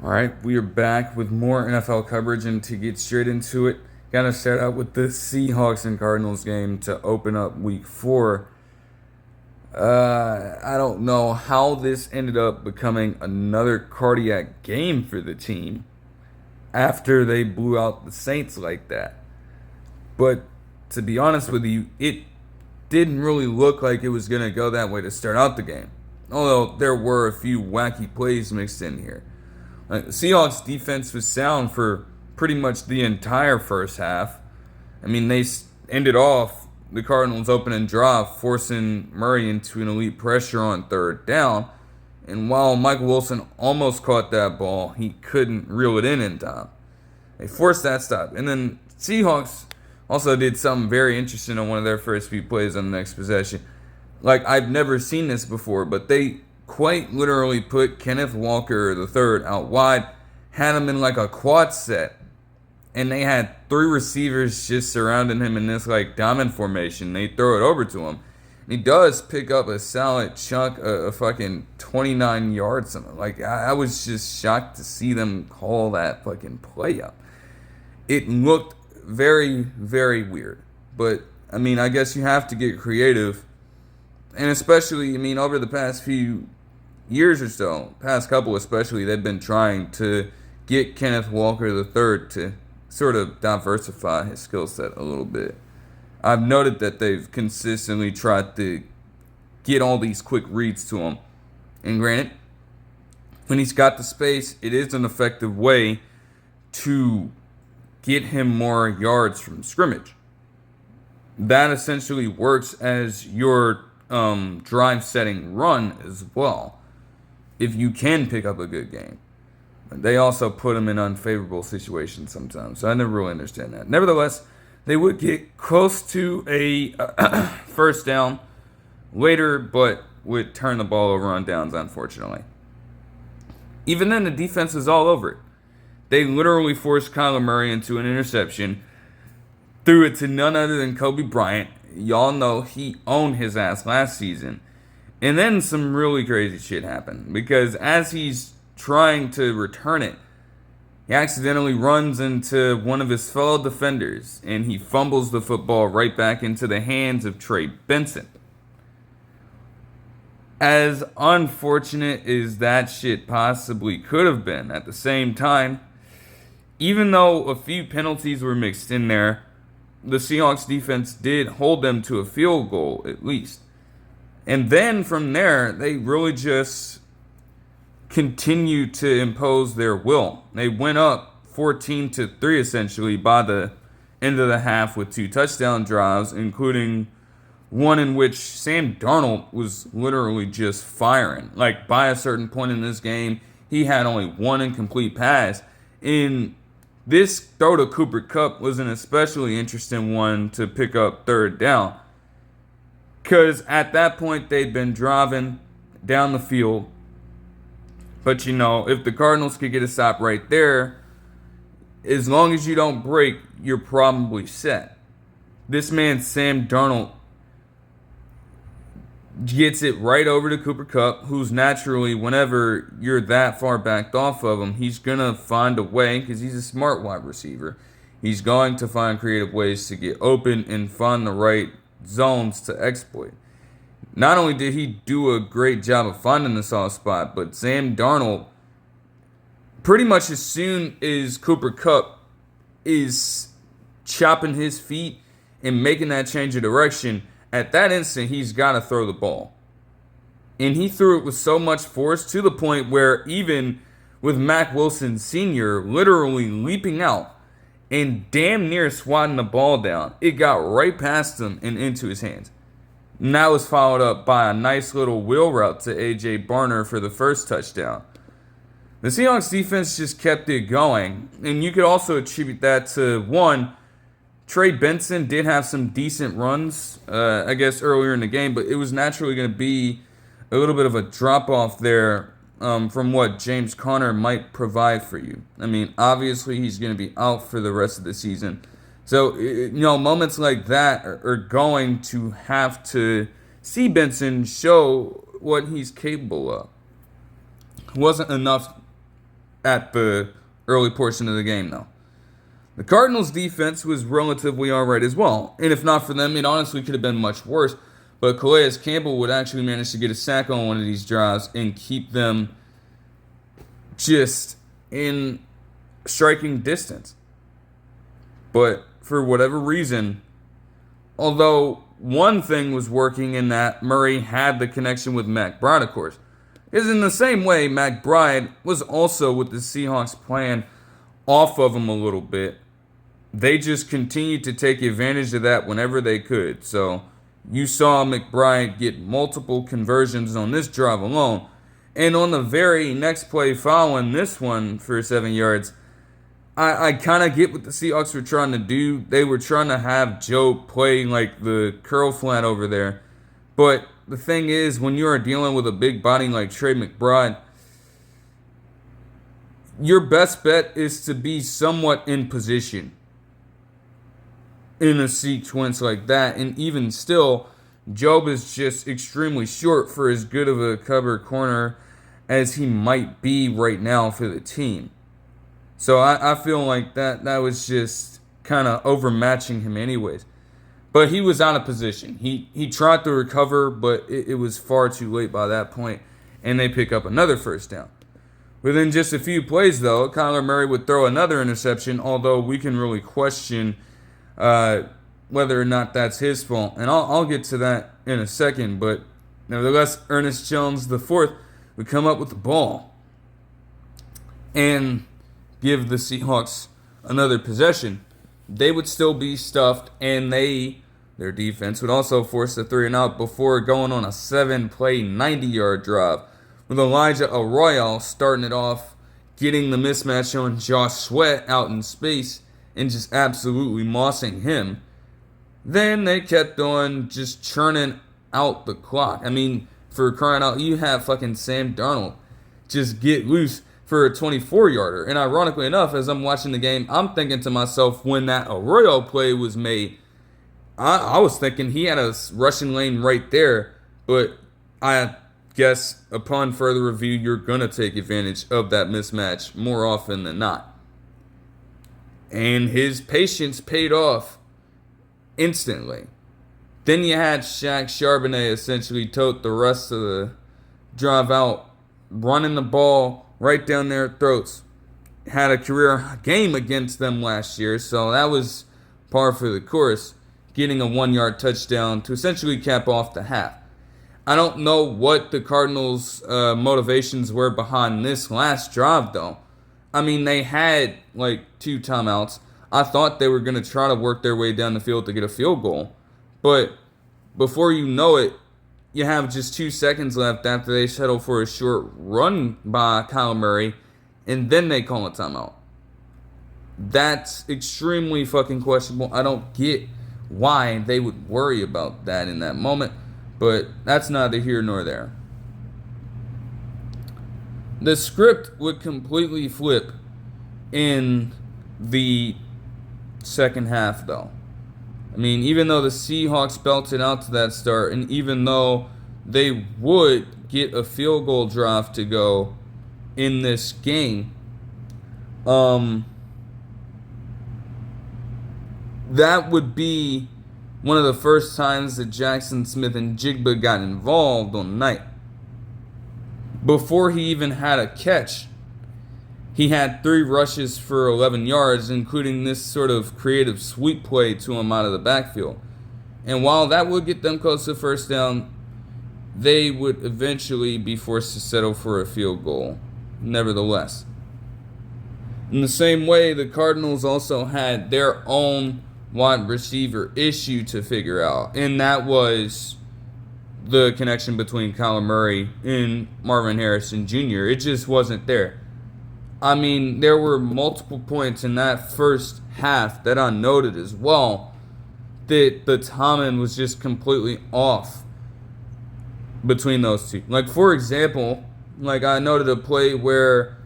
All right, we are back with more NFL coverage, and to get straight into it, gotta start out with the Seahawks and Cardinals game to open up Week 4. I don't know how this ended up becoming another cardiac game for the team after they blew out the Saints like that. But to be honest with you, it didn't really look like it was gonna go that way to start out the game. Although there were a few wacky plays mixed in here. The Seahawks defense was sound for pretty much the entire first half. I mean, they ended off the Cardinals' opening drive, forcing Murray into an elite pressure on third down. And while Michael Wilson almost caught that ball, he couldn't reel it in time. They forced that stop. And then Seahawks also did something very interesting on one of their first few plays on the next possession. Like, I've never seen this before, but they quite literally put Kenneth Walker III out wide, had him in like a quad set, and they had 3 receivers just surrounding him in this like diamond formation. They throw it over to him. And he does pick up a solid chunk of fucking 29 yards. Like, I was just shocked to see them call that fucking play up. It looked very, very weird. But, I mean, I guess you have to get creative. And especially, I mean, over the past few years or so, past couple especially, they've been trying to get Kenneth Walker III to sort of diversify his skill set a little bit. I've noted that they've consistently tried to get all these quick reads to him. And granted, when he's got the space, it is an effective way to get him more yards from scrimmage. That essentially works as your drive setting run as well, if you can pick up a good game. They also put him in unfavorable situations sometimes, so I never really understand that. Nevertheless, they would get close to a first down later, but would turn the ball over on downs, unfortunately. Even then, the defense is all over it. They literally forced Kyler Murray into an interception, threw it to none other than Kobe Bryant. Y'all know he owned his ass last season. And then some really crazy shit happened, because as he's trying to return it, he accidentally runs into one of his fellow defenders, and he fumbles the football right back into the hands of Trey Benson. As unfortunate as that shit possibly could have been, at the same time, even though a few penalties were mixed in there, the Seahawks defense did hold them to a field goal at least. And then from there, they really just continued to impose their will. They went up 14-3 essentially by the end of the half with 2 touchdown drives, including one in which Sam Darnold was literally just firing. Like, by a certain point in this game, he had only 1 incomplete pass. And this throw to Cooper Kupp was an especially interesting one to pick up third down, because at that point they'd been driving down the field. But you know, if the Cardinals could get a stop right there, as long as you don't break, you're probably set. This man, Sam Darnold, gets it right over to Cooper Kupp, who's naturally, whenever you're that far backed off of him, he's going to find a way, because he's a smart wide receiver. He's going to find creative ways to get open and find the right zones to exploit. Not only did he do a great job of finding the soft spot, but Sam Darnold, pretty much as soon as Cooper Kupp is chopping his feet and making that change of direction, at that instant, he's got to throw the ball. And he threw it with so much force to the point where even with Mack Wilson Sr. literally leaping out and damn near swatting the ball down, it got right past him and into his hands. And that was followed up by a nice little wheel route to A.J. Barner for the first touchdown. The Seahawks defense just kept it going. And you could also attribute that to, one, Trey Benson did have some decent runs, I guess, earlier in the game, but it was naturally going to be a little bit of a drop-off there from what James Conner might provide for you. I mean, obviously, he's going to be out for the rest of the season. So, you know, moments like that are going to have to see Benson show what he's capable of. It wasn't enough at the early portion of the game, though. The Cardinals' defense was relatively alright as well. And if not for them, it honestly could have been much worse. But Calais Campbell would actually manage to get a sack on one of these drives and keep them just in striking distance. But for whatever reason, although one thing was working in that Murray had the connection with McBride, of course, is in the same way McBride was also with the Seahawks playing off of him a little bit. They just continued to take advantage of that whenever they could. So you saw McBride get multiple conversions on this drive alone. And on the very next play following this one for 7 yards, I kind of get what the Seahawks were trying to do. They were trying to have Joe play like the curl flat over there. But the thing is, when you are dealing with a big body like Trey McBride, your best bet is to be somewhat in position in a sequence like that. And even still, Job is just extremely short for as good of a cover corner as he might be right now for the team. So I feel like that was just kind of overmatching him anyways. But he was out of position. He tried to recover, but it was far too late by that point, and they pick up another first down. Within just a few plays, though, Kyler Murray would throw another interception, although we can really question whether or not that's his fault. And I'll get to that in a second. But nevertheless, Ernest Jones IV would come up with the ball and give the Seahawks another possession. They would still be stuffed, and their defense would also force a 3-and-out before going on a 7-play, 90-yard drive, with Elijah Arroyo starting it off, getting the mismatch on Josh Sweat out in space, and just absolutely mossing him. Then they kept on just churning out the clock. I mean, for crying out, you have fucking Sam Darnold just get loose for a 24-yarder. And ironically enough, as I'm watching the game, I'm thinking to myself, when that Arroyo play was made, I was thinking he had a rushing lane right there. But I guess upon further review, you're going to take advantage of that mismatch more often than not. And his patience paid off instantly. Then you had Shaq Charbonnet essentially tote the rest of the drive out, running the ball right down their throats. Had a career game against them last year, so that was par for the course, getting a 1-yard touchdown to essentially cap off the half. I don't know what the Cardinals' motivations were behind this last drive, though. I mean, they had like 2 timeouts. I thought they were going to try to work their way down the field to get a field goal. But before you know it, you have just 2 seconds left after they settle for a short run by Kyler Murray, and then they call a timeout. That's extremely fucking questionable. I don't get why they would worry about that in that moment, but that's neither here nor there. The script would completely flip in the second half, though. I mean, even though the Seahawks belted out to that start, and even though they would get a field goal drive to go in this game, that would be one of the first times that Jackson Smith and Jigba got involved on the night. Before he even had a catch, he had 3 rushes for 11 yards, including this sort of creative sweep play to him out of the backfield. And while that would get them close to first down, they would eventually be forced to settle for a field goal, nevertheless. In the same way, the Cardinals also had their own wide receiver issue to figure out, and that was the connection between Kyler Murray and Marvin Harrison Jr. It just wasn't there. I mean, there were multiple points in that first half that I noted as well that the timing was just completely off between those two. Like, for example, like I noted a play where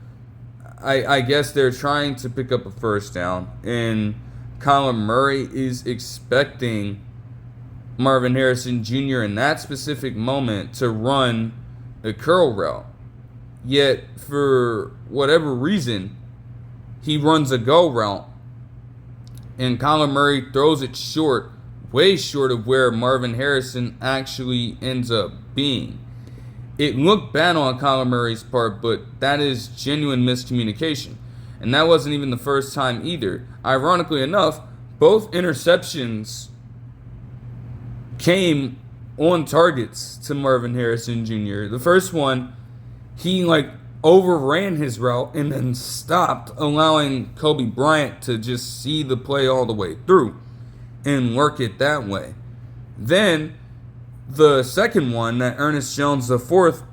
I guess they're trying to pick up a first down, and Kyler Murray is expecting Marvin Harrison Jr. in that specific moment to run a curl route. Yet, for whatever reason, he runs a go route, and Kyler Murray throws it short, way short of where Marvin Harrison actually ends up being. It looked bad on Kyler Murray's part, but that is genuine miscommunication. And that wasn't even the first time either. Ironically enough, both interceptions came on targets to Marvin Harrison Jr. The first one, he overran his route and then stopped, allowing Kobe Bryant to just see the play all the way through and work it that way. Then the second one that Ernest Jones IV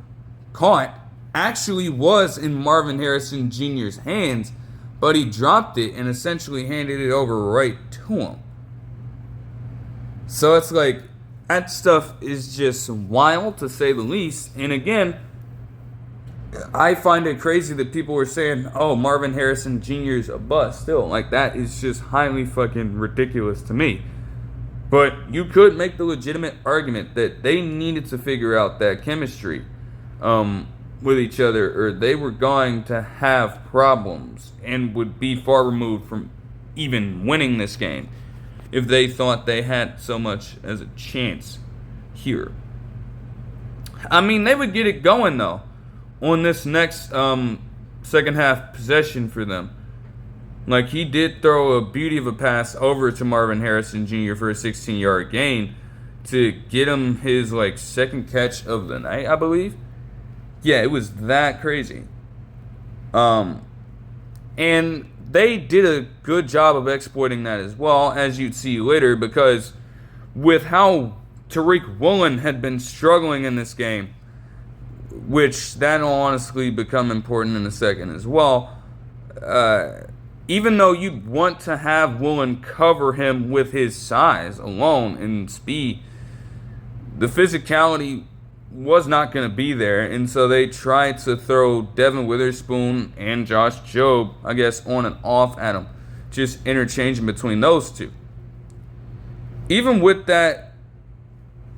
caught actually was in Marvin Harrison Jr.'s hands, but he dropped it and essentially handed it over right to him. So it's like, that stuff is just wild, to say the least. And again, I find it crazy that people were saying, oh, Marvin Harrison Jr. is a bust still. Like, that is just highly fucking ridiculous to me. But you could make the legitimate argument that they needed to figure out that chemistry with each other, or they were going to have problems and would be far removed from even winning this game if they thought they had so much as a chance here. I mean, they would get it going, though, on this next second half possession for them. Like, he did throw a beauty of a pass over to Marvin Harrison Jr. for a 16-yard gain to get him his, second catch of the night, I believe. Yeah, it was that crazy. And they did a good job of exploiting that as well, as you'd see later, because with how Tariq Woolen had been struggling in this game, which that'll honestly become important in a second as well, even though you'd want to have Woolen cover him with his size alone and speed, the physicality was not going to be there, and so they tried to throw Devin Witherspoon and Josh Jobe, I guess, on and off at him, just interchanging between those two. Even with that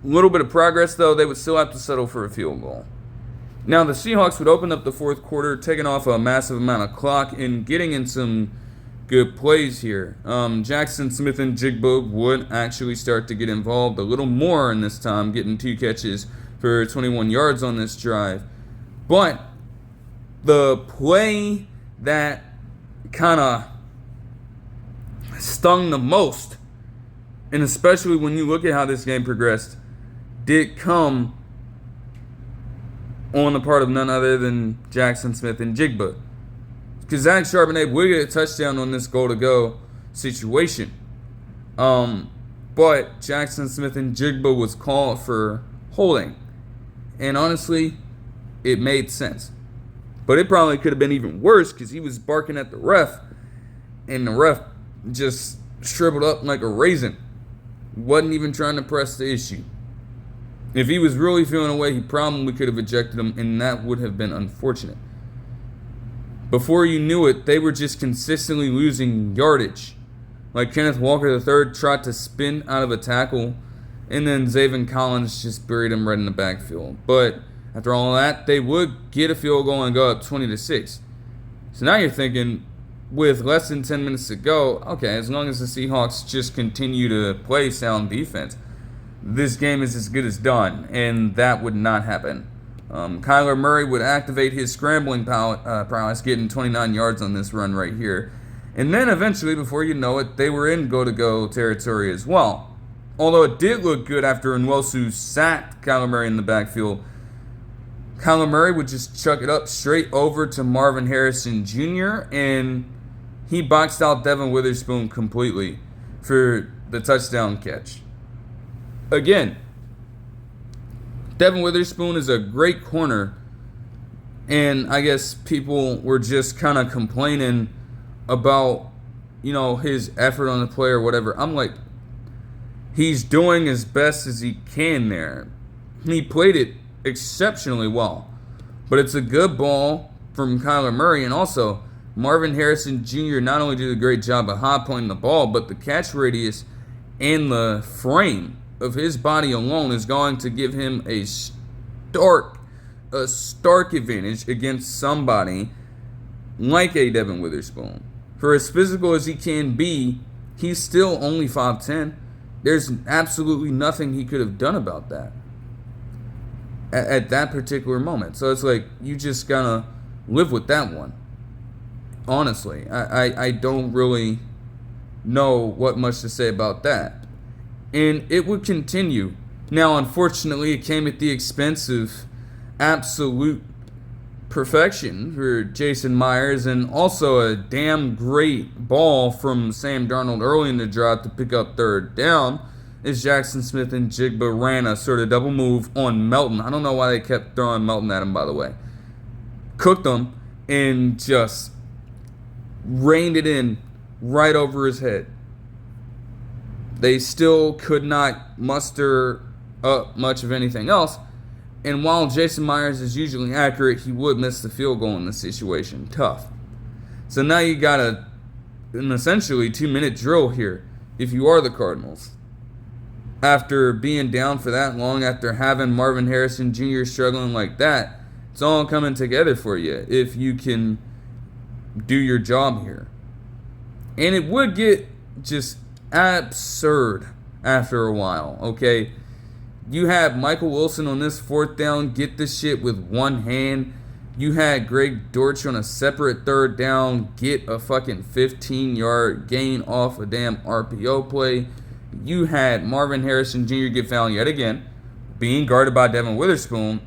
little bit of progress, though, they would still have to settle for a field goal. Now, the Seahawks would open up the fourth quarter, taking off a massive amount of clock and getting in some good plays here. Jaxson Smith and Jigba would actually start to get involved a little more in this time, getting 2 catches for 21 yards on this drive. But the play that kind of stung the most, and especially when you look at how this game progressed, did come on the part of none other than Jaxson Smith and Jigba. Because Zach Charbonnet would get a touchdown on this goal-to-go situation. But Jaxson Smith and Jigba was called for holding. And honestly, it made sense. But it probably could have been even worse because he was barking at the ref, and the ref just shriveled up like a raisin. Wasn't even trying to press the issue. If he was really feeling away, he probably could have ejected him, and that would have been unfortunate. Before you knew it, they were just consistently losing yardage. Like Kenneth Walker III tried to spin out of a tackle, and then Zaven Collins just buried him right in the backfield. But after all that, they would get a field goal and go up 20-6. So now you're thinking, with less than 10 minutes to go, okay, as long as the Seahawks just continue to play sound defense, this game is as good as done, and that would not happen. Kyler Murray would activate his scrambling prowess, getting 29 yards on this run right here. And then eventually, before you know it, they were in go-to-go territory as well. Although it did look good after Nwosu sacked Kyler Murray in the backfield, Kyler Murray would just chuck it up straight over to Marvin Harrison Jr., and he boxed out Devin Witherspoon completely for the touchdown catch. Again, Devin Witherspoon is a great corner, and I guess people were just kind of complaining about, his effort on the play or whatever. I'm like, he's doing as best as he can there. He played it exceptionally well, but it's a good ball from Kyler Murray, and also Marvin Harrison Jr. not only did a great job of high pointing the ball, but the catch radius and the frame of his body alone is going to give him a stark a stark advantage against somebody like a Devin Witherspoon. For as physical as he can be, he's still only 5'10". There's absolutely nothing he could have done about that at that particular moment. So it's like, you just gotta live with that one. Honestly, I don't really know what much to say about that. And it would continue. Now, unfortunately, it came at the expense of absolute perfection for Jason Myers, and also a damn great ball from Sam Darnold early in the drive to pick up third down as Jaxson Smith and Jigba ran a sort of double move on Melton. I don't know why they kept throwing Melton at him, by the way. Cooked him and just reined it in right over his head. They still could not muster up much of anything else. And while Jason Myers is usually accurate, he would miss the field goal in this situation. Tough. So now you got an essentially 2-minute drill here if you are the Cardinals. After being down for that long, after having Marvin Harrison Jr. struggling like that, it's all coming together for you if you can do your job here. And it would get just absurd after a while, okay? You had Michael Wilson on this fourth down get this shit with one hand. You had Greg Dortch on a separate third down get a fucking 15-yard gain off a damn RPO play. You had Marvin Harrison Jr. get fouled yet again, being guarded by Devin Witherspoon,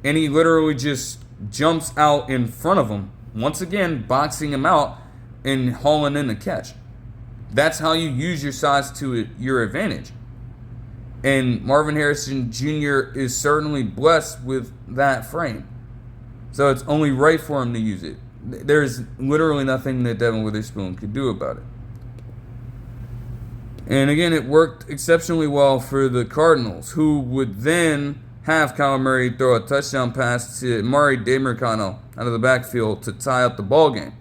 and he literally just jumps out in front of him, once again boxing him out and hauling in the catch. That's how you use your size to your advantage. And Marvin Harrison Jr. is certainly blessed with that frame. So it's only right for him to use it. There's literally nothing that Devin Witherspoon could do about it. And again, it worked exceptionally well for the Cardinals, who would then have Kyler Murray throw a touchdown pass to Mari DeMarcano out of the backfield to tie up the ball game.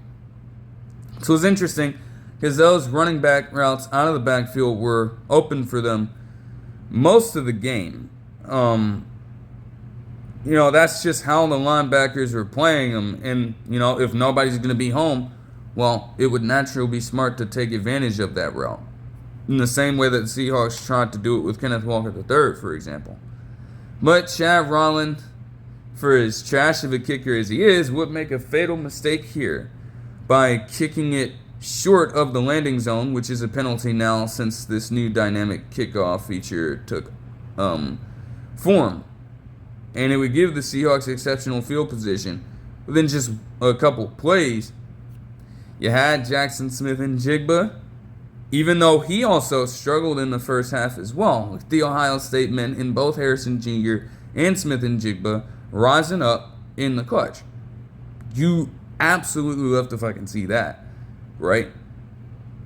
So it's interesting because those running back routes out of the backfield were open for them most of the game. That's just how the linebackers were playing them. And, if nobody's going to be home, well, it would naturally be smart to take advantage of that route. In the same way that the Seahawks tried to do it with Kenneth Walker III, for example. But Chad Rolland, for as trash of a kicker as he is, would make a fatal mistake here by kicking it short of the landing zone, which is a penalty now since this new dynamic kickoff feature took form. And it would give the Seahawks exceptional field position. Within just a couple plays, you had Jaxson Smith and Jigba, even though he also struggled in the first half as well, with the Ohio State men in both Harrison Jr. and Smith and Jigba rising up in the clutch. You absolutely love to fucking see that, right?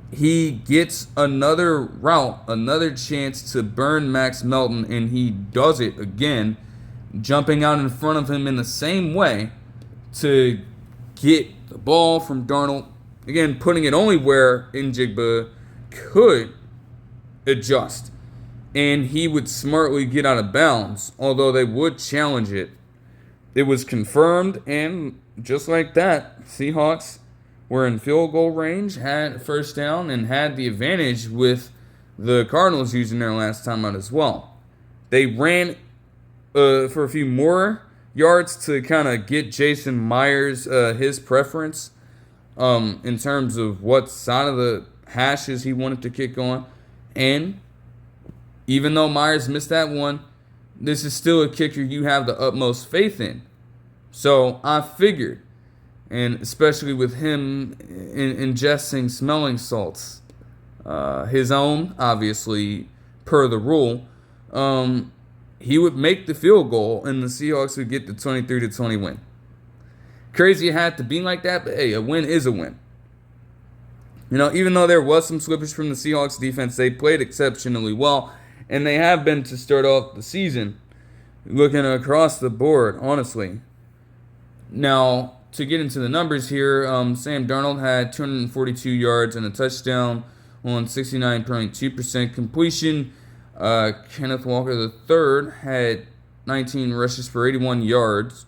He gets another route, another chance to burn Max Melton, and he does it again, jumping out in front of him in the same way to get the ball from Darnold. Again, putting it only where Njigba could adjust, and he would smartly get out of bounds, although they would challenge it. It was confirmed, and just like that, Seahawks were in field goal range, had first down, and had the advantage with the Cardinals using their last time out as well. They ran for a few more yards to kind of get Jason Myers his preference in terms of what side of the hashes he wanted to kick on. And even though Myers missed that one, this is still a kicker you have the utmost faith in. So I figured, and especially with him ingesting smelling salts, his own, obviously, per the rule, he would make the field goal and the Seahawks would get the 23-20 win. Crazy it had to be like that, but hey, a win is a win. Even though there was some slippage from the Seahawks defense, they played exceptionally well, and they have been to start off the season, looking across the board, honestly. Now, to get into the numbers here, Sam Darnold had 242 yards and a touchdown on 69.2% completion. Kenneth Walker III had 19 rushes for 81 yards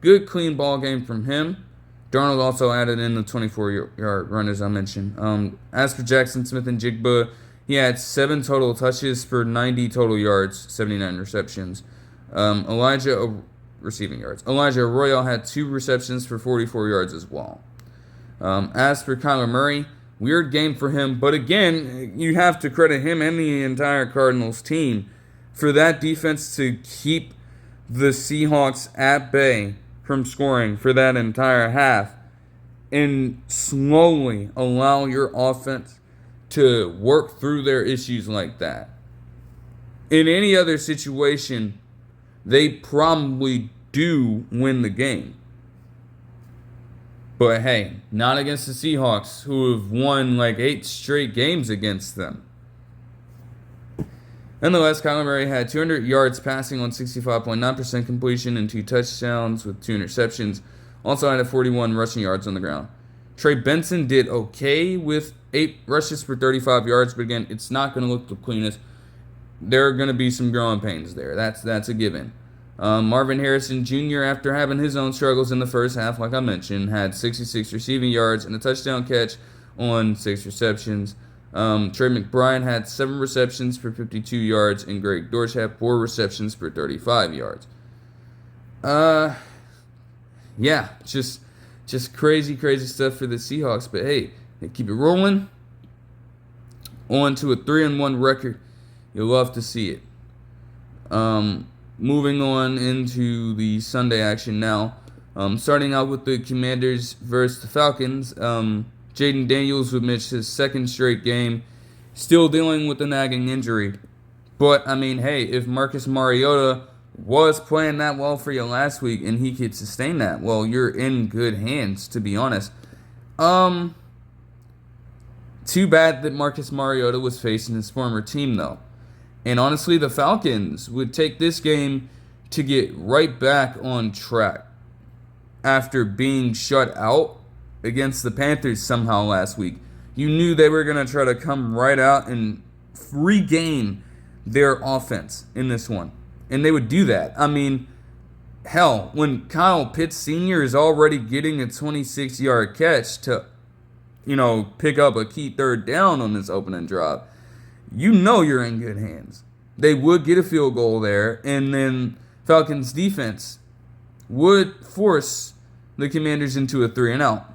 good clean ball game from him. Darnold also added in the 24-yard run, as I mentioned. As for Jackson Smith and Jigba, he had 7 total touches for 90 total yards, 79 receptions. Receiving yards. Elijah Arroyo had 2 receptions for 44 yards as well. As for Kyler Murray, weird game for him, but again, you have to credit him and the entire Cardinals team for that defense to keep the Seahawks at bay from scoring for that entire half and slowly allow your offense to work through their issues like that. In any other situation, they probably do win the game. But hey, not against the Seahawks, who have won like 8 straight games against them. Nonetheless, Kyler Murray had 200 yards passing on 65.9% completion and 2 touchdowns with 2 interceptions. Also had 41 rushing yards on the ground. Trey Benson did okay with 8 rushes for 35 yards, but again, it's not going to look the cleanest. There are going to be some growing pains there. That's a given. Marvin Harrison Jr., after having his own struggles in the first half, like I mentioned, had 66 receiving yards and a touchdown catch on 6 receptions. Trey McBride had 7 receptions for 52 yards, and Greg Dortch had 4 receptions for 35 yards. Yeah, just crazy stuff for the Seahawks. But hey, they keep it rolling. On to a 3-1 record. You'll love to see it. Moving on into the Sunday action now. Starting out with the Commanders versus the Falcons. Jaden Daniels would miss his 2nd straight game, still dealing with a nagging injury. But, I mean, hey, if Marcus Mariota was playing that well for you last week and he could sustain that, well, you're in good hands, to be honest. Too bad that Marcus Mariota was facing his former team, though. And honestly, the Falcons would take this game to get right back on track after being shut out against the Panthers somehow last week. You knew they were going to try to come right out and regain their offense in this one. And they would do that. I mean, hell, when Kyle Pitts Sr. is already getting a 26-yard catch to, pick up a key 3rd down on this opening drive, you know you're in good hands. They would get a field goal there, and then Falcons defense would force the Commanders into a 3-and-out.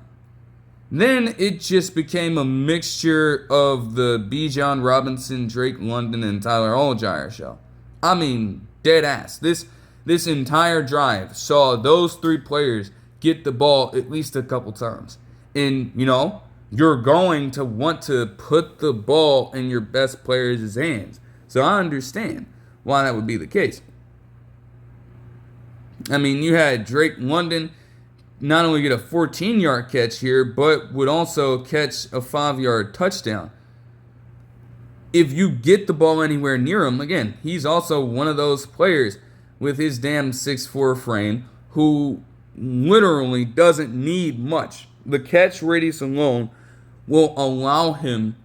Then it just became a mixture of the Bijan Robinson, Drake London, and Tyler Allgeier show. I mean, dead ass. This entire drive saw those 3 players get the ball at least a couple times. And, you're going to want to put the ball in your best players' hands. So I understand why that would be the case. I mean, you had Drake London not only get a 14-yard catch here, but would also catch a 5-yard touchdown. If you get the ball anywhere near him, again, he's also one of those players with his damn 6'4" frame who literally doesn't need much. The catch radius alone will allow him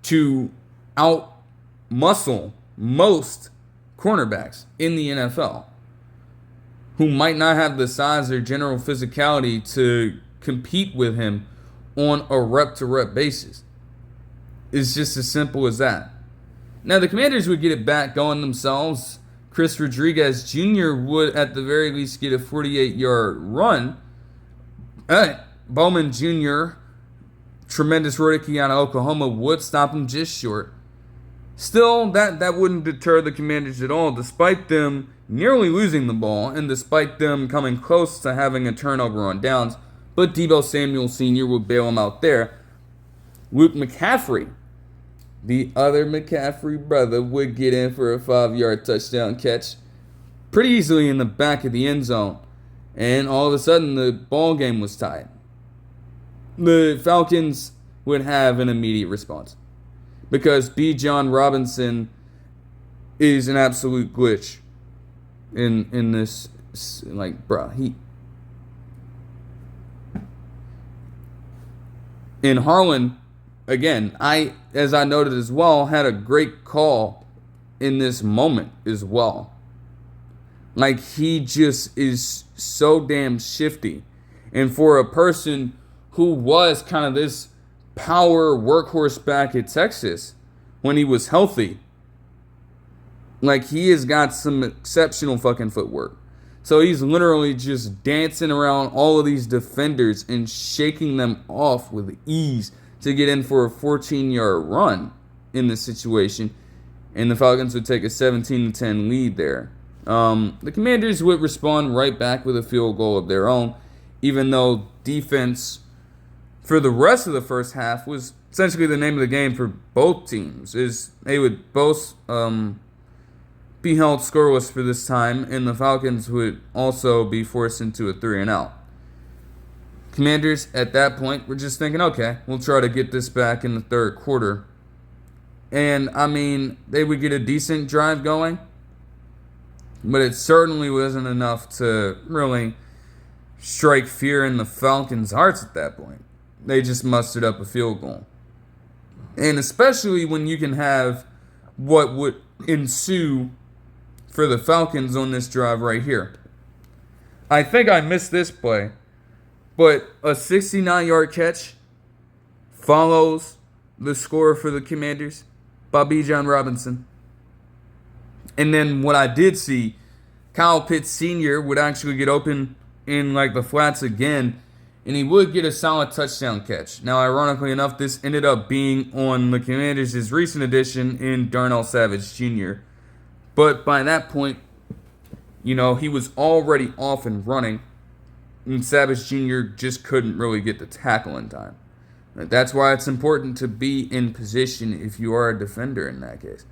to out-muscle most cornerbacks in the NFL who might not have the size or general physicality to compete with him on a rep-to-rep basis. It's just as simple as that. Now, the Commanders would get it back going themselves. Chris Rodriguez Jr. would, at the very least, get a 48-yard run. Bowman Jr., tremendous rookie out of Oklahoma, would stop him just short. Still, that wouldn't deter the Commanders at all, despite them nearly losing the ball and despite them coming close to having a turnover on downs. But Deebo Samuel Sr. would bail him out there. Luke McCaffrey, the other McCaffrey brother, would get in for a 5-yard touchdown catch pretty easily in the back of the end zone. And all of a sudden, the ball game was tied. The Falcons would have an immediate response because Bijan Robinson is an absolute glitch in this, in Harlan, again, as I noted as well, had a great call in this moment as well. Like, he just is so damn shifty. And for a person who was kind of this power workhorse back at Texas when he was healthy, like, he has got some exceptional fucking footwork. So he's literally just dancing around all of these defenders and shaking them off with ease to get in for a 14-yard run in this situation. And the Falcons would take a 17-10 lead there. The Commanders would respond right back with a field goal of their own, even though defense for the rest of the first half was essentially the name of the game for both teams. Is they would both be held scoreless for this time, and the Falcons would also be forced into a 3-and-out. Commanders at that point were just thinking, okay, we'll try to get this back in the third quarter. And I mean, they would get a decent drive going, but it certainly wasn't enough to really strike fear in the Falcons' hearts at that point. They just mustered up a field goal. And especially when you can have what would ensue for the Falcons on this drive right here. I think I missed this play, but a 69-yard catch follows the score for the Commanders by Bijan Robinson. And then what I did see, Kyle Pitts Sr. would actually get open in like the flats again, and he would get a solid touchdown catch. Now, ironically enough, this ended up being on the Commanders' recent addition in Darnell Savage Jr. But by that point, he was already off and running, and Savage Jr. just couldn't really get the tackle in time. That's why it's important to be in position if you are a defender in that case.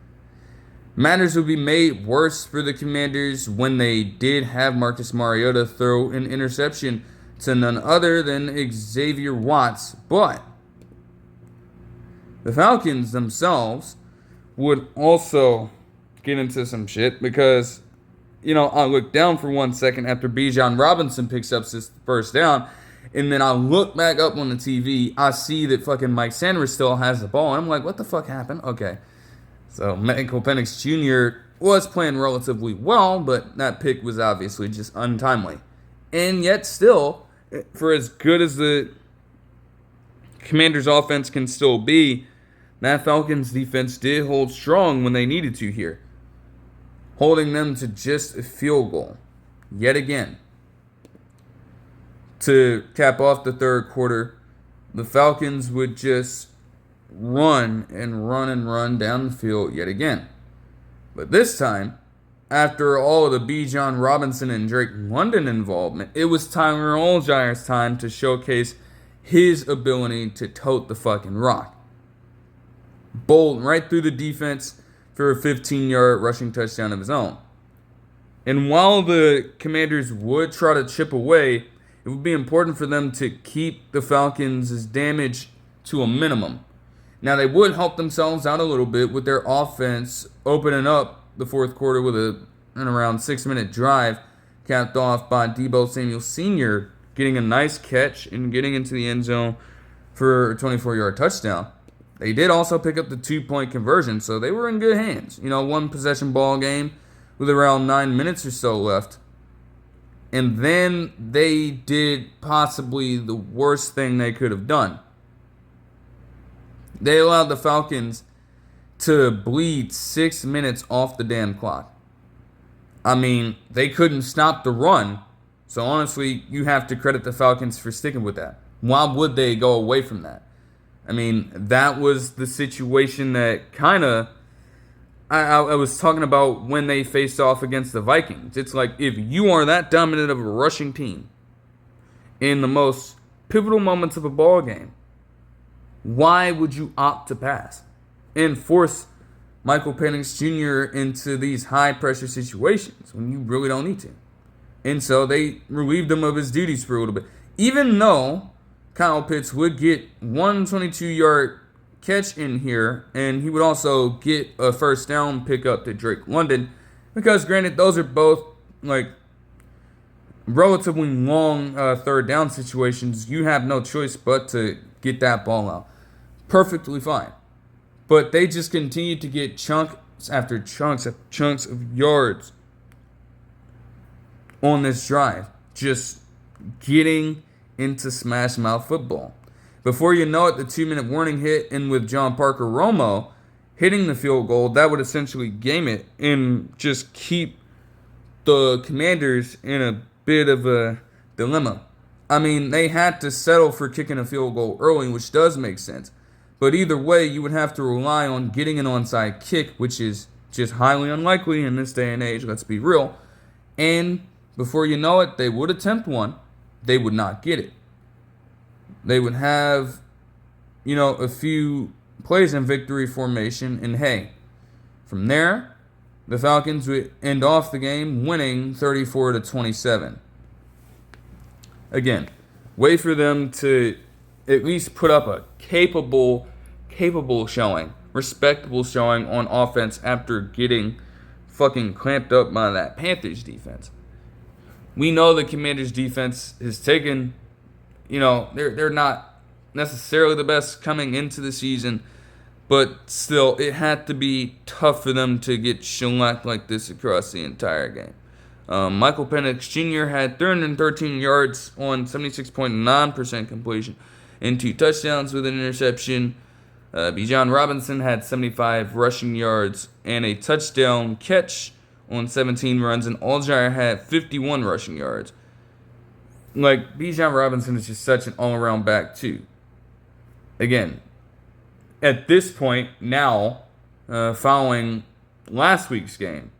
Matters would be made worse for the Commanders when they did have Marcus Mariota throw an interception to none other than Xavier Watts. But the Falcons themselves would also get into some shit because, I look down for 1 second after Bijan Robinson picks up his first down, and then I look back up on the TV. I see that fucking Mike Sanders still has the ball, and I'm like, what the fuck happened? Okay. So Michael Penix Jr. was playing relatively well, but that pick was obviously just untimely. And yet still, for as good as the Commanders' offense can still be, that Falcons defense did hold strong when they needed to here, holding them to just a field goal yet again. To cap off the third quarter, the Falcons would just run and run and run down the field yet again. But this time, after all of the Bijan Robinson and Drake London involvement, it was Tyler Allgeier's time to showcase his ability to tote the fucking rock. Bowled right through the defense for a 15-yard rushing touchdown of his own. And while the Commanders would try to chip away, it would be important for them to keep the Falcons' damage to a minimum. Now, they would help themselves out a little bit with their offense opening up the fourth quarter with an around 6-minute drive capped off by Deebo Samuel Sr. getting a nice catch and getting into the end zone for a 24-yard touchdown. They did also pick up the 2-point conversion, so they were in good hands. One possession ball game with around 9 minutes or so left. And then they did possibly the worst thing they could have done. They allowed the Falcons to bleed 6 minutes off the damn clock. I mean, they couldn't stop the run. So honestly, you have to credit the Falcons for sticking with that. Why would they go away from that? I mean, that was the situation that kind of I was talking about when they faced off against the Vikings. It's like, if you are that dominant of a rushing team in the most pivotal moments of a ball game, why would you opt to pass and force Michael Penix Jr. into these high-pressure situations when you really don't need to? And so they relieved him of his duties for a little bit. Even though Kyle Pitts would get one 22-yard catch in here, and he would also get a first down pickup to Drake London, because granted, those are both like relatively long third down situations. You have no choice but to get that ball out. Perfectly fine. But they just continued to get chunks after chunks of yards on this drive. Just getting into smash mouth football. Before you know it, the 2-minute warning hit, and with John Parker Romo hitting the field goal, that would essentially game it and just keep the Commanders in a bit of a dilemma. I mean, they had to settle for kicking a field goal early, which does make sense. But either way, you would have to rely on getting an onside kick, which is just highly unlikely in this day and age, let's be real. And before you know it, they would attempt one. They would not get it. They would have, a few plays in victory formation, and hey, from there, the Falcons would end off the game winning 34-27. Again, wait for them to at least put up a capable showing, respectable showing on offense after getting fucking clamped up by that Panthers defense. We know the Commanders defense has taken, they're not necessarily the best coming into the season, but still, it had to be tough for them to get shellacked like this across the entire game. Michael Penix Jr. had 313 yards on 76.9% completion and 2 touchdowns with an interception. Bijan Robinson had 75 rushing yards and a touchdown catch on 17 runs, and Algier had 51 rushing yards. Bijan Robinson is just such an all-around back, too. Again, at this point now, following last week's game,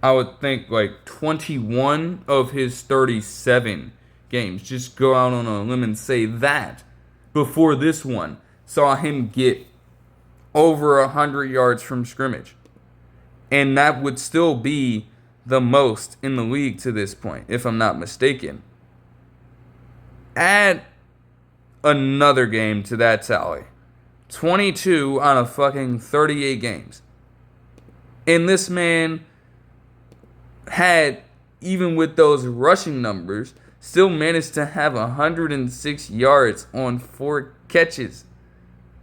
I would think 21 of his 37 games, just go out on a limb and say that before this one, saw him get over 100 yards from scrimmage. And that would still be the most in the league to this point, if I'm not mistaken. Add another game to that tally. 22 out of fucking 38 games. And this man had, even with those rushing numbers, still managed to have 106 yards on 4 catches.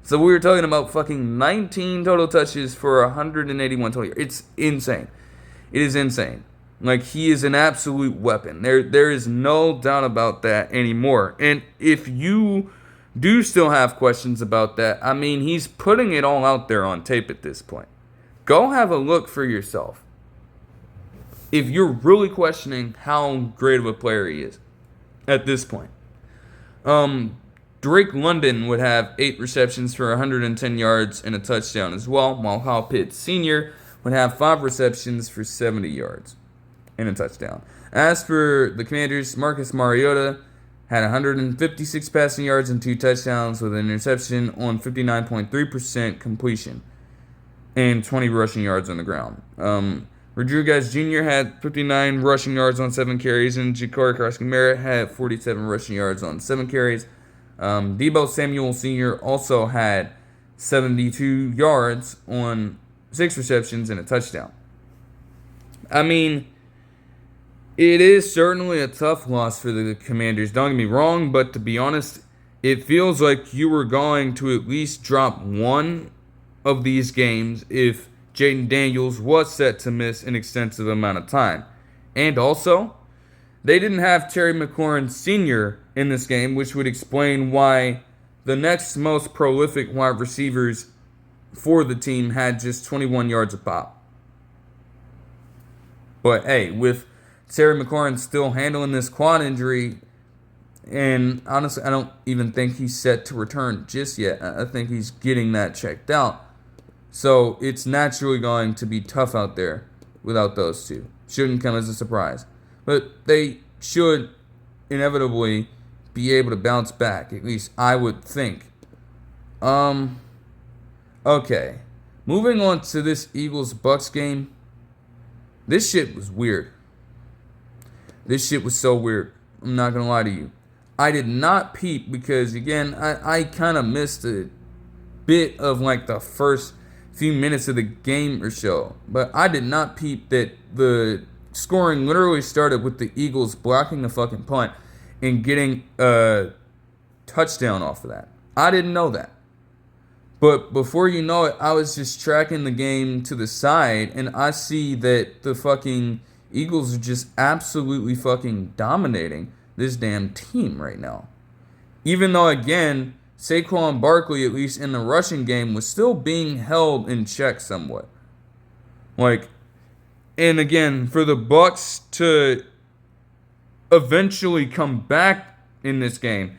So we were talking about fucking 19 total touches for 181 total yards. It's insane. It is insane. He is an absolute weapon. There is no doubt about that anymore. And if you do still have questions about that, I mean, he's putting it all out there on tape at this point. Go have a look for yourself. If you're really questioning how great of a player he is at this point. Drake London would have 8 receptions for 110 yards and a touchdown as well, while Kyle Pitts Sr. would have 5 receptions for 70 yards and a touchdown. As for the Commanders, Marcus Mariota had 156 passing yards and 2 touchdowns with an interception on 59.3% completion and 20 rushing yards on the ground. Rodriguez Jr. had 59 rushing yards on 7 carries, and Ja'Cory Carson-Merritt had 47 rushing yards on 7 carries. Deebo Samuel Sr. also had 72 yards on 6 receptions and a touchdown. I mean, it is certainly a tough loss for the Commanders, don't get me wrong, but to be honest, it feels like you were going to at least drop one of these games if Jaden Daniels was set to miss an extensive amount of time. And also, they didn't have Terry McLaurin Sr. in this game, which would explain why the next most prolific wide receivers for the team had just 21 yards a pop. But hey, with Terry McLaurin still handling this quad injury, and honestly, I don't even think he's set to return just yet. I think he's getting that checked out. So it's naturally going to be tough out there without those two. Shouldn't come as a surprise. But they should inevitably be able to bounce back. At least I would think. Okay. Moving on to this Eagles-Bucs game. This shit was weird. This shit was so weird. I'm not going to lie to you. I did not peep because, again, I kind of missed a bit of the first few minutes of the game or so. But I did not peep that the scoring literally started with the Eagles blocking the fucking punt and getting a touchdown off of that. I didn't know that. But before you know it, I was just tracking the game to the side, and I see that the fucking Eagles are just absolutely fucking dominating this damn team right now. Even though, again, Saquon Barkley, at least in the rushing game, was still being held in check somewhat. Like, and again, for the Bucs to eventually come back in this game,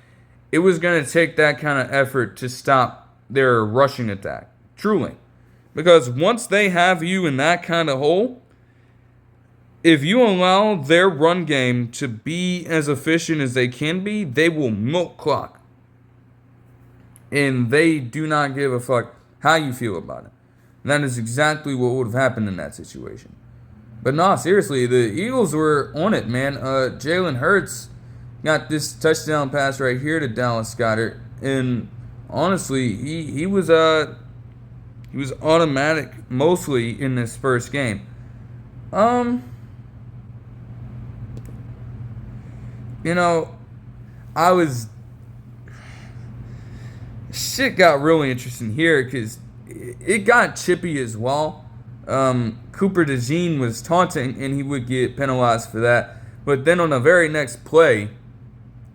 it was going to take that kind of effort to stop their rushing attack. Truly. Because once they have you in that kind of hole, if you allow their run game to be as efficient as they can be, they will milk clock. And they do not give a fuck how you feel about it. And that is exactly what would have happened in that situation. But no, seriously, the Eagles were on it, man. Jalen Hurts got this touchdown pass right here to Dallas Goedert, and honestly, he was automatic mostly in this first game. Shit got really interesting here because it got chippy as well. Cooper DeJean was taunting, and he would get penalized for that. But then on the very next play,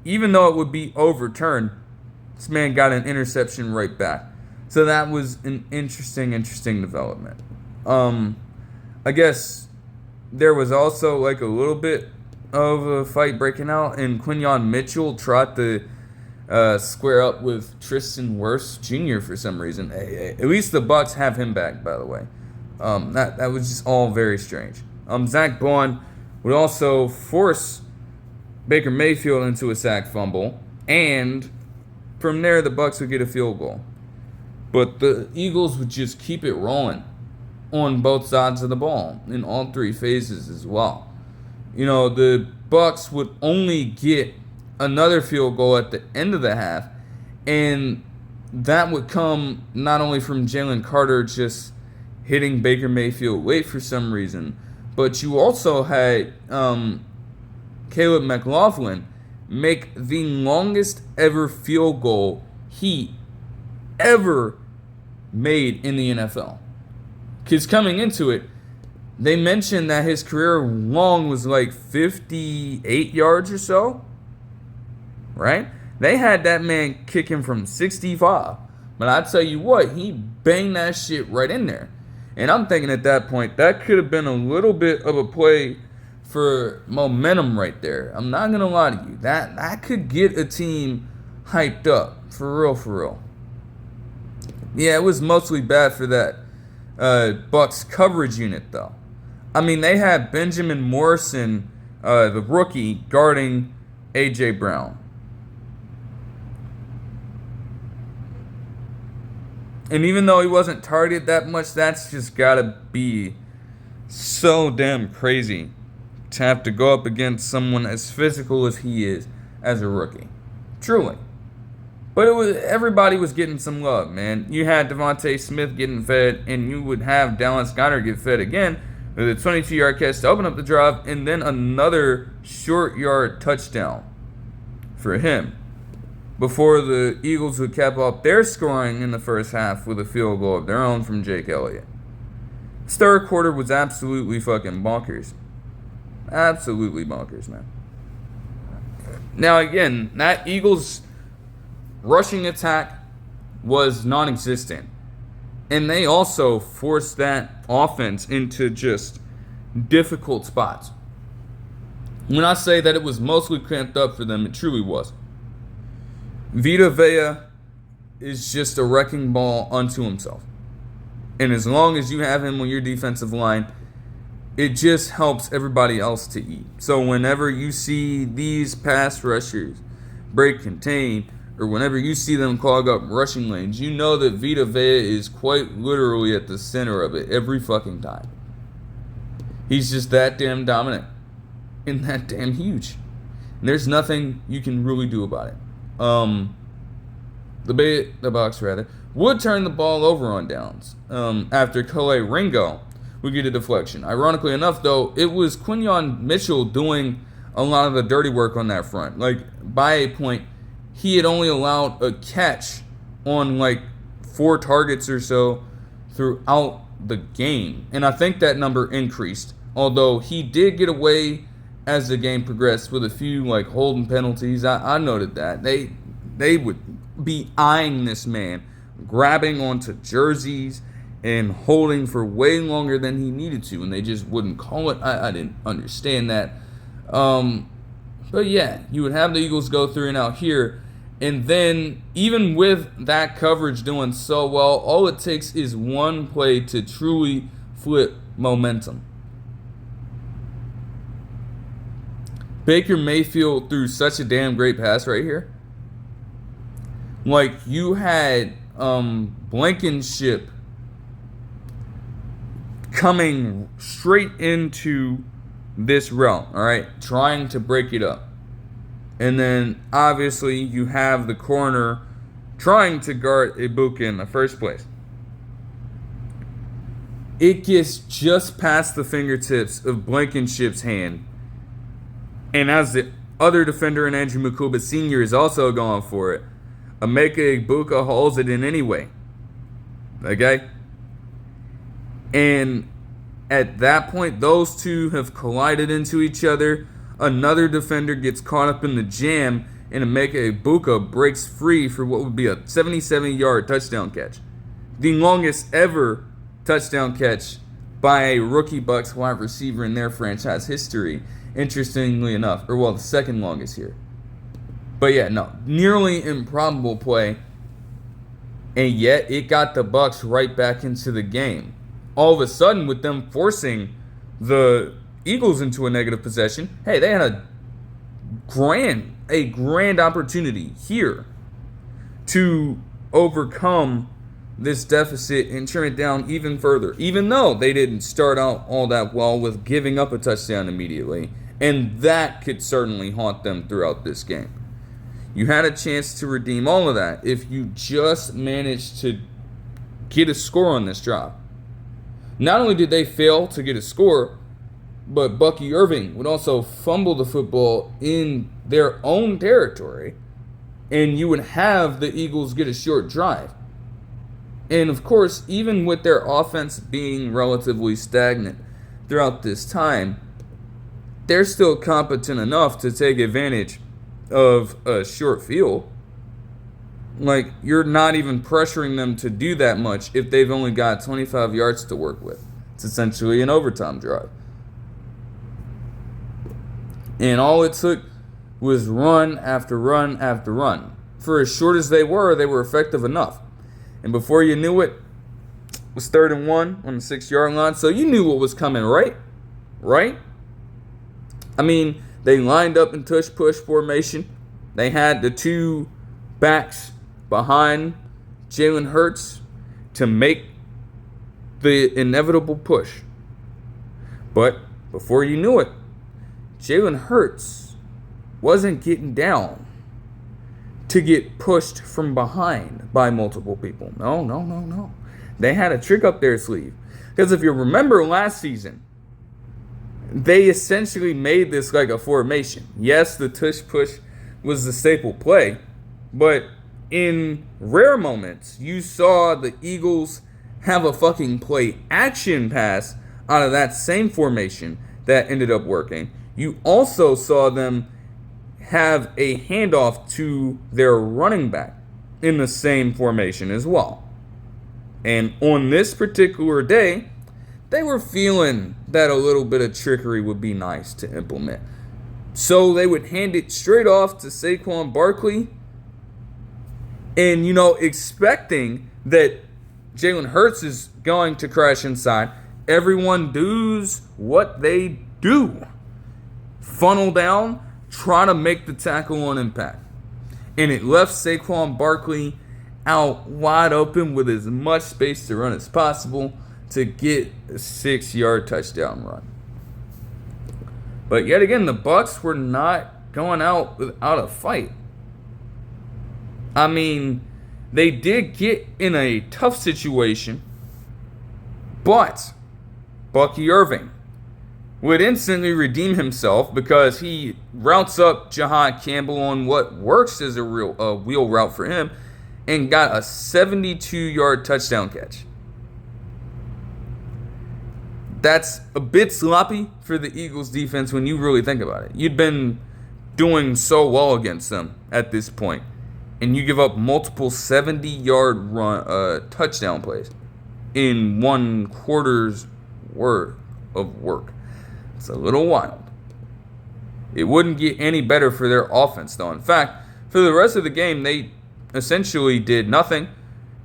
even though it would be overturned, this man got an interception right back. So that was an interesting development. I guess there was also like a little bit of a fight breaking out, and Quinyon Mitchell tried to square up with Tristan Wirfs Jr. for some reason. At least the Bucs have him back, by the way. That was just all very strange. Zach Bond would also force Baker Mayfield into a sack fumble, and from there the Bucs would get a field goal. But the Eagles would just keep it rolling on both sides of the ball in all three phases as well. The Bucs would only get another field goal at the end of the half, and that would come not only from Jalen Carter just hitting Baker Mayfield late for some reason, but you also had Caleb McLaughlin make the longest ever field goal he ever made in the NFL. Because coming into it, they mentioned that his career long was like 58 yards or so, right? They had that man kicking from 65. But I tell you what, he banged that shit right in there. And I'm thinking at that point, that could have been a little bit of a play for momentum right there. I'm not going to lie to you. That could get a team hyped up. For real. Yeah, it was mostly bad for that Bucs coverage unit, though. I mean, they had Benjamin Morrison, the rookie, guarding A.J. Brown. And even though he wasn't targeted that much, that's just got to be so damn crazy to have to go up against someone as physical as he is as a rookie. Truly. But everybody was getting some love, man. You had Devontae Smith getting fed, and you would have Dallas Goedert get fed again with a 22-yard catch to open up the drive, and then another short yard touchdown for him, before the Eagles would cap off their scoring in the first half with a field goal of their own from Jake Elliott. This third quarter was absolutely fucking bonkers. Absolutely bonkers, man. Now, again, that Eagles rushing attack was non-existent. And they also forced that offense into just difficult spots. When I say that it was mostly cramped up for them, it truly was. Vita Vea is just a wrecking ball unto himself. And as long as you have him on your defensive line, it just helps everybody else to eat. So whenever you see these pass rushers break contain, or whenever you see them clog up rushing lanes, you know that Vita Vea is quite literally at the center of it every fucking time. He's just that damn dominant and that damn huge. And there's nothing you can really do about it. The Bucs would turn the ball over on downs after Calais Ringo would get a deflection. Ironically enough, though, it was Quinyon Mitchell doing a lot of the dirty work on that front. Like, by a point, he had only allowed a catch on like 4 targets or so throughout the game. And I think that number increased Although he did get away as the game progressed with a few like holding penalties. I noted that. They would be eyeing this man, grabbing onto jerseys and holding for way longer than he needed to, and they just wouldn't call it. I didn't understand that. But yeah, you would have the Eagles go 3-and-out here, and then even with that coverage doing so well, all it takes is one play to truly flip momentum. Baker Mayfield threw such a damn great pass right here. Like, you had Blankenship coming straight into this route, all right, trying to break it up. And then, obviously, you have the corner trying to guard Ibuka in the first place. It gets just past the fingertips of Blankenship's hand. And as the other defender in Andrew Mukuba Sr. is also going for it, Emeka Ibuka hauls it in anyway. Okay? And at that point, those two have collided into each other. Another defender gets caught up in the jam, and Emeka Ibuka breaks free for what would be a 77-yard touchdown catch. The longest ever touchdown catch by a rookie Bucs wide receiver in their franchise history, interestingly enough. Or, well, the second longest here. But yeah, no, nearly improbable play, and yet it got the Bucs right back into the game. All of a sudden, with them forcing the Eagles into a negative possession, hey, they had a grand opportunity here to overcome this deficit and trim it down even further, even though they didn't start out all that well with giving up a touchdown immediately, and that could certainly haunt them throughout this game. You had a chance to redeem all of that if you just managed to get a score on this drive. Not only did they fail to get a score, but Bucky Irving would also fumble the football in their own territory, and you would have the Eagles get a short drive. And of course, even with their offense being relatively stagnant throughout this time, they're still competent enough to take advantage of a short field. Like, you're not even pressuring them to do that much if they've only got 25 yards to work with. It's essentially an overtime drive. And all it took was run after run after run. For as short as they were effective enough. And before you knew it, it was 3rd and 1 on the 6-yard line. So you knew what was coming, right? Right? I mean, they lined up in tush-push formation. They had the two backs behind Jalen Hurts to make the inevitable push. But before you knew it, Jalen Hurts wasn't getting down to get pushed from behind by multiple people. No. They had a trick up their sleeve. Because if you remember last season, they essentially made this like a formation. Yes, the tush push was the staple play, but in rare moments, you saw the Eagles have a fucking play action pass out of that same formation that ended up working. You also saw them have a handoff to their running back in the same formation as well. And on this particular day, they were feeling that a little bit of trickery would be nice to implement. So they would hand it straight off to Saquon Barkley. And, expecting that Jalen Hurts is going to crash inside. Everyone does what they do. Funnel down, try to make the tackle on impact. And it left Saquon Barkley out wide open with as much space to run as possible to get a 6-yard touchdown run. But yet again, the Bucs were not going out without a fight. I mean, they did get in a tough situation, but Bucky Irving would instantly redeem himself because he routes up Jahad Campbell on what works as a wheel route for him and got a 72-yard touchdown catch. That's a bit sloppy for the Eagles defense when you really think about it. You'd been doing so well against them at this point, and you give up multiple 70-yard touchdown plays in 1/4's worth of work. It's a little wild. It wouldn't get any better for their offense, though. In fact, for the rest of the game, they essentially did nothing.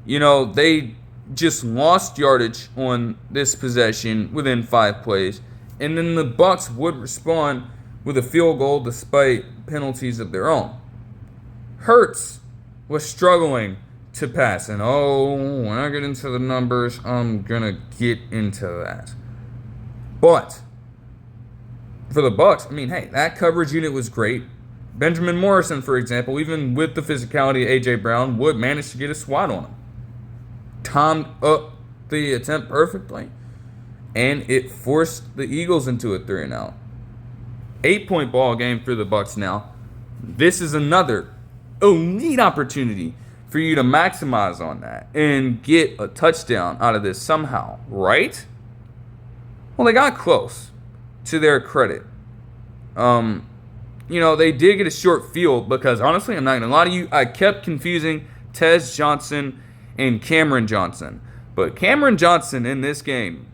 They just lost yardage on this possession within 5 plays. And then the Bucs would respond with a field goal despite penalties of their own. Hurts was struggling to pass. And when I get into the numbers, I'm going to get into that. But for the Bucs, that coverage unit was great. Benjamin Morrison, for example, even with the physicality of A.J. Brown, would manage to get a swat on him. Timed up the attempt perfectly, and it forced the Eagles into a 3-and-out. 8-point ball game for the Bucs now. This is another elite opportunity for you to maximize on that and get a touchdown out of this somehow, right? Well, they got close, to their credit. They did get a short field because, honestly, I'm not going to lie to you, I kept confusing Tez Johnson and Cameron Johnson. But Cameron Johnson in this game,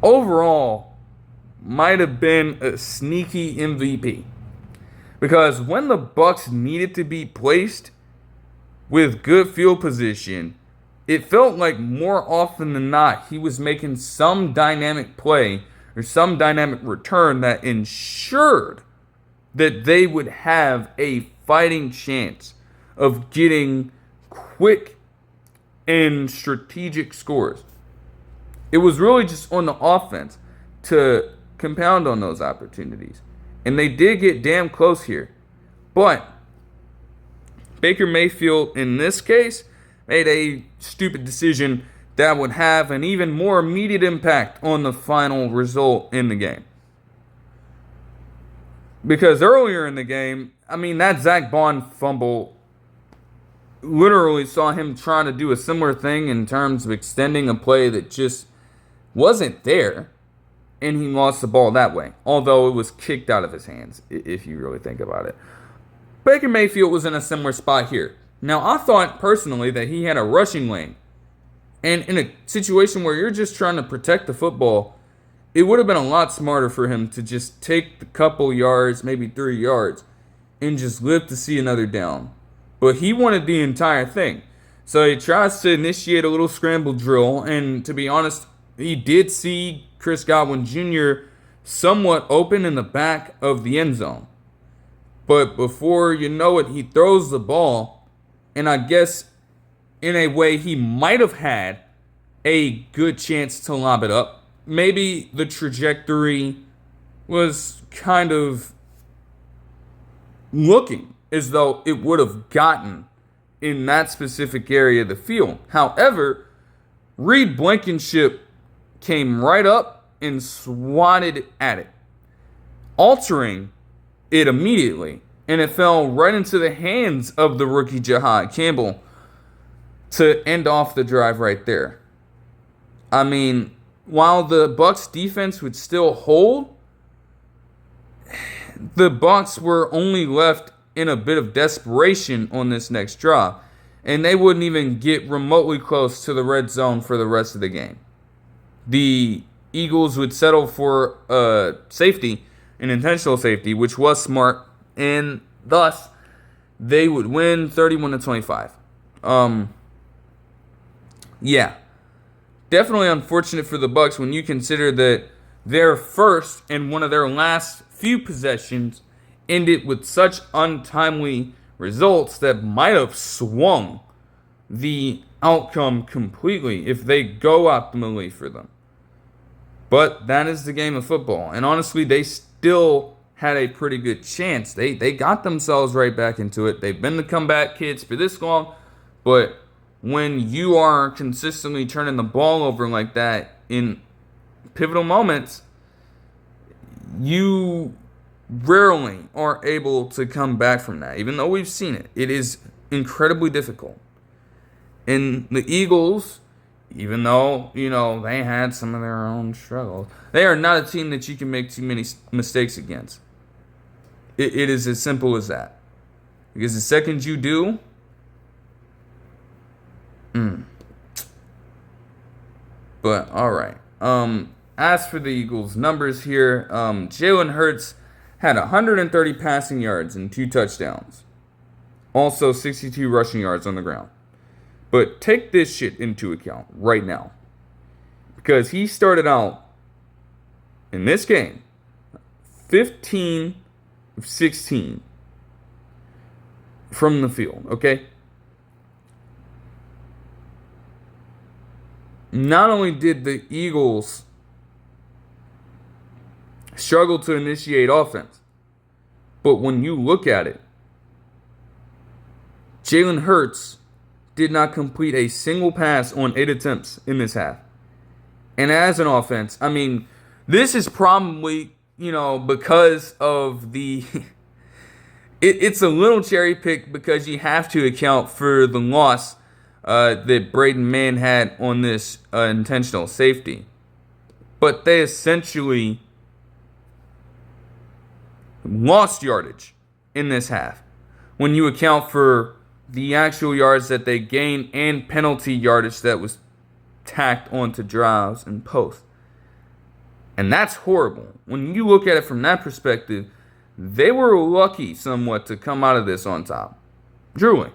overall, might have been a sneaky MVP. Because when the Bucs needed to be placed with good field position, it felt like more often than not he was making some dynamic play or some dynamic return that ensured that they would have a fighting chance of getting quick and strategic scores. It was really just on the offense to compound on those opportunities. And they did get damn close here. But Baker Mayfield, in this case, made a stupid decision that would have an even more immediate impact on the final result in the game. Because earlier in the game, that Zach Bond fumble literally saw him trying to do a similar thing in terms of extending a play that just wasn't there, and he lost the ball that way, although it was kicked out of his hands, if you really think about it. Baker Mayfield was in a similar spot here. Now, I thought personally that he had a rushing lane, and in a situation where you're just trying to protect the football, it would have been a lot smarter for him to just take the couple yards, maybe 3 yards, and just live to see another down. But he wanted the entire thing. So he tries to initiate a little scramble drill, and to be honest, he did see Chris Godwin Jr. somewhat open in the back of the end zone. But before you know it, he throws the ball, and I guess in a way he might have had a good chance to lob it up. Maybe the trajectory was kind of looking as though it would have gotten in that specific area of the field. However, Reed Blankenship came right up and swatted at it, altering it immediately, and it fell right into the hands of the rookie Jahad Campbell to end off the drive right there. While the Bucs defense would still hold, the Bucs were only left in a bit of desperation on this next drive, and they wouldn't even get remotely close to the red zone for the rest of the game. The Eagles would settle for safety, an intentional safety, which was smart, and thus they would win 31-25. Definitely unfortunate for the Bucs when you consider that their first and one of their last few possessions ended with such untimely results that might have swung the outcome completely if they go optimally for them. But that is the game of football. And honestly, they still had a pretty good chance. They got themselves right back into it. They've been the comeback kids for this long. But when you are consistently turning the ball over like that in pivotal moments, you rarely are able to come back from that. Even though we've seen it, it is incredibly difficult. And the Eagles, even though, they had some of their own struggles. They are not a team that you can make too many mistakes against. It is as simple as that. Because the second you do, but all right. As for the Eagles' numbers here, Jalen Hurts had 130 passing yards and 2 touchdowns. Also 62 rushing yards on the ground. But take this shit into account right now. Because he started out in this game 15 of 16 from the field, okay? Not only did the Eagles struggle to initiate offense, but when you look at it, Jalen Hurts did not complete a single pass on 8 attempts in this half. And as an offense, I mean, this is probably, because of the... it's a little cherry pick because you have to account for the loss that Braden Mann had on this intentional safety. But they essentially lost yardage in this half when you account for the actual yards that they gained and penalty yardage that was tacked onto drives and posts. And that's horrible. When you look at it from that perspective, they were lucky somewhat to come out of this on top. Truly.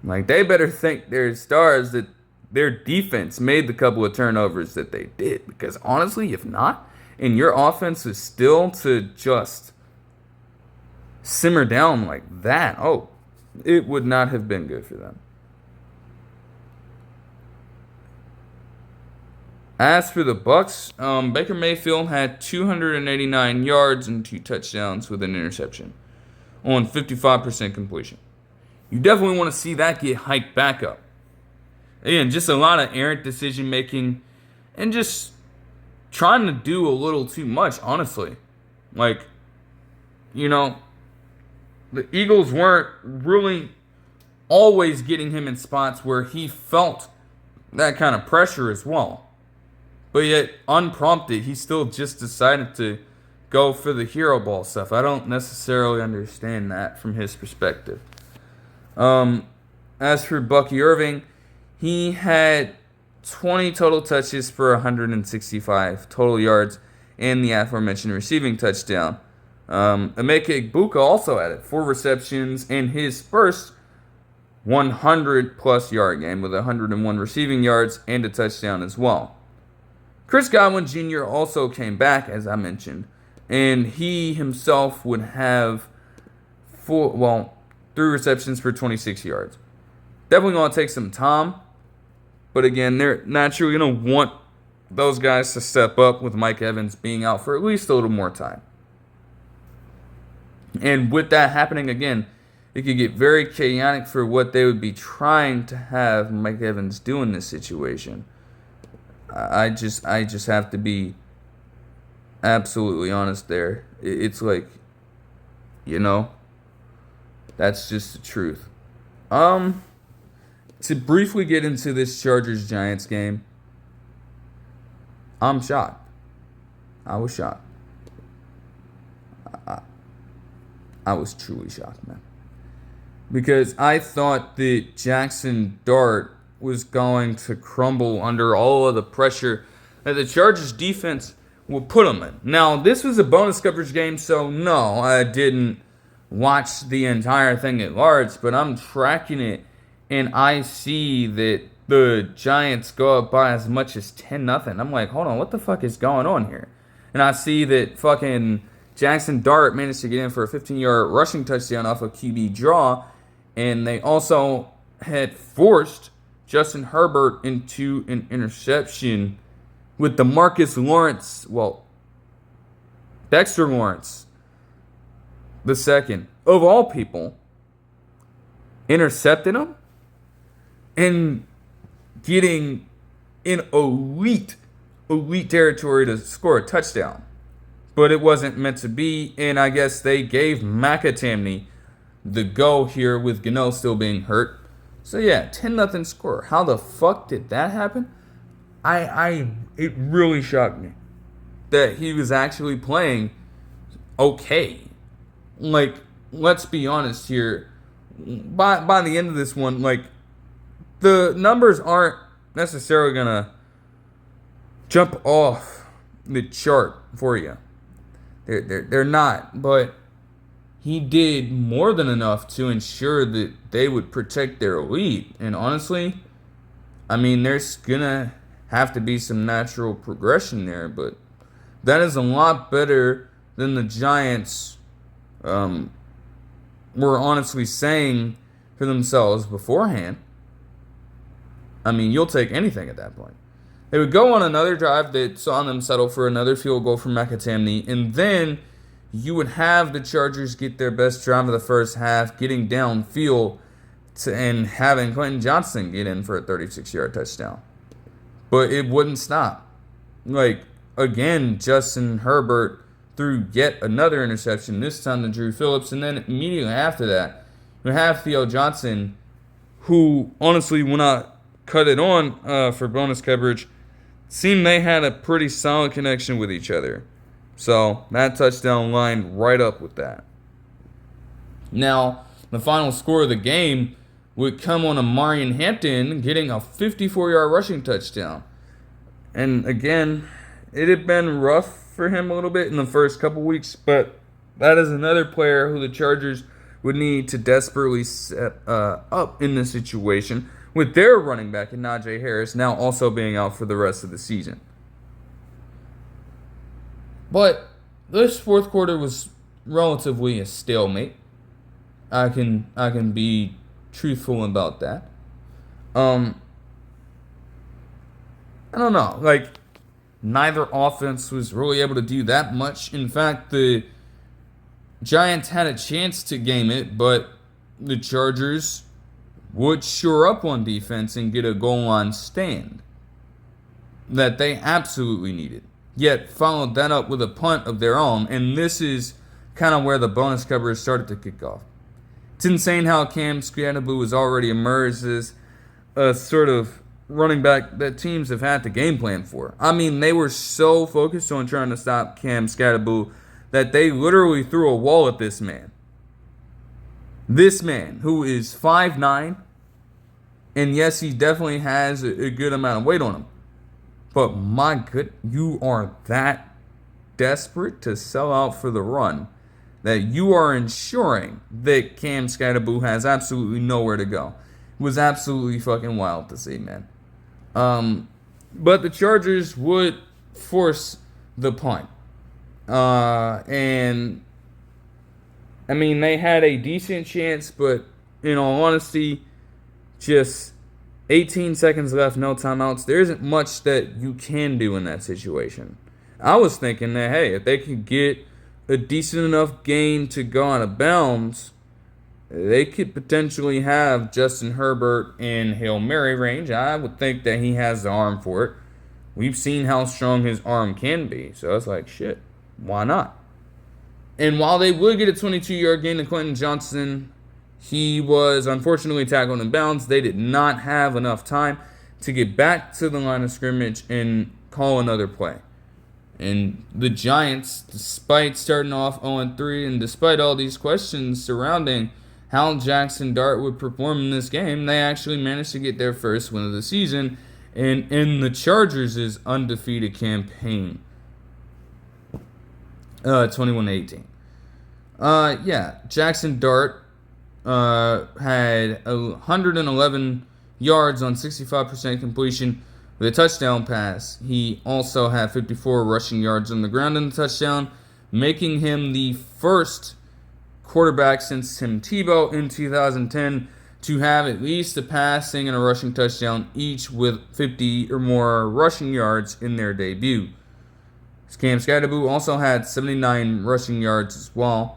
Like, they better thank their stars that their defense made the couple of turnovers that they did. Because honestly, if not, and your offense is still to just simmer down like that, it would not have been good for them. As for the Bucs, Baker Mayfield had 289 yards and 2 touchdowns with an interception on 55% completion. You definitely want to see that get hiked back up. Again, just a lot of errant decision making and just trying to do a little too much, honestly. Like, the Eagles weren't really always getting him in spots where he felt that kind of pressure as well. But yet, unprompted, he still just decided to go for the hero ball stuff. I don't necessarily understand that from his perspective. As for Bucky Irving, he had 20 total touches for 165 total yards and the aforementioned receiving touchdown. Emeka Egbuka also added 4 receptions in his first 100-plus yard game with 101 receiving yards and a touchdown as well. Chris Godwin Jr. also came back, as I mentioned, and he himself would have 3 receptions for 26 yards. Definitely going to take some time, but again, they're naturally going to want those guys to step up with Mike Evans being out for at least a little more time. And with that happening again, it could get very chaotic for what they would be trying to have Mike Evans do in this situation. I just have to be absolutely honest there. It's like, that's just the truth. To briefly get into this Chargers-Giants game, I'm shocked. I was shocked. I was truly shocked, man. Because I thought that Jaxson Dart was going to crumble under all of the pressure that the Chargers defense will put him in. Now, this was a bonus coverage game, so no, I didn't watch the entire thing at large, but I'm tracking it, and I see that the Giants go up by as much as 10-0. I'm like, hold on, what the fuck is going on here? And I see that fucking Jaxson Dart managed to get in for a 15-yard rushing touchdown off a QB draw, and they also had forced Justin Herbert into an interception with Dexter Lawrence, the second, of all people, intercepted him and getting in elite territory to score a touchdown. But it wasn't meant to be, and I guess they gave Micah the go here with Gano still being hurt. So yeah, 10-0 score. How the fuck did that happen? It really shocked me that he was actually playing okay. Like, let's be honest here. By the end of this one, like, the numbers aren't necessarily gonna jump off the chart for you. They're not, but he did more than enough to ensure that they would protect their lead. And honestly, I mean, there's gonna have to be some natural progression there, but that is a lot better than the Giants were honestly saying for themselves beforehand. I mean, you'll take anything at that point. They would go on another drive that saw them settle for another field goal from McAtamney, and then you would have the Chargers get their best drive of the first half, getting downfield and having Quentin Johnson get in for a 36-yard touchdown. But it wouldn't stop. Like, again, Justin Herbert threw yet another interception, this time to Drew Phillips, and then immediately after that, you have Theo Johnson, who, honestly, when I cut it on for bonus coverage, seemed they had a pretty solid connection with each other. So that touchdown lined right up with that. Now, the final score of the game would come on a Marion Hampton getting a 54-yard rushing touchdown. And again, it had been rough for him a little bit in the first couple weeks, but that is another player who the Chargers would need to desperately set up in this situation, with their running back in Najee Harris now also being out for the rest of the season. But this fourth quarter was relatively a stalemate. I can be truthful about that. I don't know. Like, neither offense was really able to do that much. In fact, the Giants had a chance to game it, but the Chargers would shore up on defense and get a goal line stand that they absolutely needed. Yet followed that up with a punt of their own, and this is kind of where the bonus coverage started to kick off. It's insane how Cam Scadaboo has already emerged as a sort of running back that teams have had to game plan for. I mean, they were so focused on trying to stop Cam Scadaboo that they literally threw a wall at this man. This man, who is 5'9", and yes, he definitely has a good amount of weight on him. But my good, you are that desperate to sell out for the run that you are ensuring that Cam Scadaboo has absolutely nowhere to go. It was absolutely fucking wild to see, man. But the Chargers would force the punt. And I mean, they had a decent chance, but in all honesty, just 18 seconds left, no timeouts. There isn't much that you can do in that situation. I was thinking that, hey, if they could get a decent enough gain to go out of bounds, they could potentially have Justin Herbert in Hail Mary range. I would think that he has the arm for it. We've seen how strong his arm can be. So it's like, shit, why not? And while they would get a 22-yard gain to Quentin Johnson, he was unfortunately tackled in bounds. They did not have enough time to get back to the line of scrimmage and call another play. And the Giants, despite starting off 0-3 and despite all these questions surrounding how Jaxson Dart would perform in this game, they actually managed to get their first win of the season and in the Chargers' undefeated campaign. 21-18. Jaxson Dart had 111 yards on 65% completion with a touchdown pass. He also had 54 rushing yards on the ground in the touchdown, making him the first quarterback since Tim Tebow in 2010 to have at least a passing and a rushing touchdown, each with 50 or more rushing yards in their debut. Cam Scadaboo also had 79 rushing yards as well.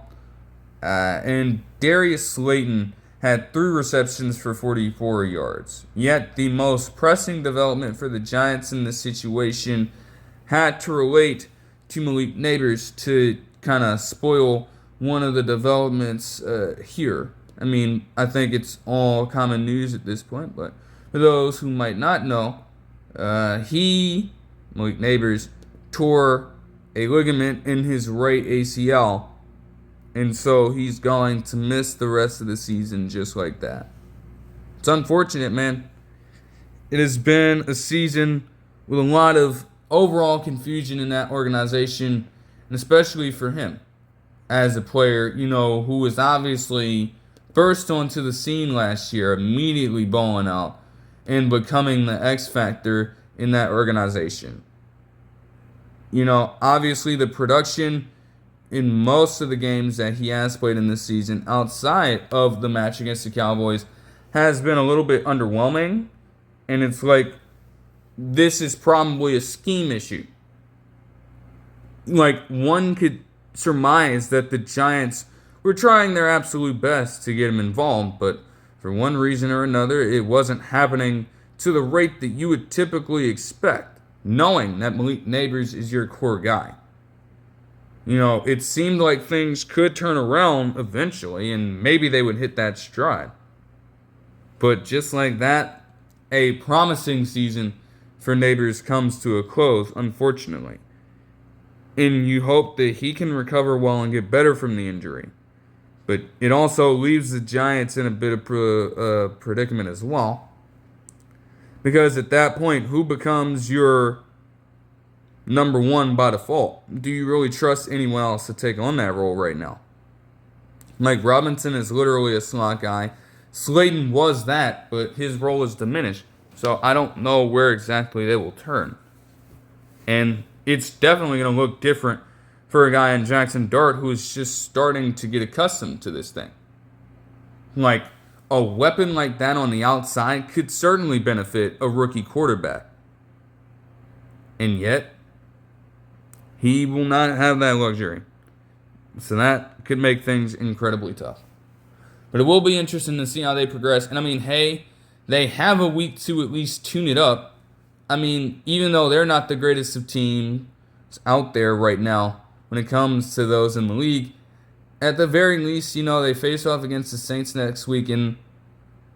And Darius Slayton had 3 receptions for 44 yards. Yet the most pressing development for the Giants in this situation had to relate to Malik Neighbors to kind of spoil one of the developments here. I mean, I think it's all common news at this point, but for those who might not know, Malik Neighbors, tore a ligament in his right ACL, and so he's going to miss the rest of the season just like that. It's unfortunate, man. It has been a season with a lot of overall confusion in that organization, and especially for him as a player, who was obviously burst onto the scene last year, immediately balling out and becoming the X factor in that organization. Obviously the production in most of the games that he has played in this season outside of the match against the Cowboys has been a little bit underwhelming. And it's like, this is probably a scheme issue. Like, one could surmise that the Giants were trying their absolute best to get him involved, but for one reason or another, it wasn't happening to the rate that you would typically expect, knowing that Malik Neighbors is your core guy. It seemed like things could turn around eventually, and maybe they would hit that stride. But just like that, a promising season for Neighbors comes to a close, unfortunately. And you hope that he can recover well and get better from the injury. But it also leaves the Giants in a bit of a predicament as well. Because at that point, who becomes your number one by default? Do you really trust anyone else to take on that role right now? Mike Robinson is literally a slot guy. Slayton was that, but his role is diminished. So I don't know where exactly they will turn. And it's definitely going to look different for a guy in Jaxson Dart who is just starting to get accustomed to this thing. Like, a weapon like that on the outside could certainly benefit a rookie quarterback. And yet, he will not have that luxury. So that could make things incredibly tough. But it will be interesting to see how they progress. And I mean, hey, they have a week to at least tune it up. I mean, even though they're not the greatest of teams out there right now when it comes to those in the league, at the very least, they face off against the Saints next week, and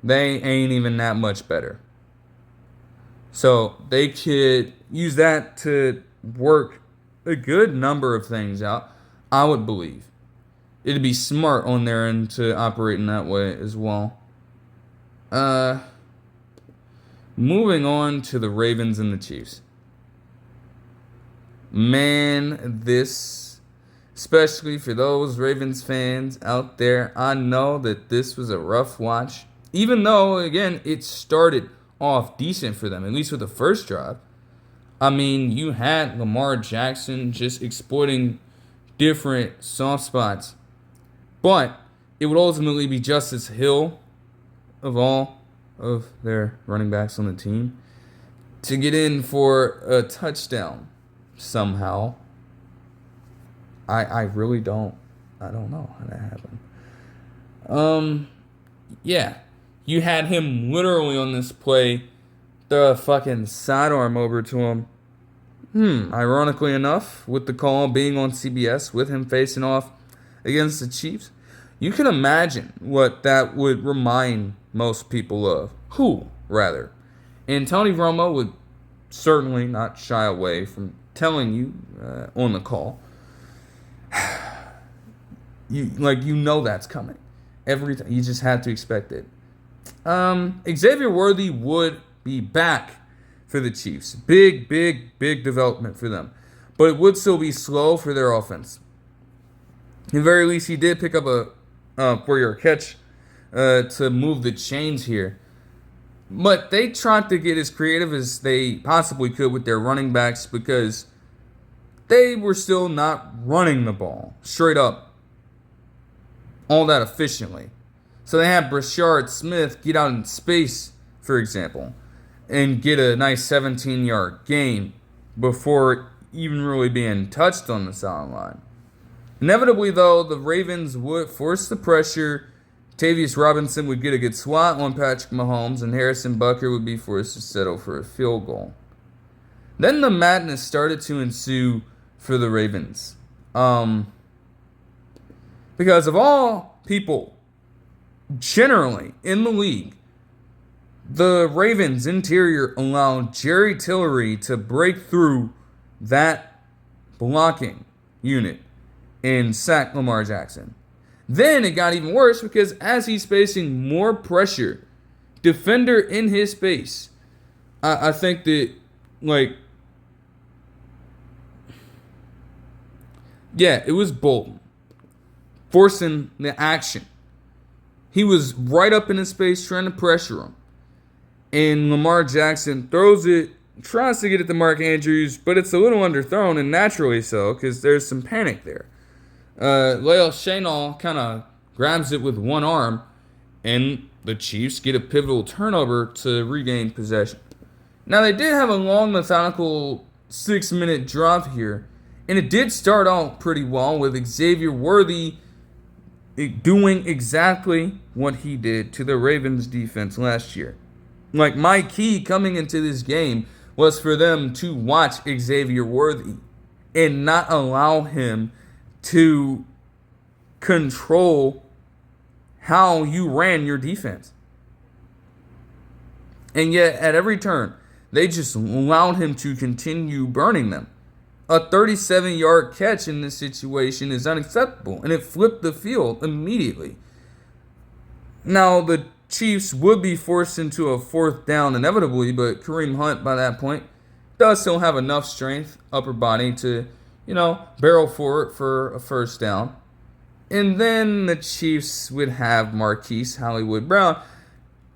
they ain't even that much better. So they could use that to work a good number of things out, I would believe. It'd be smart on their end to operate in that way as well. Moving on to the Ravens and the Chiefs. Man, this, especially for those Ravens fans out there, I know that this was a rough watch. Even though, again, it started off decent for them, at least with the first drive. I mean, you had Lamar Jackson just exploiting different soft spots. But it would ultimately be Justice Hill, of all of their running backs on the team, to get in for a touchdown somehow. I really don't. I don't know how that happened. Yeah. You had him literally on this play, throw a fucking sidearm over to him. Ironically enough, with the call being on CBS, with him facing off against the Chiefs, you can imagine what that would remind most people of. Who, rather. And Tony Romo would certainly not shy away from telling you on the call, you know that's coming. Every time. You just had to expect it. Xavier Worthy would be back for the Chiefs. Big development for them. But it would still be slow for their offense. At the very least, he did pick up a 4-yard catch to move the chains here. But they tried to get as creative as they possibly could with their running backs because they were still not running the ball straight up all that efficiently. So they had Brashard Smith get out in space, for example, and get a nice 17-yard gain before even really being touched on the sideline. Inevitably, though, the Ravens would force the pressure. Tavius Robinson would get a good swat on Patrick Mahomes, and Harrison Butker would be forced to settle for a field goal. Then the madness started to ensue for the Ravens. Because of all people, generally in the league, the Ravens interior allowed Jerry Tillery to break through that blocking unit and sack Lamar Jackson. Then it got even worse because as he's facing more pressure, defender in his space, I think that, it was Bolton forcing the action. He was right up in his space trying to pressure him. And Lamar Jackson throws it, tries to get it to Mark Andrews, but it's a little underthrown, and naturally so, because there's some panic there. Lael Chanel kind of grabs it with one arm, and the Chiefs get a pivotal turnover to regain possession. Now, they did have a long, methodical 6-minute drive here, and it did start out pretty well with Xavier Worthy doing exactly what he did to the Ravens defense last year. My key coming into this game was for them to watch Xavier Worthy and not allow him to control how you ran your defense. And yet, at every turn, they just allowed him to continue burning them. A 37-yard catch in this situation is unacceptable, and it flipped the field immediately. Now, the Chiefs would be forced into a 4th down inevitably, but Kareem Hunt, by that point, does still have enough strength, upper body, to, barrel for it for a 1st down. And then the Chiefs would have Marquise Hollywood Brown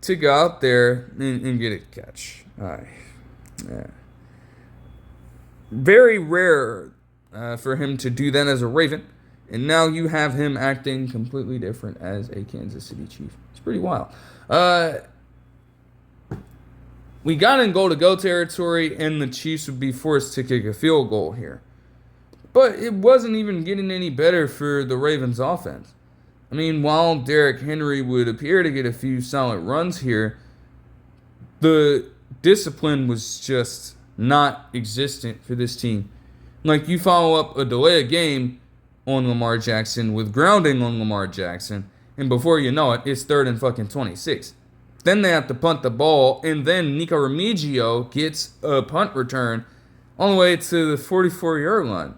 to go out there and get a catch. Very rare for him to do that as a Raven. And now you have him acting completely different as a Kansas City Chief. It's pretty wild. We got in goal-to-go territory, and the Chiefs would be forced to kick a field goal here. But it wasn't even getting any better for the Ravens offense. I mean, while Derrick Henry would appear to get a few solid runs here, the discipline was just not existent for this team. You follow up a delay of game on Lamar Jackson with grounding on Lamar Jackson, and before you know it, it's 3rd and fucking 26. Then they have to punt the ball, and then Nico Remigio gets a punt return all the way to the 44-yard line.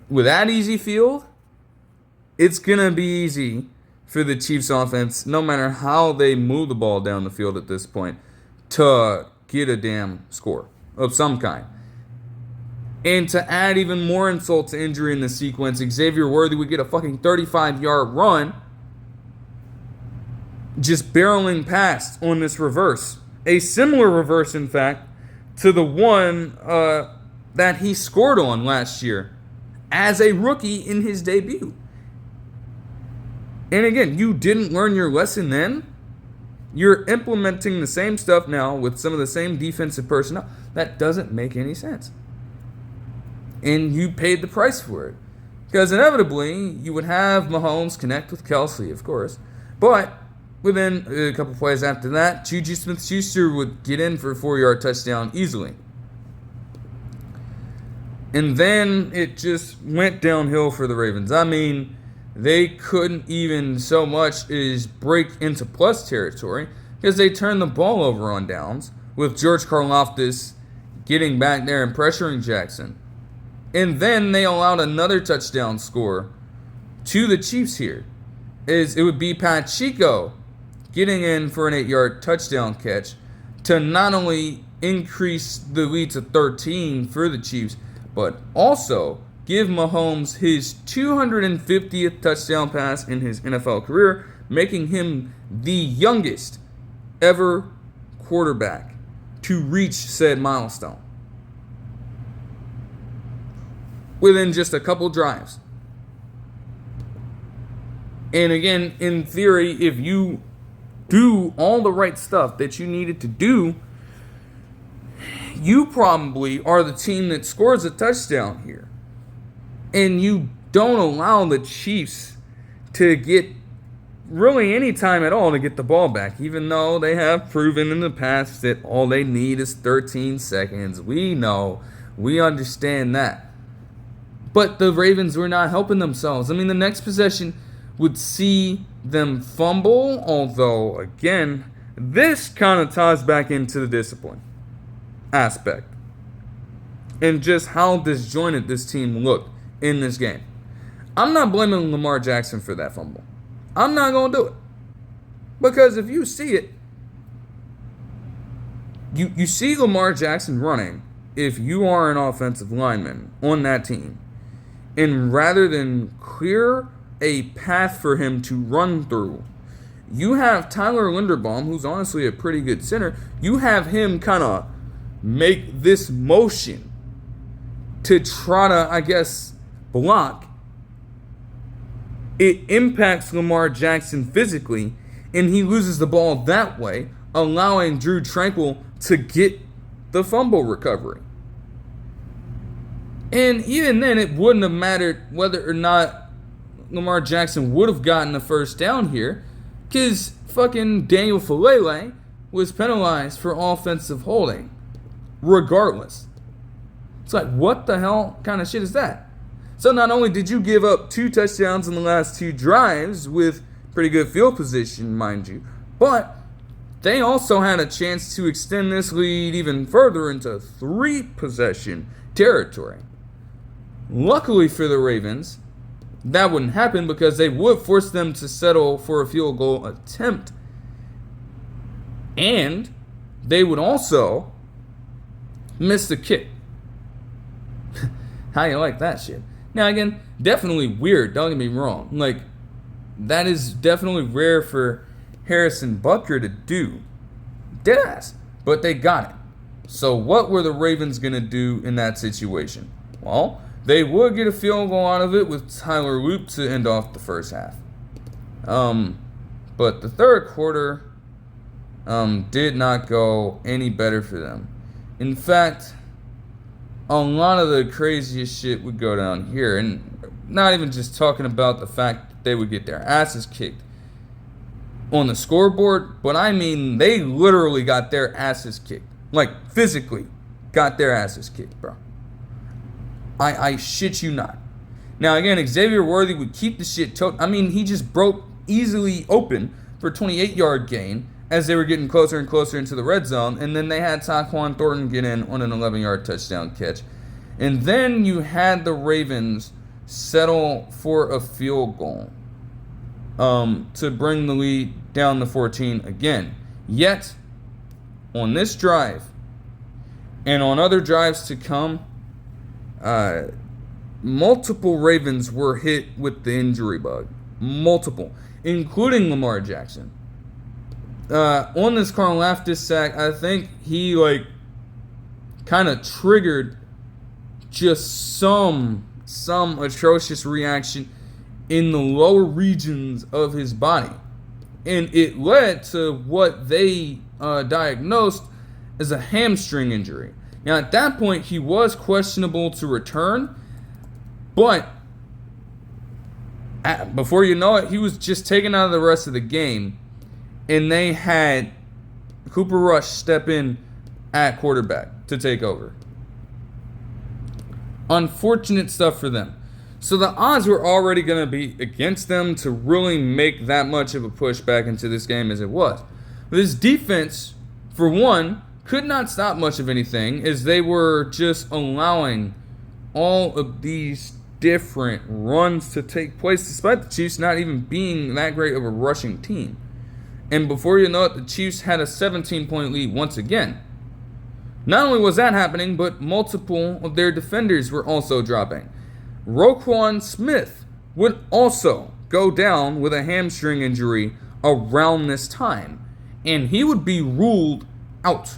With that easy field, it's going to be easy for the Chiefs offense, no matter how they move the ball down the field at this point, to get a damn score of some kind. And to add even more insult to injury in the sequence, Xavier Worthy would get a fucking 35-yard run just barreling past on this reverse. A similar reverse, in fact, to the one that he scored on last year as a rookie in his debut. And again, you didn't learn your lesson then. You're implementing the same stuff now with some of the same defensive personnel. That doesn't make any sense. And you paid the price for it. Because inevitably, you would have Mahomes connect with Kelsey, of course. But within a couple plays after that, Juju Smith-Schuster would get in for a 4-yard touchdown easily. And then it just went downhill for the Ravens. I mean, they couldn't even so much as break into plus territory because they turned the ball over on downs with George Karlaftis getting back there and pressuring Jackson. And then they allowed another touchdown score to the Chiefs here. It would be Pacheco getting in for an 8-yard touchdown catch to not only increase the lead to 13 for the Chiefs, but also give Mahomes his 250th touchdown pass in his NFL career, making him the youngest ever quarterback to reach said milestone within just a couple drives. And again, in theory, if you do all the right stuff that you needed to do, you probably are the team that scores a touchdown here. And you don't allow the Chiefs to get really any time at all to get the ball back, even though they have proven in the past that all they need is 13 seconds. We know. We understand that. But the Ravens were not helping themselves. I mean, the next possession would see them fumble, although, again, this kind of ties back into the discipline aspect and just how disjointed this team looked in this game. I'm not blaming Lamar Jackson for that fumble. I'm not going to do it. Because if you see it, you see Lamar Jackson running if you are an offensive lineman on that team. And rather than clear a path for him to run through, you have Tyler Linderbaum, who's honestly a pretty good center. You have him kind of make this motion to try to, I guess, block. It impacts Lamar Jackson physically, and he loses the ball that way, allowing Drew Tranquill to get the fumble recovery. And even then, it wouldn't have mattered whether or not Lamar Jackson would have gotten the first down here, because fucking Daniel Falele was penalized for offensive holding, regardless. It's like, what the hell kind of shit is that? So not only did you give up 2 touchdowns in the last 2 drives with pretty good field position, mind you, but they also had a chance to extend this lead even further into 3-possession territory. Luckily for the Ravens, that wouldn't happen because they would force them to settle for a field goal attempt. And they would also miss the kick. How you like that shit? Now again, definitely weird, don't get me wrong. Like, that is definitely rare for Harrison Butker to do. Deadass. But they got it. So what were the Ravens going to do in that situation? Well, they would get a field goal out of it with Tyler Loop to end off the first half. But the third quarter did not go any better for them. In fact, a lot of the craziest shit would go down here. And not even just talking about the fact that they would get their asses kicked on the scoreboard, but I mean they literally got their asses kicked. Like, physically got their asses kicked, bro. I shit you not. Now, again, Xavier Worthy would keep the shit he just broke easily open for a 28-yard gain as they were getting closer and closer into the red zone. And then they had Tyquan Thornton get in on an 11-yard touchdown catch. And then you had the Ravens settle for a field goal to bring the lead down to 14 again. Yet, on this drive and on other drives to come, multiple Ravens were hit with the injury bug. Multiple, including Lamar Jackson. On this Karlaftis sack, I think he kind of triggered just some atrocious reaction in the lower regions of his body. And it led to what they diagnosed as a hamstring injury. Now, at that point, he was questionable to return, but before you know it, he was just taken out of the rest of the game, and they had Cooper Rush step in at quarterback to take over. Unfortunate stuff for them. So the odds were already going to be against them to really make that much of a push back into this game as it was. This defense, for one, could not stop much of anything as they were just allowing all of these different runs to take place despite the Chiefs not even being that great of a rushing team. And before you know it, the Chiefs had a 17-point lead once again. Not only was that happening, but multiple of their defenders were also dropping. Roquan Smith would also go down with a hamstring injury around this time, and he would be ruled out.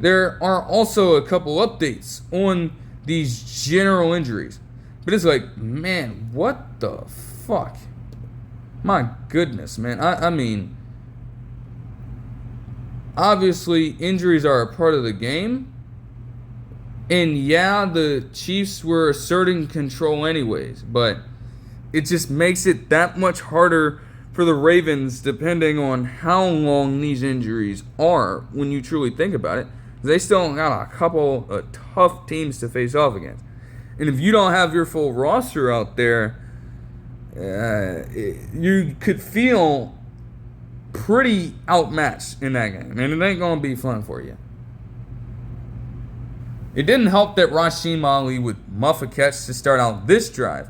There are also a couple updates on these general injuries, but it's like, man, what the fuck? My goodness, man. I mean, obviously injuries are a part of the game. And yeah, the Chiefs were asserting control anyways, but it just makes it that much harder for the Ravens depending on how long these injuries are when you truly think about it. They still got a couple of tough teams to face off against. And if you don't have your full roster out there, you could feel pretty outmatched in that game. And it ain't going to be fun for you. It didn't help that Rasheem Ali would muff a catch to start out this drive.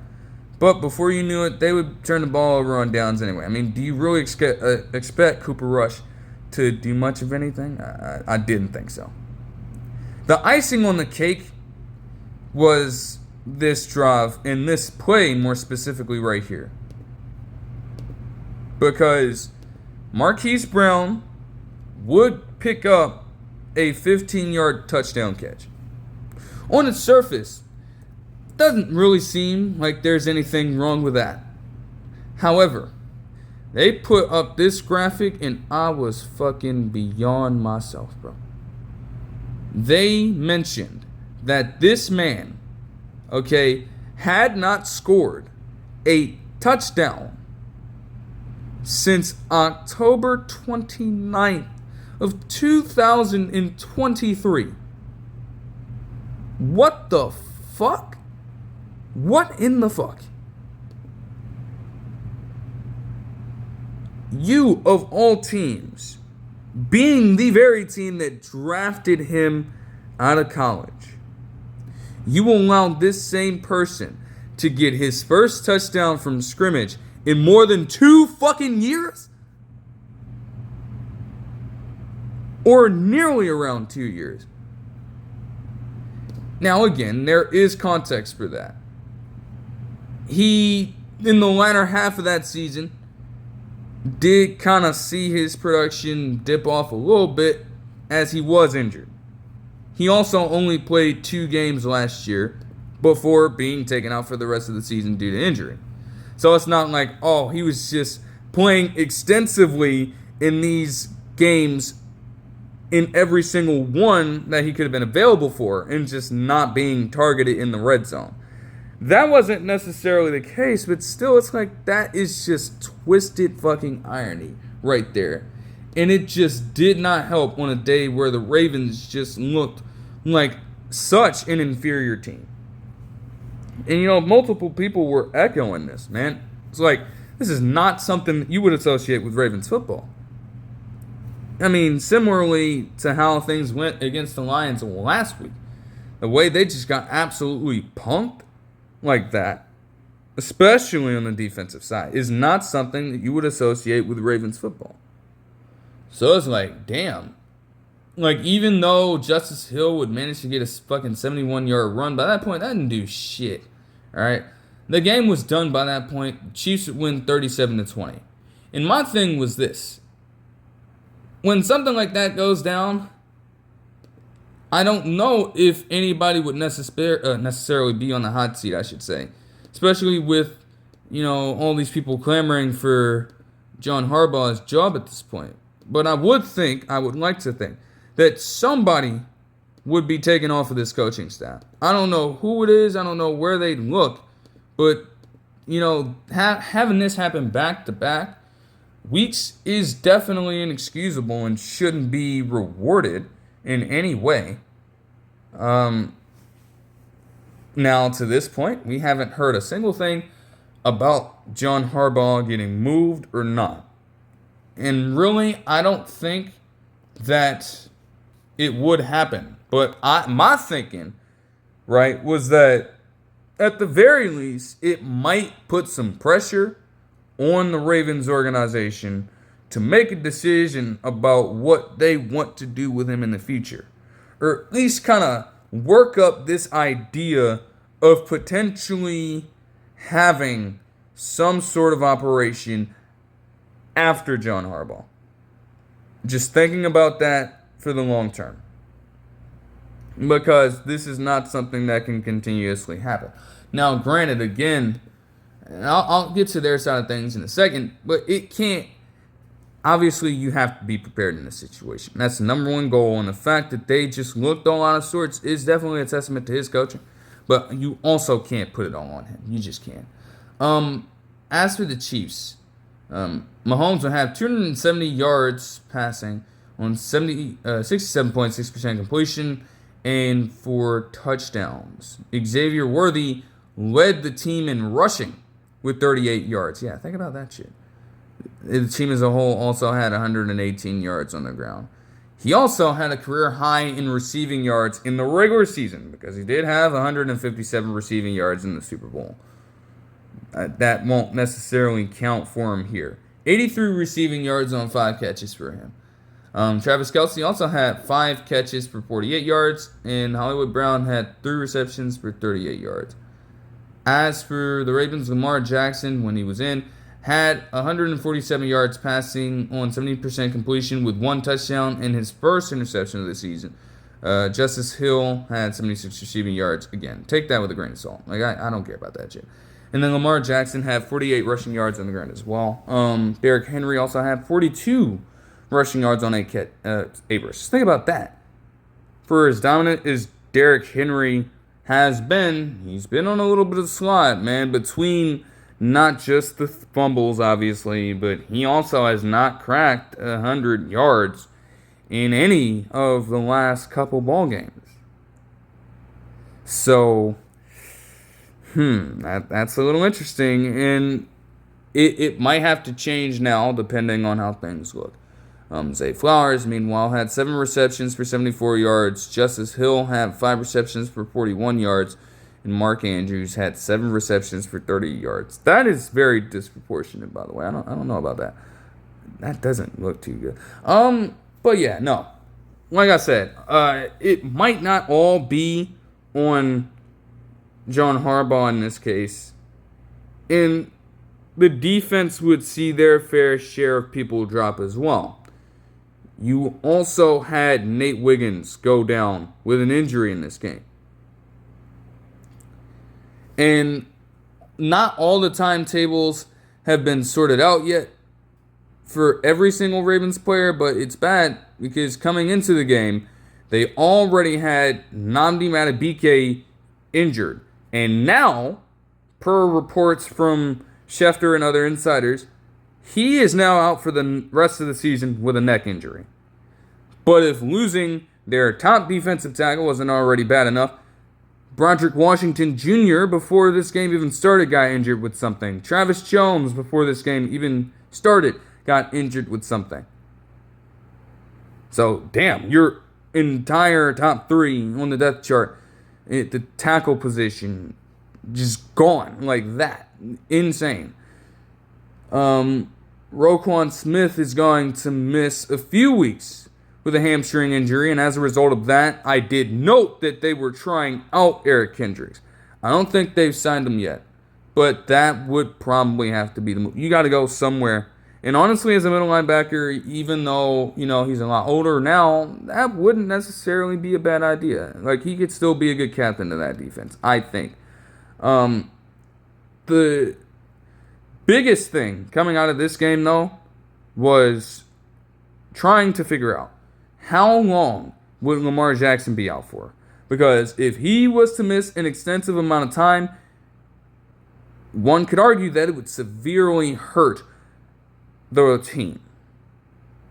But before you knew it, they would turn the ball over on downs anyway. I mean, do you really expect Cooper Rush to do much of anything? I didn't think so. The icing on the cake was this drive, and this play more specifically right here. Because Marquise Brown would pick up a 15-yard touchdown catch. On its surface, doesn't really seem like there's anything wrong with that. However, they put up this graphic and I was fucking beyond myself, bro. They mentioned that this man, had not scored a touchdown since October 29th of 2023. What the fuck? What in the fuck? You, of all teams, being the very team that drafted him out of college, you allowed this same person to get his first touchdown from scrimmage in more than 2 fucking years? Or nearly around 2 years. Now again, there is context for that. He, in the latter half of that season, did kind of see his production dip off a little bit as he was injured. He also only played 2 games last year before being taken out for the rest of the season due to injury. So it's not like, he was just playing extensively in these games in every single one that he could have been available for and just not being targeted in the red zone. That wasn't necessarily the case, but still, it's like that is just twisted fucking irony right there. And it just did not help on a day where the Ravens just looked like such an inferior team. And, multiple people were echoing this, man. It's like, this is not something that you would associate with Ravens football. I mean, similarly to how things went against the Lions last week, the way they just got absolutely punked like that, especially on the defensive side, is not something that you would associate with Ravens football. So it's like, damn. Like, even though Justice Hill would manage to get a fucking 71-yard run, by that point, that didn't do shit. All right? The game was done by that point. The Chiefs would win 37-20. And my thing was this. When something like that goes down, I don't know if anybody would necessarily be on the hot seat, I should say. Especially with, all these people clamoring for John Harbaugh's job at this point. But I would like to think, that somebody would be taken off of this coaching staff. I don't know who it is. I don't know where they'd look. But, having this happen back-to-back weeks is definitely inexcusable and shouldn't be rewarded in any way. Now, to this point, we haven't heard a single thing about John Harbaugh getting moved or not. And really, I don't think that it would happen. But my thinking, right, was that at the very least, it might put some pressure on the Ravens organization to make a decision about what they want to do with him in the future. Or at least kind of work up this idea of potentially having some sort of operation after John Harbaugh. Just thinking about that for the long term. Because this is not something that can continuously happen. Now, granted, again, and I'll get to their side of things in a second, but it can't. Obviously, you have to be prepared in this situation. That's the number one goal, and the fact that they just looked all out of sorts is definitely a testament to his coaching. But you also can't put it all on him. You just can't. As for the Chiefs, Mahomes will have 270 yards passing on 67.6% completion and 4 touchdowns. Xavier Worthy led the team in rushing with 38 yards. Yeah, think about that shit. The team as a whole also had 118 yards on the ground. He also had a career high in receiving yards in the regular season because he did have 157 receiving yards in the Super Bowl. That won't necessarily count for him here. 83 receiving yards on 5 catches for him. Travis Kelce also had 5 catches for 48 yards, and Hollywood Brown had 3 receptions for 38 yards. As for the Ravens, Lamar Jackson, when he was in, had 147 yards passing on 70% completion with 1 touchdown and his first interception of the season. Justice Hill had 76 receiving yards. Again, take that with a grain of salt. Like, I don't care about that shit. And then Lamar Jackson had 48 rushing yards on the ground as well. Derrick Henry also had 42 rushing yards on 8 bursts. Think about that. For as dominant as Derrick Henry has been, he's been on a little bit of a slide, man, between not just the fumbles, obviously, but he also has not cracked 100 yards in any of the last couple ball games. So, that's a little interesting, and it might have to change now depending on how things look. Zay Flowers, meanwhile, had 7 receptions for 74 yards. Justice Hill had 5 receptions for 41 yards. And Mark Andrews had 7 receptions for 30 yards. That is very disproportionate, by the way. I don't know about that. That doesn't look too good. But yeah, no. Like I said, it might not all be on John Harbaugh in this case. And the defense would see their fair share of people drop as well. You also had Nate Wiggins go down with an injury in this game. And not all the timetables have been sorted out yet for every single Ravens player, but it's bad because coming into the game, they already had Nnamdi Madubuike injured. And now, per reports from Schefter and other insiders, he is now out for the rest of the season with a neck injury. But if losing their top defensive tackle wasn't already bad enough, Broderick Washington Jr., before this game even started, got injured with something. Travis Jones, before this game even started, got injured with something. So, damn, your entire top 3 on the depth chart, the tackle position, just gone like that. Insane. Roquan Smith is going to miss a few weeks with a hamstring injury, and as a result of that, I did note that they were trying out Eric Kendricks. I don't think they've signed him yet, but that would probably have to be the move. You got to go somewhere. And honestly, as a middle linebacker, even though, he's a lot older now, that wouldn't necessarily be a bad idea. Like, he could still be a good captain of that defense, I think. The biggest thing coming out of this game, though, was trying to figure out how long would Lamar Jackson be out for? Because if he was to miss an extensive amount of time, one could argue that it would severely hurt the team.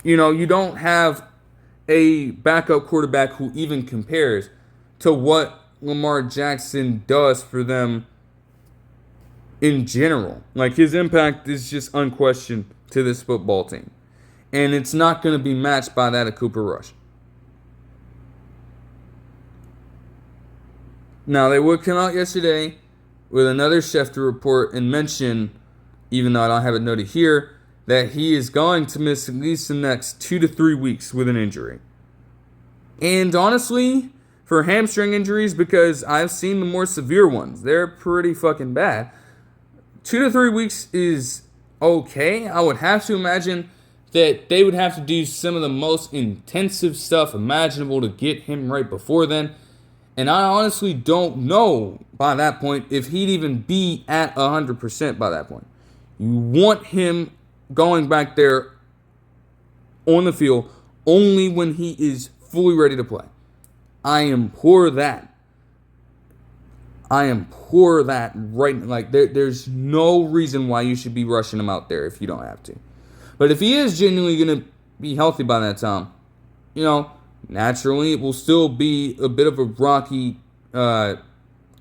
You don't have a backup quarterback who even compares to what Lamar Jackson does for them in general. Like, his impact is just unquestioned to this football team. And it's not going to be matched by that of Cooper Rush. Now, they would come out yesterday with another Schefter report and mention, even though I don't have it noted here, that he is going to miss at least the next 2 to 3 weeks with an injury. And honestly, for hamstring injuries, because I've seen the more severe ones, they're pretty fucking bad. 2 to 3 weeks is okay. I would have to imagine that they would have to do some of the most intensive stuff imaginable to get him right before then. And I honestly don't know by that point if he'd even be at 100% by that point. You want him going back there on the field only when he is fully ready to play. I implore that. Right. Like, there's no reason why you should be rushing him out there if you don't have to. But if he is genuinely going to be healthy by that time, Naturally, it will still be a bit of a rocky kind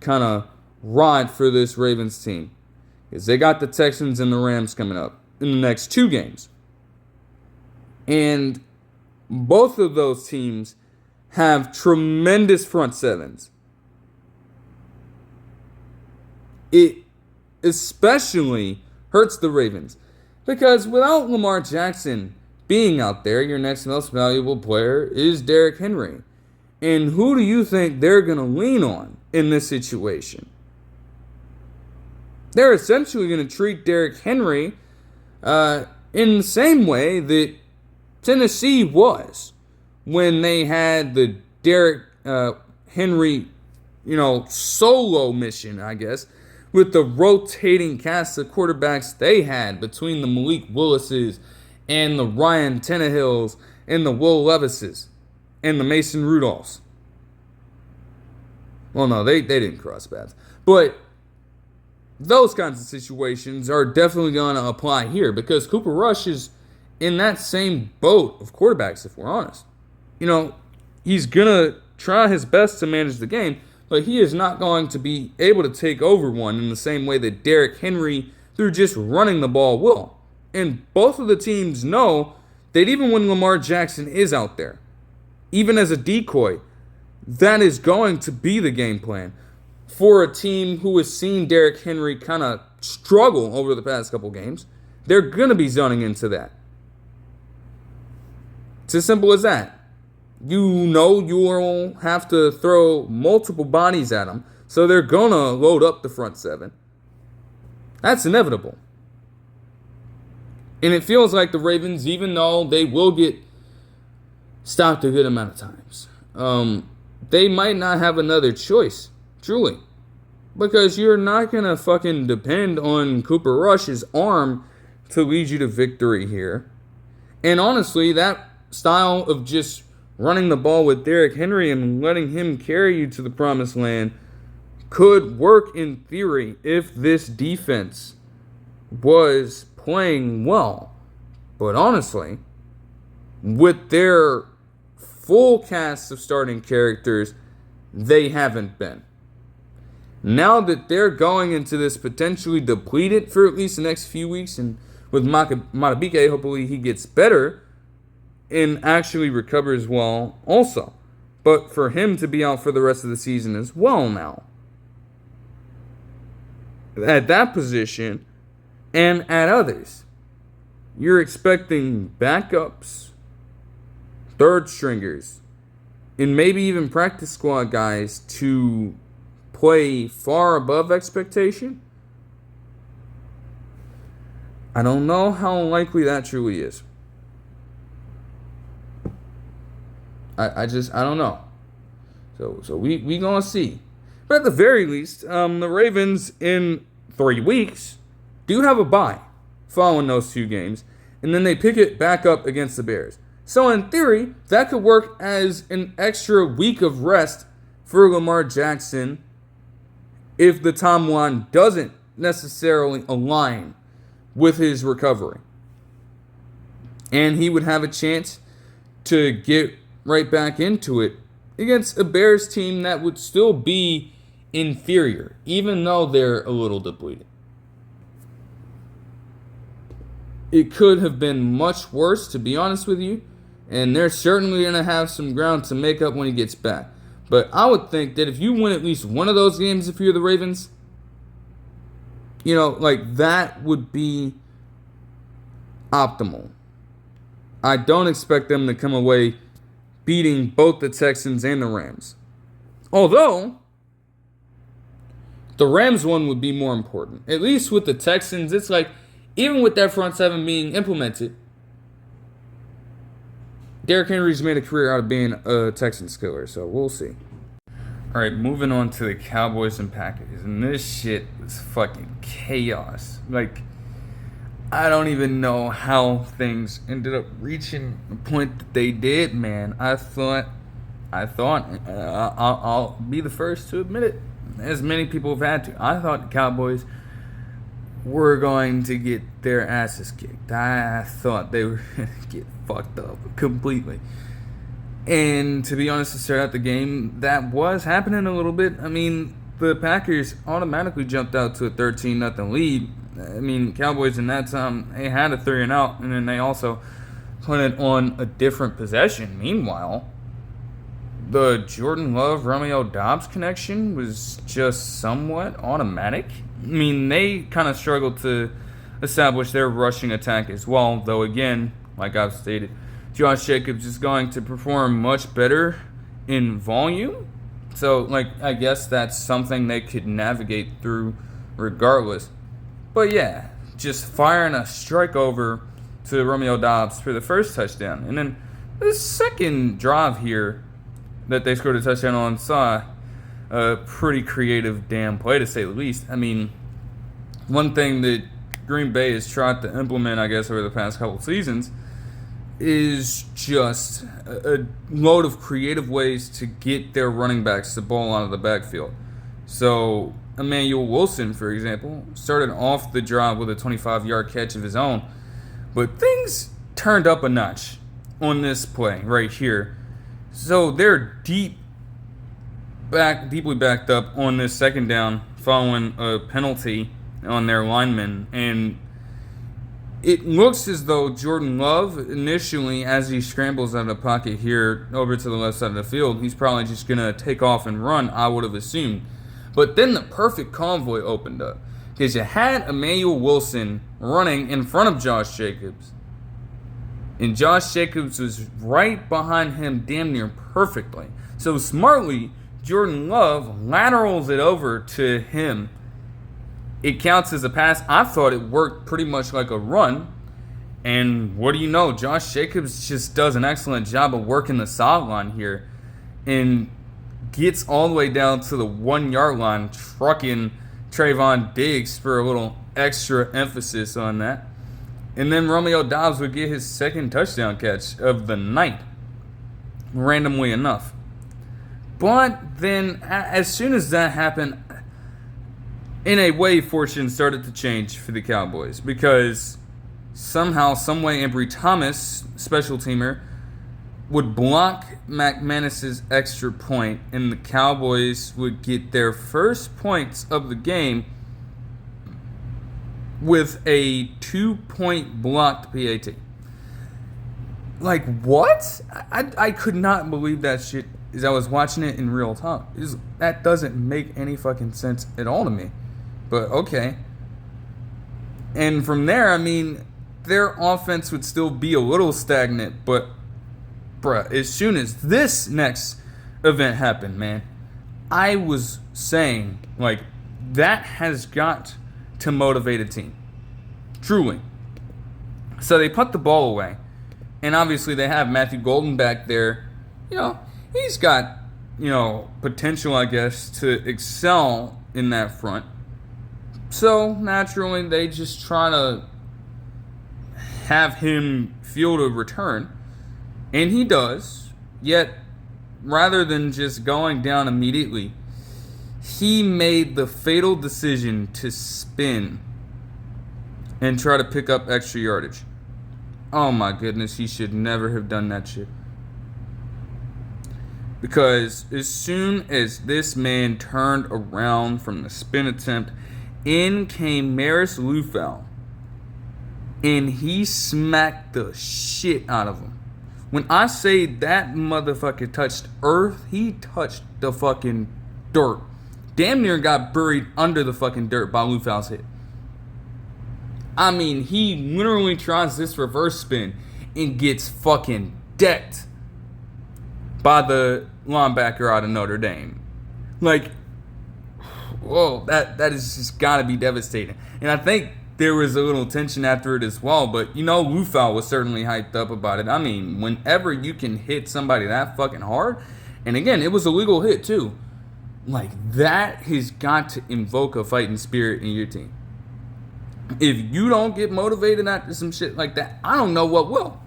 of ride for this Ravens team, because they got the Texans and the Rams coming up in the next 2 games. And both of those teams have tremendous front sevens. It especially hurts the Ravens because without Lamar Jackson being out there, your next most valuable player is Derrick Henry. And who do you think they're going to lean on in this situation? They're essentially going to treat Derrick Henry in the same way that Tennessee was when they had the Derrick Henry, solo mission, I guess, with the rotating cast of quarterbacks they had between the Malik Willises and the Ryan Tannehills and the Will Levises and the Mason Rudolphs. Well, no, they didn't cross paths. But those kinds of situations are definitely going to apply here because Cooper Rush is in that same boat of quarterbacks, if we're honest. He's going to try his best to manage the game, but he is not going to be able to take over one in the same way that Derrick Henry, through just running the ball, will. And both of the teams know that even when Lamar Jackson is out there, even as a decoy, that is going to be the game plan for a team who has seen Derrick Henry kind of struggle over the past couple games. They're going to be zoning into that. It's as simple as that. You'll have to throw multiple bodies at them, so they're going to load up the front seven. That's inevitable. And it feels like the Ravens, even though they will get stopped a good amount of times, they might not have another choice, truly. Because you're not going to fucking depend on Cooper Rush's arm to lead you to victory here. And honestly, that style of just running the ball with Derrick Henry and letting him carry you to the promised land could work in theory if this defense was playing well. But honestly, with their full cast of starting characters, they haven't been. Now that they're going into this potentially depleted for at least the next few weeks, and with Micah, hopefully he gets better and actually recovers well also. But for him to be out for the rest of the season as well now, at that position and at others, you're expecting backups, third stringers, and maybe even practice squad guys to play far above expectation. I don't know how likely that truly is. I don't know. So we gonna see. But at the very least, the Ravens in 3 weeks do have a bye following those 2 games, and then they pick it back up against the Bears. So in theory, that could work as an extra week of rest for Lamar Jackson if the timeline doesn't necessarily align with his recovery. And he would have a chance to get right back into it against a Bears team that would still be inferior, even though they're a little depleted. It could have been much worse, to be honest with you, and they're certainly going to have some ground to make up when he gets back. But I would think that if you win at least one of those games, if you're the Ravens, that would be optimal. I don't expect them to come away beating both the Texans and the Rams. Although, the Rams one would be more important. At least with the Texans, it's like, even with that front seven being implemented, Derrick Henry's made a career out of being a Texans killer, so we'll see. Alright, moving on to the Cowboys and Packers. And this shit was fucking chaos. I don't even know how things ended up reaching the point that they did, man. I'll be the first to admit it, as many people have had to. I thought the Cowboys were going to get their asses kicked. I thought they were going to get fucked up completely. And to be honest, to start out the game, that was happening a little bit. I mean, the Packers automatically jumped out to a 13-0 lead. I mean, Cowboys in that time, they had a 3-and-out, and then they also put it on a different possession. Meanwhile, the Jordan Love Romeo Doubs connection was just somewhat automatic. I mean, they kind of struggled to establish their rushing attack as well, though again, like I've stated, Josh Jacobs is going to perform much better in volume. So, I guess that's something they could navigate through regardless. But yeah, just firing a strike over to Romeo Doubs for the first touchdown. And then the second drive here that they scored a touchdown on saw a pretty creative damn play, to say the least. I mean, one thing that Green Bay has tried to implement, I guess, over the past couple seasons is just a load of creative ways to get their running backs the ball out of the backfield. So Emmanuel Wilson, for example, started off the drive with a 25-yard catch of his own, but things turned up a notch on this play right here. So they're deeply backed up on this second down following a penalty on their linemen, and it looks as though Jordan Love, initially, as he scrambles out of the pocket here over to the left side of the field, he's probably just going to take off and run, I would have assumed. But then the perfect convoy opened up, because you had Emmanuel Wilson running in front of Josh Jacobs. And Josh Jacobs was right behind him damn near perfectly. So smartly, Jordan Love laterals it over to him. It counts as a pass. I thought it worked pretty much like a run. And what do you know? Josh Jacobs just does an excellent job of working the sideline here and gets all the way down to the 1-yard line, trucking Trayvon Diggs for a little extra emphasis on that. And then Romeo Doubs would get his second touchdown catch of the night, randomly enough. But then, as soon as that happened, in a way, fortune started to change for the Cowboys, because somehow, someway, Ambry Thomas, special teamer, would block McManus's extra point, and the Cowboys would get their first points of the game with a 2-point blocked PAT. What? I could not believe that shit as I was watching it in real time. That doesn't make any fucking sense at all to me. But okay. And from there, I mean, their offense would still be a little stagnant, but bruh, as soon as this next event happened, man, I was saying, that has got to motivate a team. Truly. So they put the ball away. And obviously they have Matthew Golden back there. He's got, potential, I guess, to excel in that front. So, naturally, they just try to have him field a return. And he does. Yet, rather than just going down immediately, he made the fatal decision to spin and try to pick up extra yardage. Oh my goodness, he should never have done that shit. Because as soon as this man turned around from the spin attempt, in came Maris Lufau, and he smacked the shit out of him. When I say that motherfucker touched earth, he touched the fucking dirt. Damn near got buried under the fucking dirt by Lufau's hit. I mean, he literally tries this reverse spin and gets fucking decked by the linebacker out of Notre Dame. Whoa, that is just gotta be devastating. And I think there was a little tension after it as well, but Lufau was certainly hyped up about it. I mean, whenever you can hit somebody that fucking hard, and again, it was a legal hit too, that has got to invoke a fighting spirit in your team. If you don't get motivated after some shit like that, I don't know what will.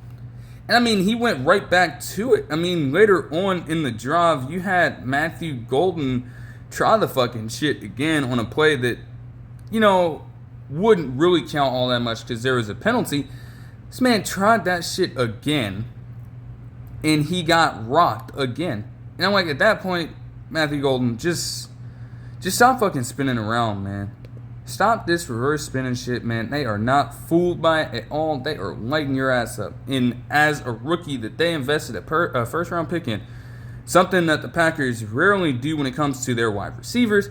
And I mean, he went right back to it. I mean, later on in the drive, you had Matthew Golden try the fucking shit again on a play that, wouldn't really count all that much because there was a penalty. This man tried that shit again. and he got rocked again. And I'm like, at that point, Matthew Golden, just stop fucking spinning around, man. Stop this reverse spinning shit, man. They are not fooled by it at all. They are lighting your ass up. And as a rookie that they invested a first-round pick in, something that the Packers rarely do when it comes to their wide receivers,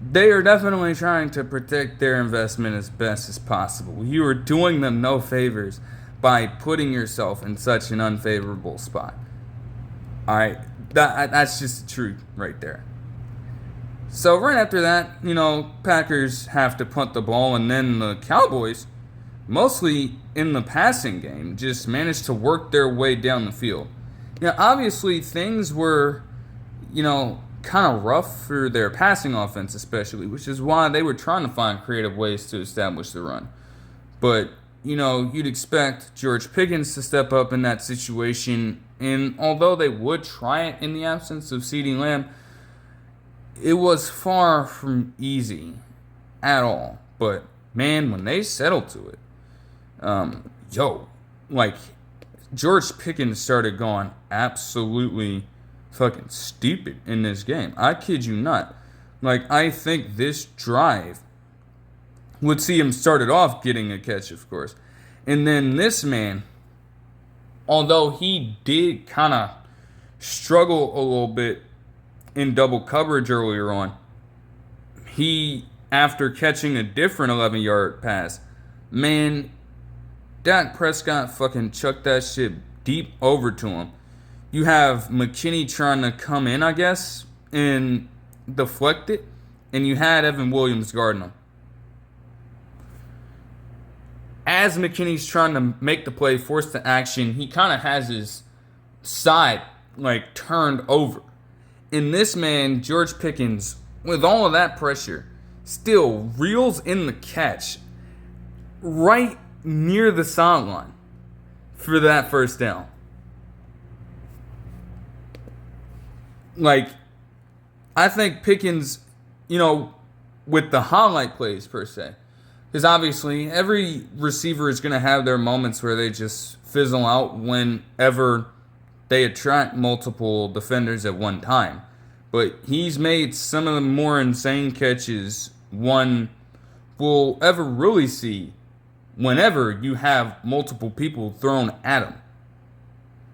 they are definitely trying to protect their investment as best as possible. You are doing them no favors by putting yourself in such an unfavorable spot. All right, that's just the truth right there. So right after that, Packers have to punt the ball, and then the Cowboys, mostly in the passing game, just managed to work their way down the field. Obviously things were, kind of rough for their passing offense especially, which is why they were trying to find creative ways to establish the run. But, you'd expect George Pickens to step up in that situation, and although they would try it in the absence of CeeDee Lamb, it was far from easy at all. But, man, when they settled to it, George Pickens started going absolutely fucking stupid in this game. I kid you not. I think this drive would see him started off getting a catch, of course. And then this man, although he did kind of struggle a little bit in double coverage earlier on, he, after catching a different 11-yard pass, man, Dak Prescott fucking chucked that shit deep over to him. You have McKinney trying to come in, I guess, and deflect it, and you had Evan Williams guarding him. As McKinney's trying to make the play, force the action, he kind of has his side, turned over. And this man, George Pickens, with all of that pressure, still reels in the catch right near the sideline for that first down. I think Pickens, with the highlight plays per se, because obviously every receiver is going to have their moments where they just fizzle out whenever they attract multiple defenders at one time. But he's made some of the more insane catches one will ever really see whenever you have multiple people thrown at him.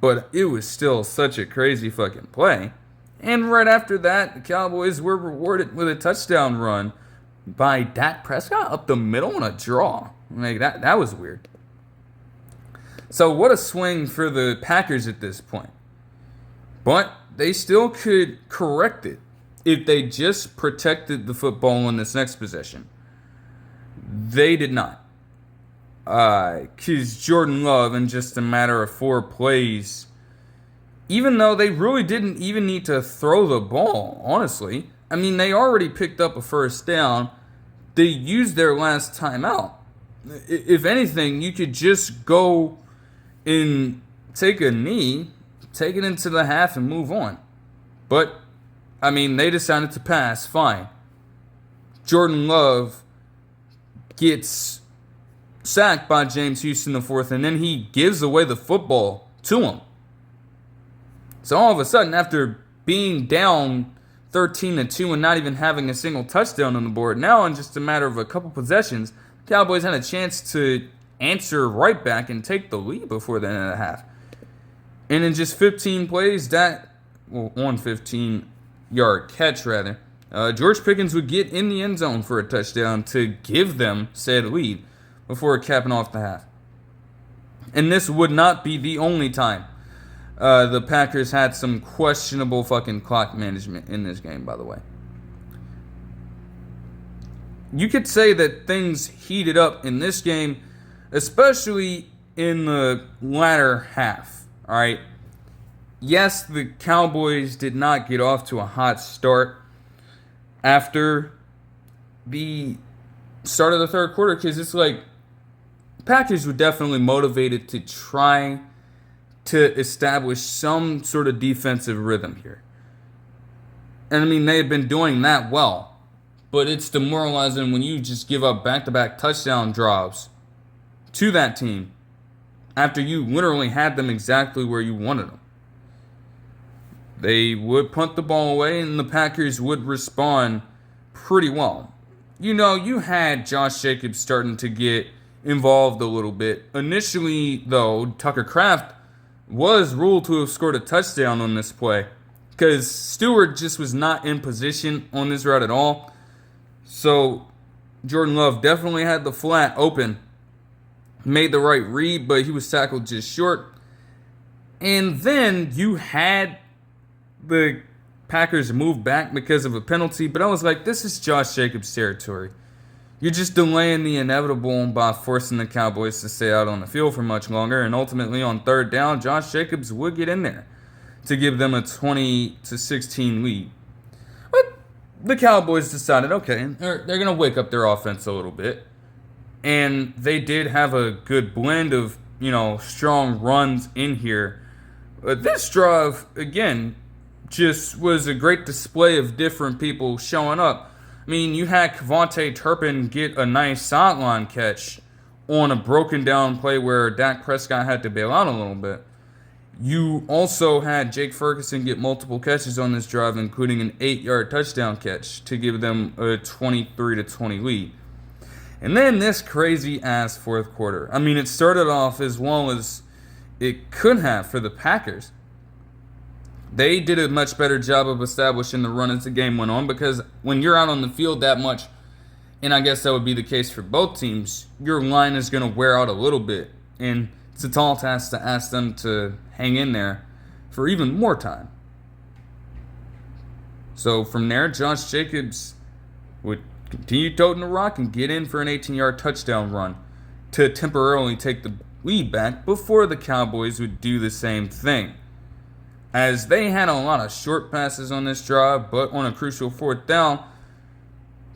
But it was still such a crazy fucking play. And right after that, the Cowboys were rewarded with a touchdown run by Dak Prescott up the middle on a draw. That was weird. So what a swing for the Packers at this point. But they still could correct it if they just protected the football in this next possession. They did not. Because Jordan Love, in just a matter of 4 plays, even though they really didn't even need to throw the ball, honestly. They already picked up a first down. They used their last timeout. If anything, you could just go and take a knee, take it into the half, and move on. But, they decided to pass. Fine. Jordan Love gets sacked by James Houston in the 4th, and then he gives away the football to him. So all of a sudden, after being down 13-2 and not even having a single touchdown on the board, now in just a matter of a couple possessions, Cowboys had a chance to answer right back and take the lead before the end of the half. And in just 15 plays, on 15-yard catch rather, George Pickens would get in the end zone for a touchdown to give them said lead before capping off the half. And this would not be the only time the Packers had some questionable fucking clock management in this game, by the way. You could say that things heated up in this game, especially in the latter half, all right? Yes, the Cowboys did not get off to a hot start after the start of the third quarter, because it's Packers were definitely motivated to try to establish some sort of defensive rhythm here. And they had been doing that well. But it's demoralizing when you just give up back-to-back touchdown drives to that team after you literally had them exactly where you wanted them. They would punt the ball away, and the Packers would respond pretty well. You had Josh Jacobs starting to get involved a little bit. Initially, though, Tucker Kraft was ruled to have scored a touchdown on this play because Stewart just was not in position on this route at all. So Jordan Love definitely had the flat open, made the right read, but he was tackled just short. And then you had the Packers move back because of a penalty, but I was like, this is Josh Jacobs' territory. You're just delaying the inevitable by forcing the Cowboys to stay out on the field for much longer, and ultimately on third down, Josh Jacobs would get in there to give them a 20-16 lead. But the Cowboys decided, okay, they're going to wake up their offense a little bit, and they did have a good blend of, strong runs in here. But this drive, again, just was a great display of different people showing up. I mean, you had Kevontae Turpin get a nice sideline catch on a broken down play where Dak Prescott had to bail out a little bit. You also had Jake Ferguson get multiple catches on this drive, including an 8-yard touchdown catch to give them a 23-20 lead. And then this crazy-ass fourth quarter. I mean, it started off as well as it could have for the Packers. They did a much better job of establishing the run as the game went on, because when you're out on the field that much, and I guess that would be the case for both teams, your line is going to wear out a little bit. And it's a tall task to ask them to hang in there for even more time. So from there, Josh Jacobs would continue toting the rock and get in for an 18-yard touchdown run to temporarily take the lead back before the Cowboys would do the same thing. As they had a lot of short passes on this drive, but on a crucial fourth down,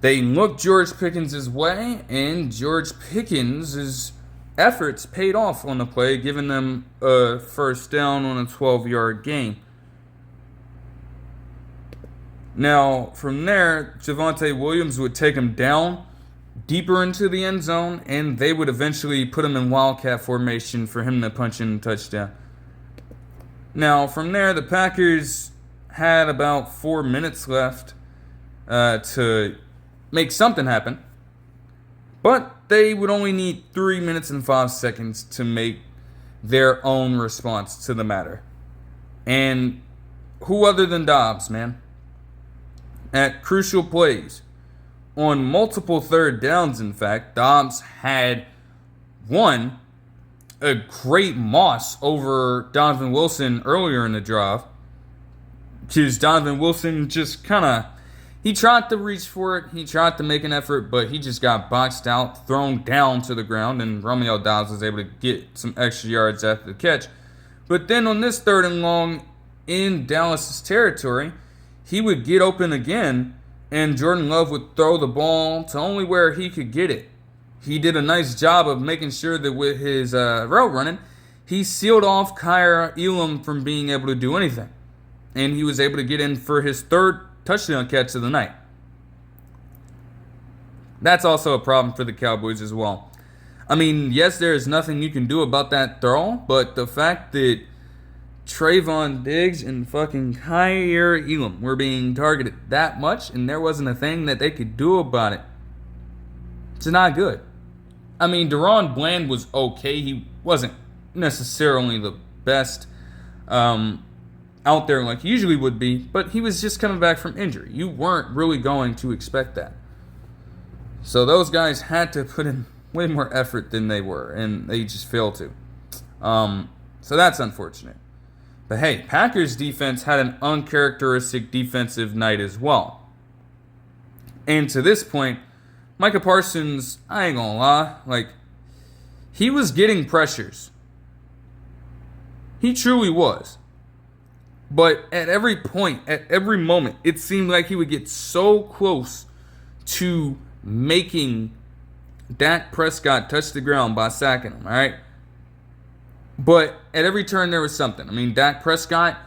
they looked George Pickens' way, and George Pickens' efforts paid off on the play, giving them a first down on a 12-yard gain. Now, from there, Javonte Williams would take him down deeper into the end zone, and they would eventually put him in wildcat formation for him to punch in a touchdown. Now, from there, the Packers had about 4 minutes left to make something happen. But they would only need 3 minutes and 5 seconds to make their own response to the matter. And who other than Dobbs, man? At crucial plays, on multiple third downs, in fact, Dobbs had one, a great moss over Donovan Wilson earlier in the drive. Because Donovan Wilson just he tried to reach for it. He tried to make an effort, but he just got boxed out, thrown down to the ground, and Romeo Doubs was able to get some extra yards after the catch. But then on this third and long in Dallas' territory, he would get open again, and Jordan Love would throw the ball to only where he could get it. He did a nice job of making sure that with his route running, he sealed off Kyer Elam from being able to do anything. And he was able to get in for his third touchdown catch of the night. That's also a problem for the Cowboys as well. I mean, yes, there is nothing you can do about that throw, but the fact that Trayvon Diggs and fucking Kyer Elam were being targeted that much, and there wasn't a thing that they could do about it, it's not good. I mean, Deron Bland was okay. He wasn't necessarily the best out there like he usually would be, but he was just coming back from injury. You weren't really going to expect that. So those guys had to put in way more effort than they were, and they just failed to. So that's unfortunate. But hey, Packers defense had an uncharacteristic defensive night as well. And to this point, Micah Parsons, I ain't gonna lie, he was getting pressures. He truly was. But at every point, at every moment, it seemed like he would get so close to making Dak Prescott touch the ground by sacking him, all right? But at every turn, there was something. I mean, Dak Prescott,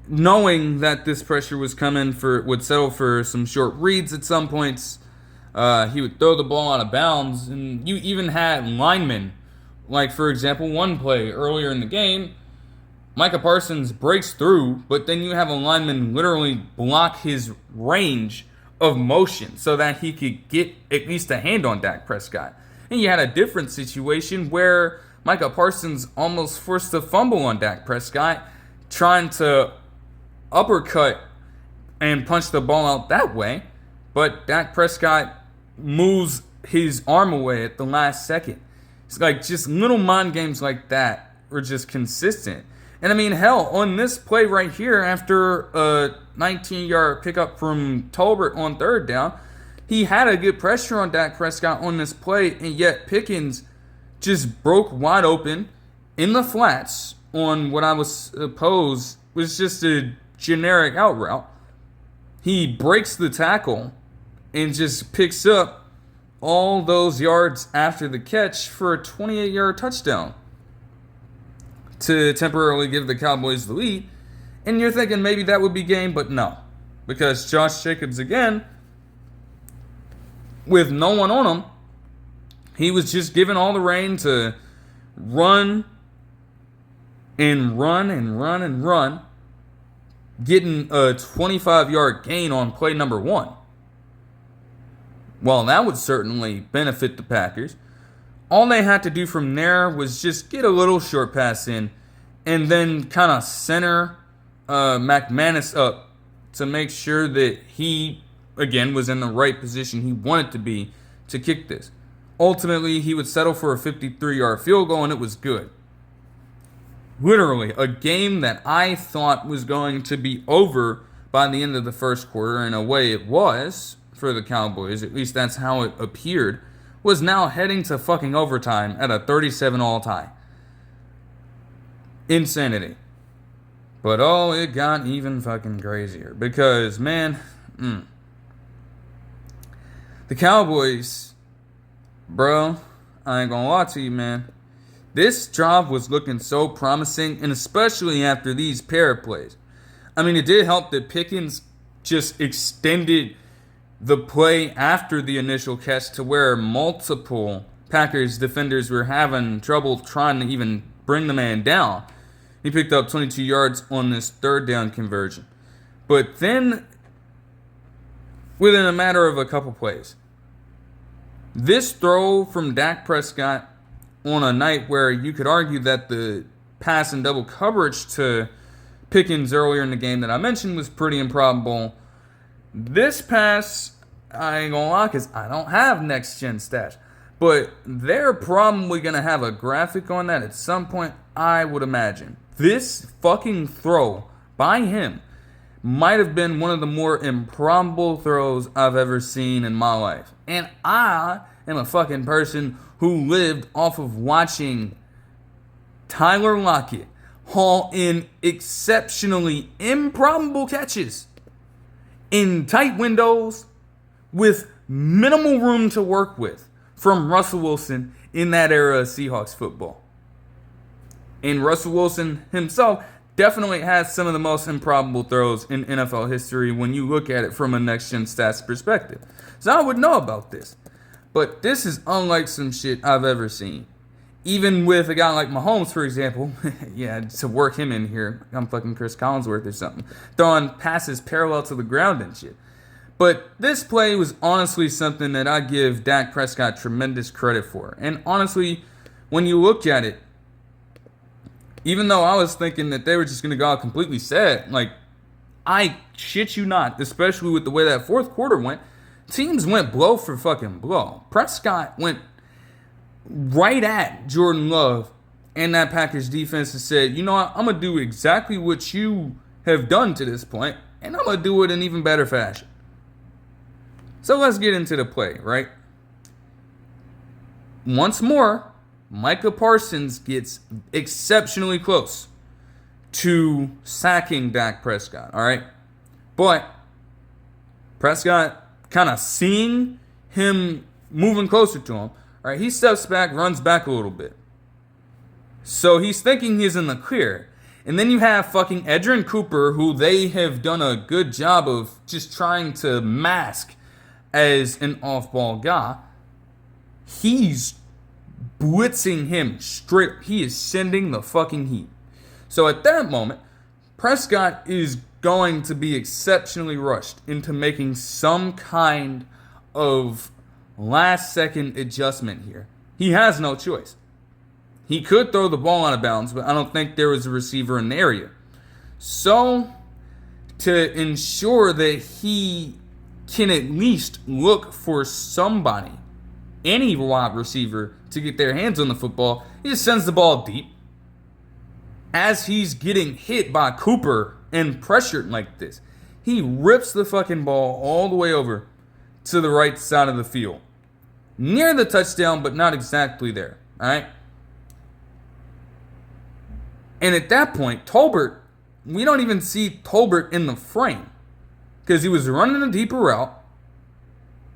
knowing that this pressure was coming, would settle for some short reads at some points. He would throw the ball out of bounds, and you even had linemen Like, for example, one play earlier in the game, Micah Parsons breaks through, but then you have a lineman literally block his range of motion so that he could get at least a hand on Dak Prescott. And you had a different situation where Micah Parsons almost forced a fumble on Dak Prescott, trying to uppercut and punch the ball out that way. But Dak Prescott moves his arm away at the last second. It's like just little mind games like that were just consistent. And I mean, hell, on this play right here, after a 19-yard pickup from Tolbert on third down, he had a good pressure on Dak Prescott on this play, and yet Pickens just broke wide open in the flats on what I was supposed was just a generic out route. He breaks the tackle and just picks up all those yards after the catch for a 28-yard touchdown to temporarily give the Cowboys the lead. And you're thinking maybe that would be game, but no. Because Josh Jacobs, again, with no one on him, he was just given all the reign to run and run and run and run, getting a 25-yard gain on play number 1. Well, that would certainly benefit the Packers. All they had to do from there was just get a little short pass in and then kind of center McManus up to make sure that he, again, was in the right position he wanted to be to kick this. Ultimately, he would settle for a 53-yard field goal, and it was good. Literally, a game that I thought was going to be over by the end of the first quarter, in a way it was for the Cowboys, at least that's how it appeared, was now heading to fucking overtime at a 37-all tie. Insanity. But oh, it got even fucking crazier. Because, man, the Cowboys, bro, I ain't gonna lie to you, man. This drive was looking so promising, and especially after these pair of plays. I mean, it did help that Pickens just extended the play after the initial catch to where multiple Packers defenders were having trouble trying to even bring the man down. He picked up 22 yards on this third down conversion. But then, within a matter of a couple plays, this throw from Dak Prescott on a night where you could argue that the pass and double coverage to Pickens earlier in the game that I mentioned was pretty improbable. This pass, I ain't gonna lie, because I don't have next-gen stats. But they're probably going to have a graphic on that at some point, I would imagine. This fucking throw by him might have been one of the more improbable throws I've ever seen in my life. And I am a fucking person who lived off of watching Tyler Lockett haul in exceptionally improbable catches in tight windows with minimal room to work with from Russell Wilson in that era of Seahawks football. And Russell Wilson himself definitely has some of the most improbable throws in NFL history when you look at it from a next-gen stats perspective. So I would know about this. But this is unlike some shit I've ever seen. Even with a guy like Mahomes, for example, yeah, to work him in here, I'm fucking Chris Collinsworth or something, throwing passes parallel to the ground and shit. But this play was honestly something that I give Dak Prescott tremendous credit for. And honestly, when you look at it, even though I was thinking that they were just going to go out completely sad, like, I shit you not, especially with the way that fourth quarter went, teams went blow for fucking blow. Prescott went right at Jordan Love and that Packers defense and said, you know what, I'm going to do exactly what you have done to this point, and I'm going to do it in even better fashion. So let's get into the play, right? Once more, Micah Parsons gets exceptionally close to sacking Dak Prescott, all right? But Prescott kind of seeing him moving closer to him, all right, he steps back, runs back a little bit. So he's thinking he's in the clear. And then you have fucking Edgerrin Cooper, who they have done a good job of just trying to mask as an off-ball guy. He's blitzing him straight. He is sending the fucking heat. So at that moment, Prescott is going to be exceptionally rushed into making some kind of last-second adjustment here. He has no choice. He could throw the ball out of bounds, but I don't think there was a receiver in the area. So, to ensure that he can at least look for somebody, any wide receiver, to get their hands on the football, he just sends the ball deep. As he's getting hit by Cooper and pressured like this, he rips the fucking ball all the way over to the right side of the field. Near the touchdown, but not exactly there. Alright? And at that point, Tolbert, we don't even see Tolbert in the frame. Because he was running a deeper route.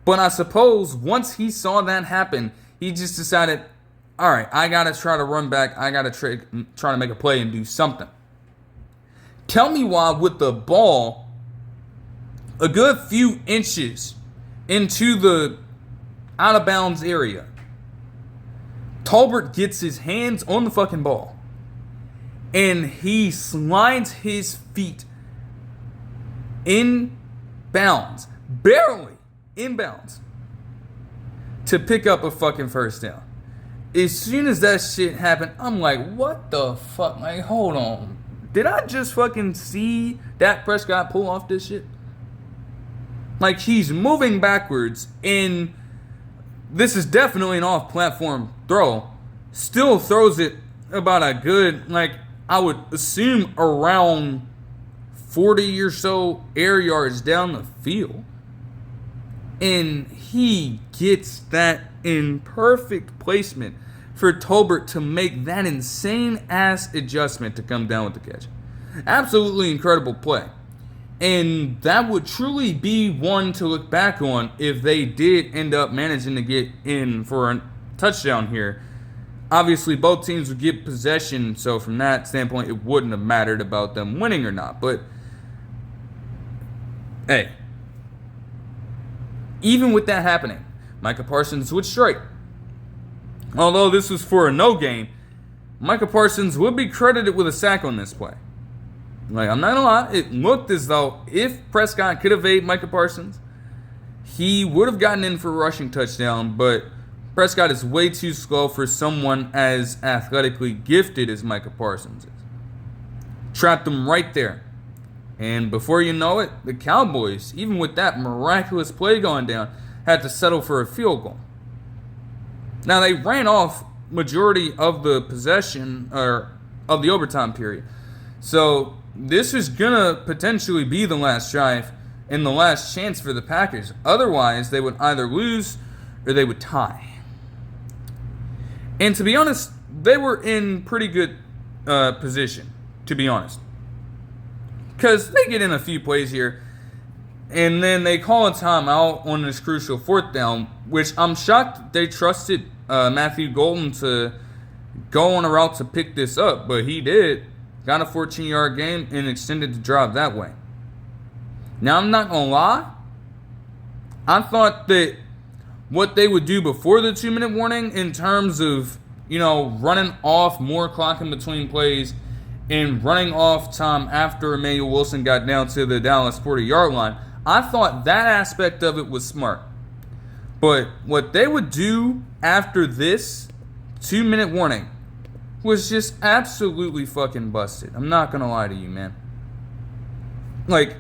But I suppose once he saw that happen, he just decided, alright, I got to try to run back. I got to try to make a play and do something. Tell me why with the ball a good few inches into the out of bounds area, Tolbert gets his hands on the fucking ball and he slides his feet in bounds, barely in bounds, to pick up a fucking first down. As soon as that shit happened, I'm like, what the fuck? Like, hold on. Did I just fucking see Dak Prescott pull off this shit? Like, he's moving backwards, and this is definitely an off-platform throw. Still throws it about a good, like, I would assume around 40 or so air yards down the field. And he gets that in perfect placement for Tolbert to make that insane-ass adjustment to come down with the catch. Absolutely incredible play. And that would truly be one to look back on if they did end up managing to get in for a touchdown here. Obviously, both teams would get possession, so from that standpoint, it wouldn't have mattered about them winning or not. But, hey, even with that happening, Micah Parsons would strike. Although this was for a no gain, Micah Parsons would be credited with a sack on this play. Like, I'm not gonna lie, it looked as though if Prescott could evade Micah Parsons, he would have gotten in for a rushing touchdown, but Prescott is way too slow for someone as athletically gifted as Micah Parsons is. Trapped him right there. And before you know it, the Cowboys, even with that miraculous play going down, had to settle for a field goal. Now, they ran off majority of the possession, or of the overtime period. So, this is going to potentially be the last drive and the last chance for the Packers. Otherwise, they would either lose or they would tie. And to be honest, they were in pretty good position, to be honest. Because they get in a few plays here, and then they call a timeout on this crucial fourth down, which I'm shocked they trusted Matthew Golden to go on a route to pick this up, but he did. Got a 14-yard gain and extended the drive that way. Now, I'm not going to lie. I thought that what they would do before the 2-minute warning in terms of, running off more clock in between plays and running off time after Emmanuel Wilson got down to the Dallas 40-yard line, I thought that aspect of it was smart. But what they would do after this 2-minute warning was just absolutely fucking busted. I'm not going to lie to you, man. Like,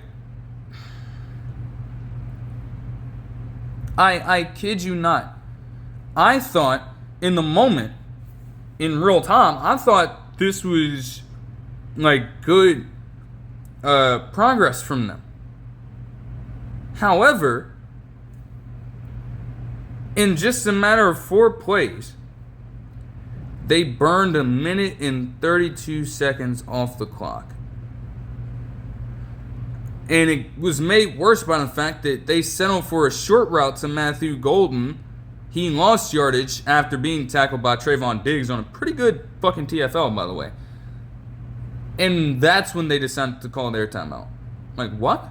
I kid you not. I thought, in the moment, in real time, I thought this was, like, good progress from them. However, in just a matter of 4 plays, they burned 1 minute and 32 seconds off the clock. And it was made worse by the fact that they settled for a short route to Matthew Golden. He lost yardage after being tackled by Trayvon Diggs on a pretty good fucking TFL, by the way. And that's when they decided to call their timeout. Like, what?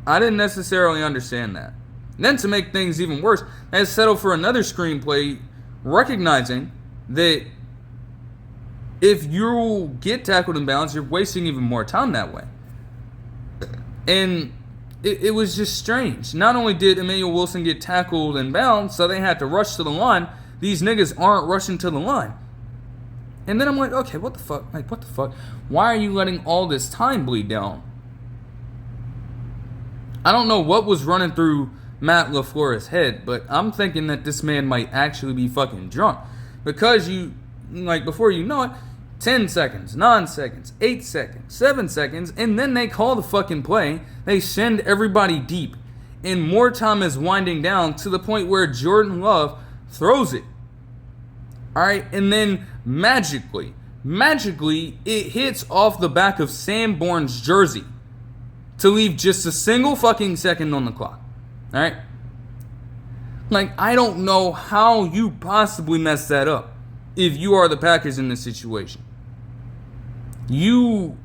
I didn't necessarily understand that. And then to make things even worse, they settled for another screenplay recognizing that if you get tackled in bounds, you're wasting even more time that way. And it was just strange. Not only did Emmanuel Wilson get tackled in bounds, so they had to rush to the line, these niggas aren't rushing to the line. And then I'm like, okay, what the fuck? Like, what the fuck? Why are you letting all this time bleed down? I don't know what was running through Matt LaFleur's head, but I'm thinking that this man might actually be fucking drunk. Because before you know it, 10 seconds, 9 seconds, 8 seconds, 7 seconds, and then they call the fucking play. They send everybody deep. And more time is winding down to the point where Jordan Love throws it. Alright, and then magically, it hits off the back of Sanborn's jersey to leave just a single fucking second on the clock. Alright? Like, I don't know how you possibly mess that up if you are the Packers in this situation. You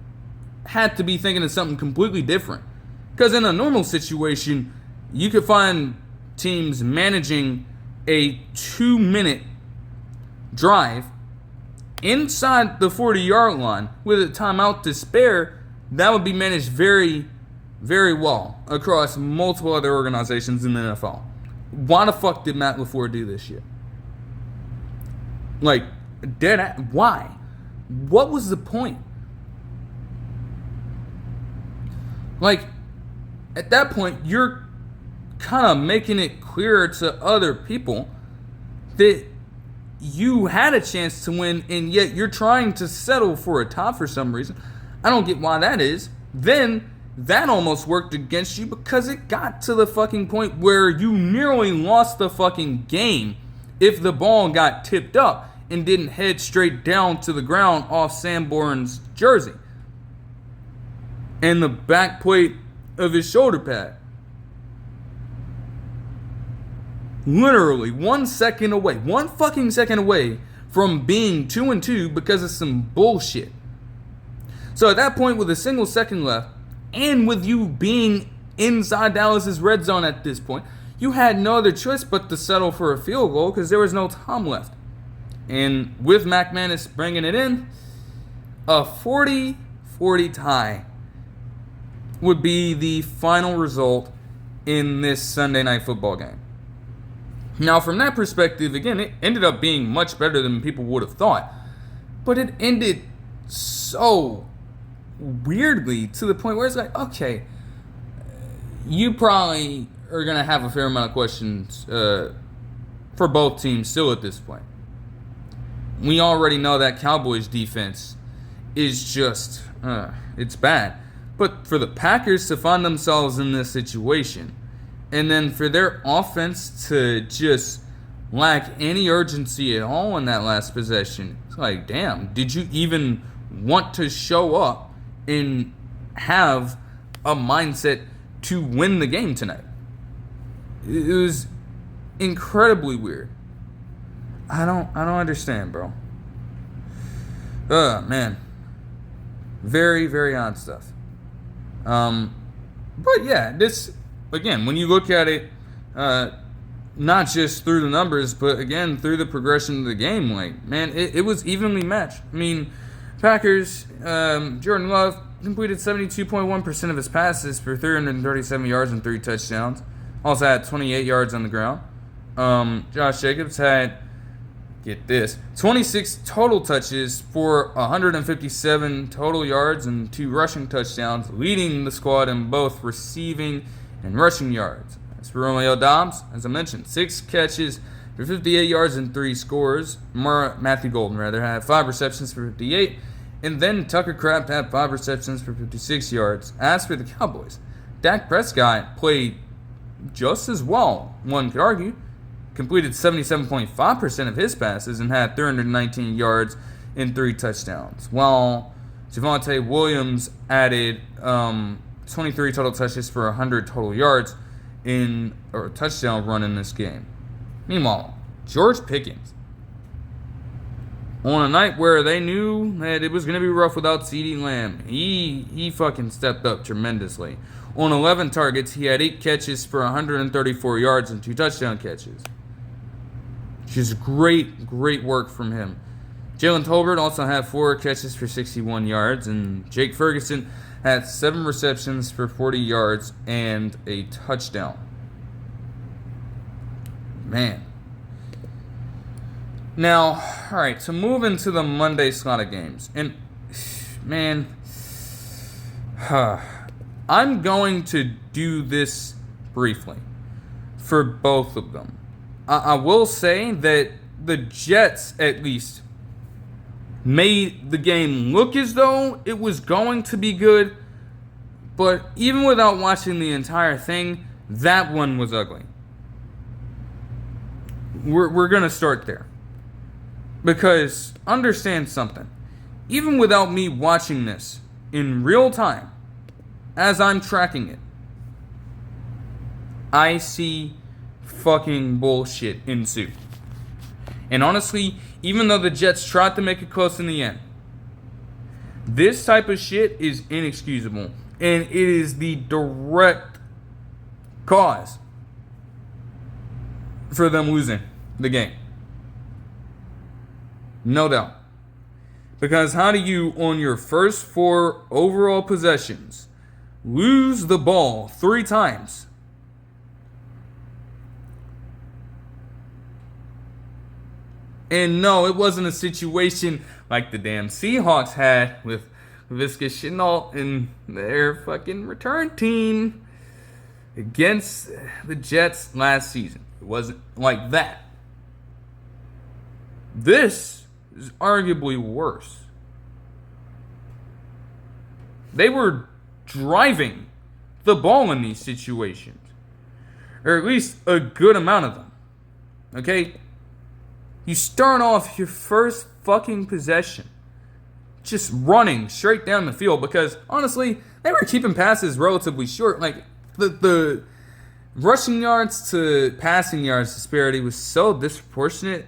had to be thinking of something completely different. Because in a normal situation, you could find teams managing a 2-minute drive inside the 40-yard line with a timeout to spare. That would be managed very, very well across multiple other organizations in the NFL. Why the fuck did Matt LaFleur do this shit? Like, why? What was the point? Like, at that point, you're kind of making it clear to other people that you had a chance to win, and yet you're trying to settle for a tie for some reason. I don't get why that is. Then that almost worked against you because it got to the fucking point where you nearly lost the fucking game if the ball got tipped up and didn't head straight down to the ground off Sanborn's jersey and the back plate of his shoulder pad. Literally 1 second away, 1 fucking second away from being 2-2 because of some bullshit. So at that point, with a single second left, and with you being inside Dallas's red zone at this point, you had no other choice but to settle for a field goal because there was no time left. And with McManus bringing it in, a 40-40 tie would be the final result in this Sunday night football game. Now, from that perspective, again, it ended up being much better than people would have thought. But it ended so weirdly to the point where it's like, okay, you probably are going to have a fair amount of questions for both teams still at this point. We already know that Cowboys defense is just, it's bad. But for the Packers to find themselves in this situation, and then for their offense to just lack any urgency at all in that last possession, it's like, damn, did you even want to show up and have a mindset to win the game tonight? It was incredibly weird. I don't understand, bro. Man. Very, very odd stuff. But yeah, this, again, when you look at it, not just through the numbers, but again, through the progression of the game, like, man, it was evenly matched. I mean, Packers, Jordan Love completed 72.1% of his passes for 337 yards and 3 touchdowns. Also had 28 yards on the ground. Josh Jacobs had, get this, 26 total touches for 157 total yards and 2 rushing touchdowns, leading the squad in both receiving and rushing yards. As for Romeo Doubs, as I mentioned, 6 catches for 58 yards and 3 scores. Matthew Golden, had 5 receptions for 58. And then Tucker Kraft had 5 receptions for 56 yards. As for the Cowboys, Dak Prescott played just as well, one could argue. Completed 77.5% of his passes and had 319 yards and 3 touchdowns. While Javonte Williams added 23 total touches for 100 total yards in a touchdown run in this game. Meanwhile, George Pickens, on a night where they knew that it was going to be rough without CeeDee Lamb, he fucking stepped up tremendously. On 11 targets, he had 8 catches for 134 yards and 2 touchdown catches. Just great work from him. Jalen Tolbert also had 4 catches for 61 yards, and Jake Ferguson had 7 receptions for 40 yards and a touchdown. Man. Now, alright, to move into the Monday slot of games. And, man, I'm going to do this briefly for both of them. I will say that the Jets, at least, made the game look as though it was going to be good. But even without watching the entire thing, that one was ugly. We're going to start there. Because, understand something. Even without me watching this in real time, as I'm tracking it, I see fucking bullshit ensue. And honestly, even though the Jets tried to make it close in the end, this type of shit is inexcusable. And it is the direct cause for them losing the game. No doubt. Because how do you, on your first 4 overall possessions, lose the ball 3 times? And no, it wasn't a situation like the damn Seahawks had with Visca Chenault and their fucking return team against the Jets last season. It wasn't like that. This is arguably worse. They were driving the ball in these situations. Or at least a good amount of them. Okay? You start off your first fucking possession just running straight down the field because, honestly, they were keeping passes relatively short. Like, the rushing yards to passing yards disparity was so disproportionate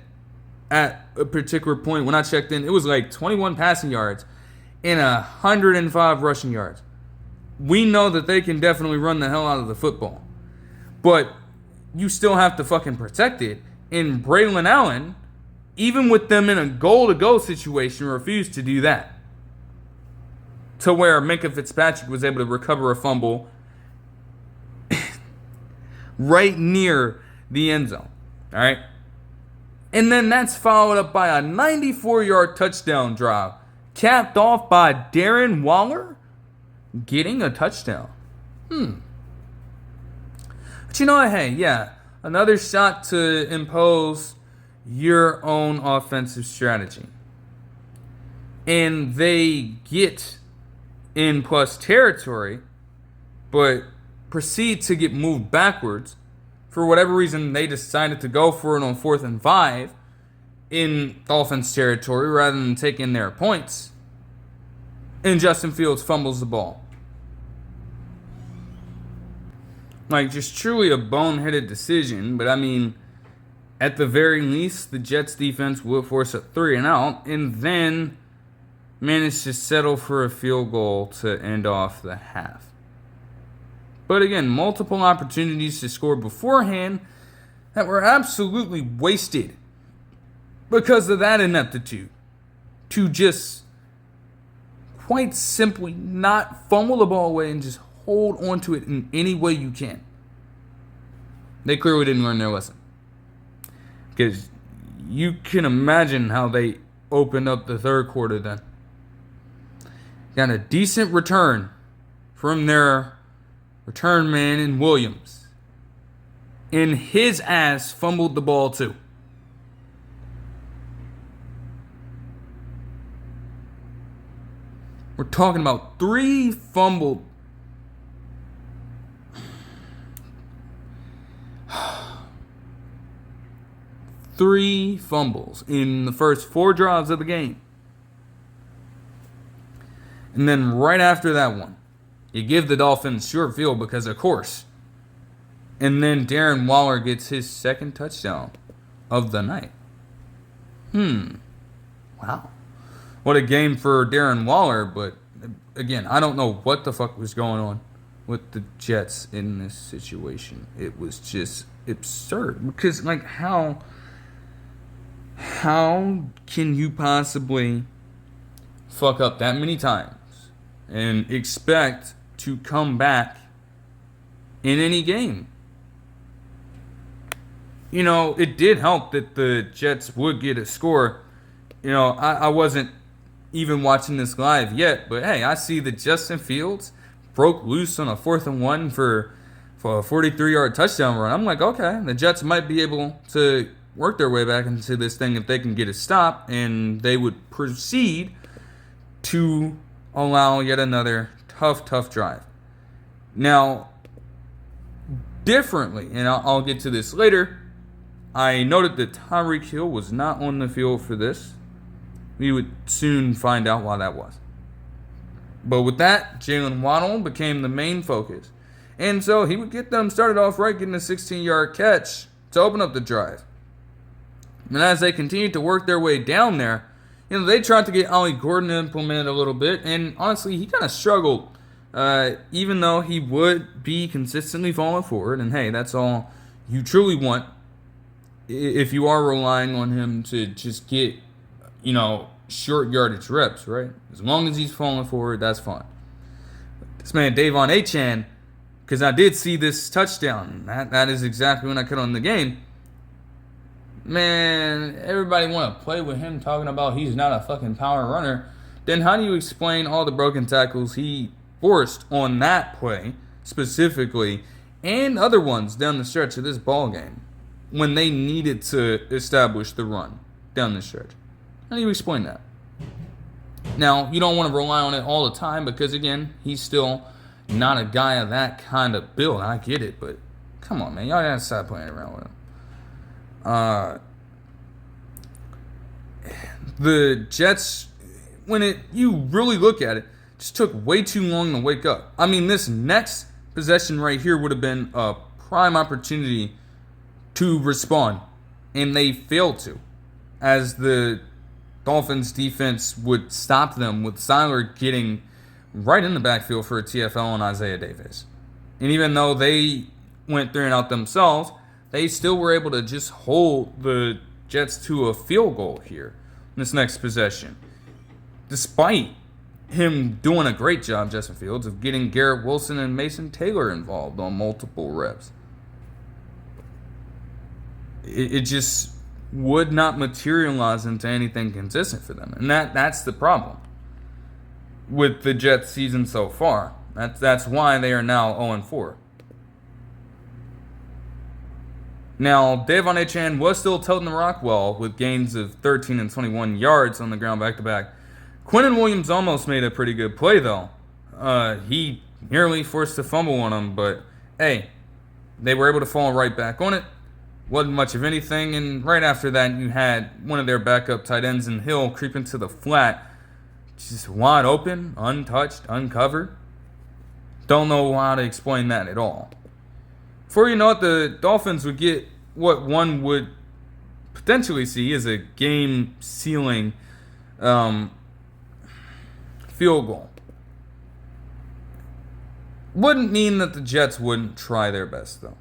at a particular point. When I checked in, it was like 21 passing yards and 105 rushing yards. We know that they can definitely run the hell out of the football. But you still have to fucking protect it. And Braylon Allen, even with them in a goal-to-go situation, refused to do that. To where Micah Fitzpatrick was able to recover a fumble right near the end zone. All right? And then that's followed up by a 94-yard touchdown drive, capped off by Darren Waller getting a touchdown. But you know what? Hey, yeah, another shot to impose your own offensive strategy. And they get in plus territory, but proceed to get moved backwards. For whatever reason, they decided to go for it on 4th and 5 in Dolphins territory rather than taking their points. And Justin Fields fumbles the ball. Like, just truly a boneheaded decision, but I mean, at the very least, the Jets defense will force a 3 and out, and then manage to settle for a field goal to end off the half. But again, multiple opportunities to score beforehand that were absolutely wasted because of that ineptitude to just quite simply not fumble the ball away and just hold onto it in any way you can. They clearly didn't learn their lesson. Because you can imagine how they opened up the third quarter then. Got a decent return from their return man in Williams. And his ass fumbled the ball too. We're talking about 3 fumbled. Three fumbles in the first 4 drives of the game. And then right after that one, you give the Dolphins short field because of course. And then Darren Waller gets his 2nd touchdown of the night. Wow. What a game for Darren Waller, but again, I don't know what the fuck was going on with the Jets in this situation. It was just absurd. Because, like, how How can you possibly fuck up that many times and expect to come back in any game? It did help that the Jets would get a score. I wasn't even watching this live yet, but hey, I see that Justin Fields broke loose on a 4th and 1 for a 43-yard touchdown run. I'm like, okay, the Jets might be able to work their way back into this thing if they can get a stop, and they would proceed to allow yet another tough drive. Now, differently, and I'll get to this later, I noted that Tyreek Hill was not on the field for this. We would soon find out why that was. But with that, Jalen Waddle became the main focus. And so he would get them started off right, getting a 16-yard catch to open up the drive. And as they continued to work their way down there, they tried to get Ollie Gordon implemented a little bit. And honestly, he kind of struggled. Even though he would be consistently falling forward. And hey, that's all you truly want if you are relying on him to just get, short yardage reps, right? As long as he's falling forward, that's fine. This man, Devon Achane, because I did see this touchdown. That is exactly when I cut on the game. Man, everybody want to play with him talking about he's not a fucking power runner. Then how do you explain all the broken tackles he forced on that play specifically and other ones down the stretch of this ball game when they needed to establish the run down the stretch? How do you explain that? Now, you don't want to rely on it all the time because, again, he's still not a guy of that kind of build. I get it, but come on, man. Y'all gotta stop playing around with him. The Jets, you really look at it, just took way too long to wake up. I mean, this next possession right here would have been a prime opportunity to respond, and they failed to, as the Dolphins defense would stop them with Seiler getting right in the backfield for a TFL on Isaiah Davis. And even though they went 3 and out themselves, they still were able to just hold the Jets to a field goal here in this next possession. Despite him doing a great job, Justin Fields, of getting Garrett Wilson and Mason Taylor involved on multiple reps. It just would not materialize into anything consistent for them. And that's the problem with the Jets season so far. That's why they are now 0-4. Now, Devon Achane was still toting the rock well with gains of 13 and 21 yards on the ground back-to-back. Quinnen Williams almost made a pretty good play, though. He nearly forced a fumble on him, but hey, they were able to fall right back on it. Wasn't much of anything, and right after that, you had one of their backup tight ends in Hill creep into the flat, just wide open, untouched, uncovered. Don't know how to explain that at all. Before you know it, the Dolphins would get what one would potentially see as a game-sealing field goal. Wouldn't mean that the Jets wouldn't try their best, though.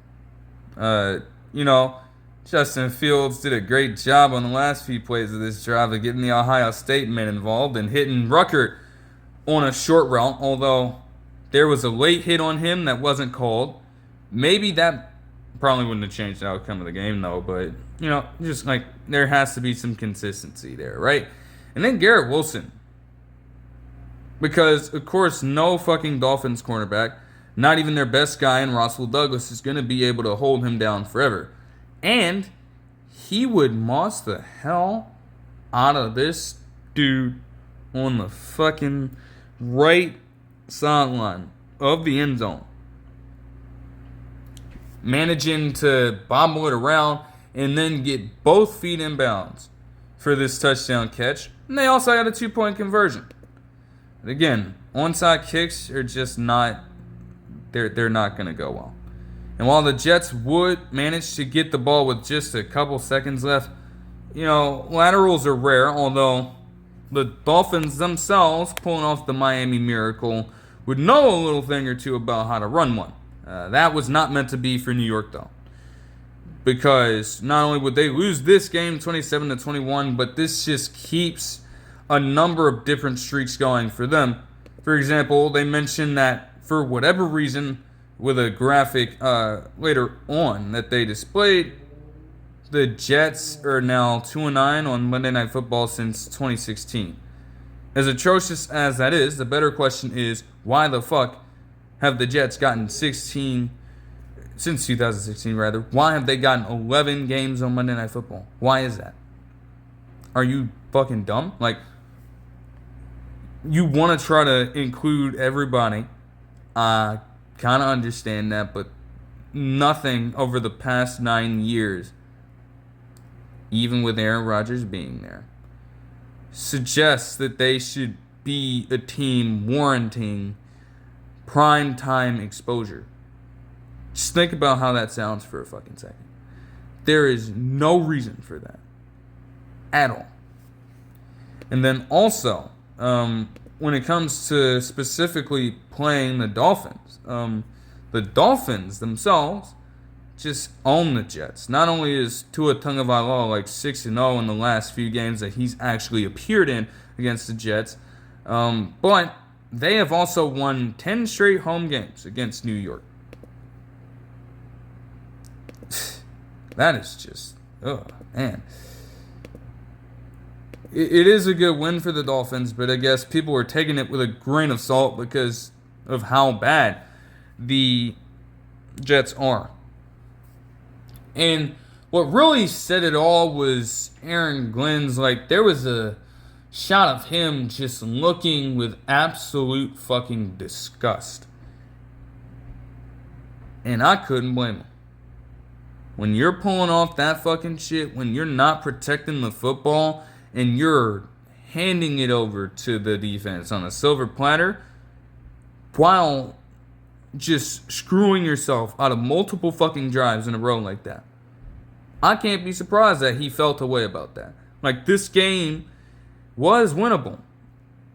Justin Fields did a great job on the last few plays of this drive of getting the Ohio State men involved and hitting Ruckert on a short route, although there was a late hit on him that wasn't called. Maybe that probably wouldn't have changed the outcome of the game, though, but, just like there has to be some consistency there, right? And then Garrett Wilson. Because, of course, no fucking Dolphins cornerback, not even their best guy in Russell Douglas, is going to be able to hold him down forever. And he would moss the hell out of this dude on the fucking right sideline of the end zone. Managing to bobble it around and then get both feet in bounds for this touchdown catch. And they also had a 2-point conversion. But again, onside kicks are just not, they're not going to go well. And while the Jets would manage to get the ball with just a couple seconds left, laterals are rare, although the Dolphins themselves, pulling off the Miami Miracle, would know a little thing or two about how to run one. That was not meant to be for New York, though. because not only would they lose this game 27-21, but this just keeps a number of different streaks going for them. For example, they mentioned that for whatever reason, with a graphic later on that they displayed, the Jets are now 2-9 on Monday Night Football since 2016. As atrocious as that is, the better question is, why the fuck have the Jets gotten 16 since 2016 rather? Why have they gotten 11 games on Monday Night Football? Why is that? Are you fucking dumb? Like, you want to try to include everybody. Kind of understand that, but nothing over the past 9 years, even with Aaron Rodgers being there, suggests that they should be a team warranting prime time exposure. Just think about how that sounds for a fucking second. There is no reason for that at all. And then also, when it comes to specifically playing the Dolphins themselves just own the Jets. Not only is Tua Tagovailoa like 6-0 in the last few games that he's actually appeared in against the Jets, but they have also won 10 straight home games against New York. That is just, oh man. It is a good win for the Dolphins, but I guess people are taking it with a grain of salt because of how bad the Jets are. And what really said it all was Aaron Glenn's, like, there was a shot of him just looking with absolute fucking disgust. And I couldn't blame him. When you're pulling off that fucking shit, when you're not protecting the football, and you're handing it over to the defense on a silver platter, while just screwing yourself out of multiple fucking drives in a row like that, I can't be surprised that he felt a way about that. Like, this game was winnable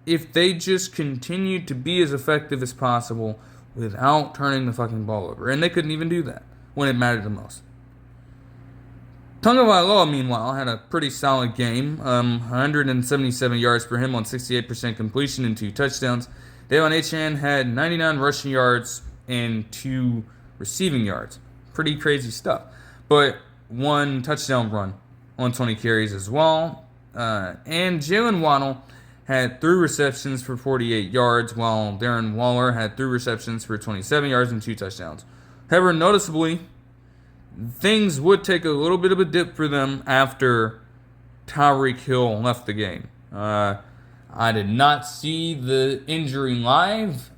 if they just continued to be as effective as possible without turning the fucking ball over. And they couldn't even do that when it mattered the most. Tagovailoa, meanwhile, had a pretty solid game. 177 yards per him on 68% completion and 2 touchdowns. Dalen Achane had 99 rushing yards and 2 receiving yards. Pretty crazy stuff. But 1 touchdown run on 20 carries as well. And Jalen Waddle had 3 receptions for 48 yards, while Darren Waller had 3 receptions for 27 yards and 2 touchdowns. However, noticeably, things would take a little bit of a dip for them after Tyreek Hill left the game. I did not see the injury live,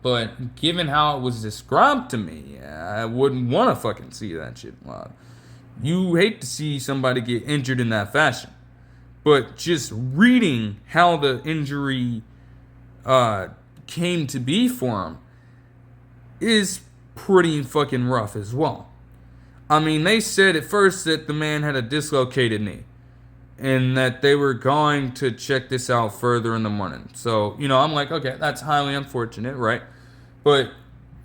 but given how it was described to me, I wouldn't want to fucking see that shit live. You hate to see somebody get injured in that fashion. But just reading how the injury came to be for him is pretty fucking rough as well. I mean, they said at first that the man had a dislocated knee and that they were going to check this out further in the morning. So, I'm like, okay, that's highly unfortunate, right? But,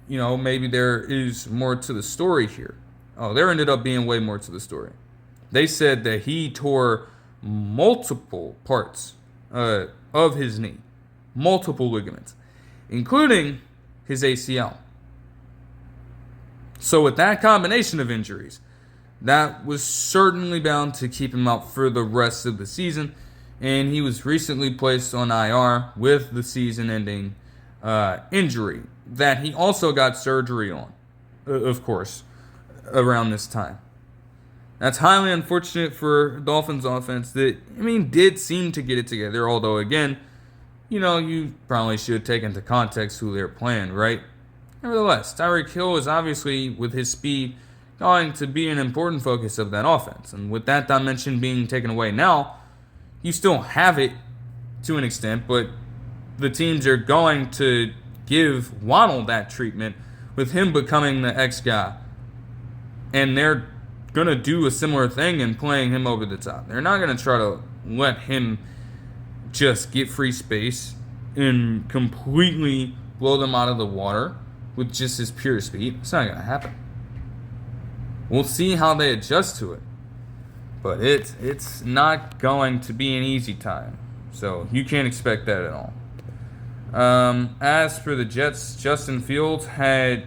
maybe there is more to the story here. Oh, there ended up being way more to the story. They said that he tore multiple parts of his knee, multiple ligaments, including his ACL. So with that combination of injuries, that was certainly bound to keep him out for the rest of the season, and he was recently placed on IR with the season-ending injury that he also got surgery on, of course, around this time. That's highly unfortunate for Dolphins offense that, did seem to get it together, although, again, you probably should take into context who they're playing, right? Nevertheless, Tyreek Hill is obviously, with his speed, going to be an important focus of that offense. And with that dimension being taken away now, you still have it to an extent, but the teams are going to give Waddle that treatment with him becoming the X guy. And they're going to do a similar thing and playing him over the top. They're not going to try to let him just get free space and completely blow them out of the water with just his pure speed. It's not going to happen. We'll see how they adjust to it. But it's not going to be an easy time. So you can't expect that at all. As for the Jets, Justin Fields had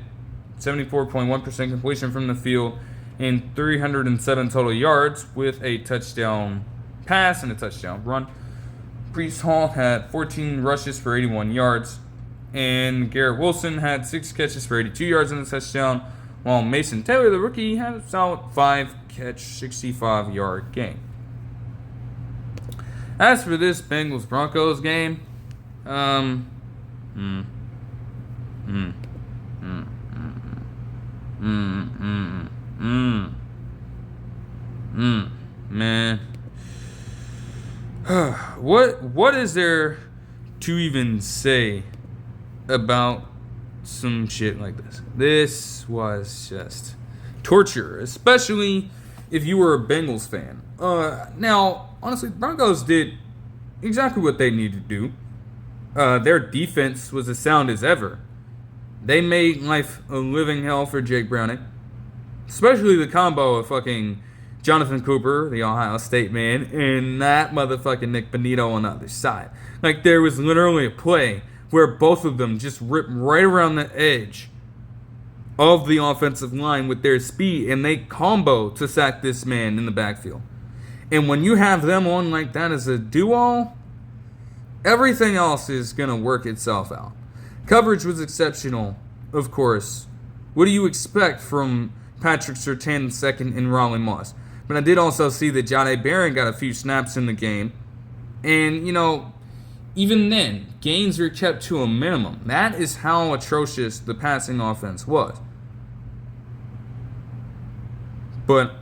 74.1% completion from the field and 307 total yards with a touchdown pass and a touchdown run. Breece Hall had 14 rushes for 81 yards. And Garrett Wilson had 6 catches for 82 yards and a touchdown. While Mason Taylor, the rookie, had a solid 5-catch, 65-yard game. As for this Bengals-Broncos game, man, what is there to even say about some shit like this? This was just torture, especially if you were a Bengals fan. Now, honestly, the Broncos did exactly what they needed to do. Their defense was as sound as ever. They made life a living hell for Jake Browning, especially the combo of fucking Jonathan Cooper, the Ohio State man, and that motherfucking Nick Bonito on the other side. Like, there was literally a play where both of them just ripped right around the edge of the offensive line with their speed, and they combo to sack this man in the backfield. And when you have them on like that as a duo, everything else is going to work itself out. Coverage was exceptional, of course. What do you expect from Patrick Surtain II and Raleigh Moss? But I did also see that Jahdae Barron got a few snaps in the game. And, even then, gains were kept to a minimum. That is how atrocious the passing offense was. But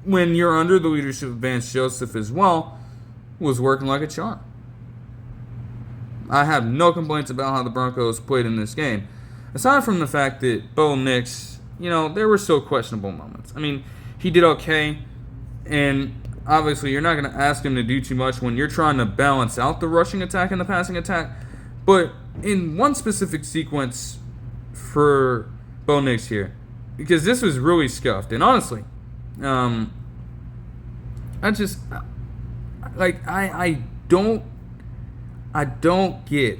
when you're under the leadership of Vance Joseph as well, was working like a charm. I have no complaints about how the Broncos played in this game. Aside from the fact that Bo Nix, there were still questionable moments. I mean, he did okay, and obviously you're not going to ask him to do too much when you're trying to balance out the rushing attack and the passing attack. But in one specific sequence for Bo Nix here, because this was really scuffed, and honestly, I don't get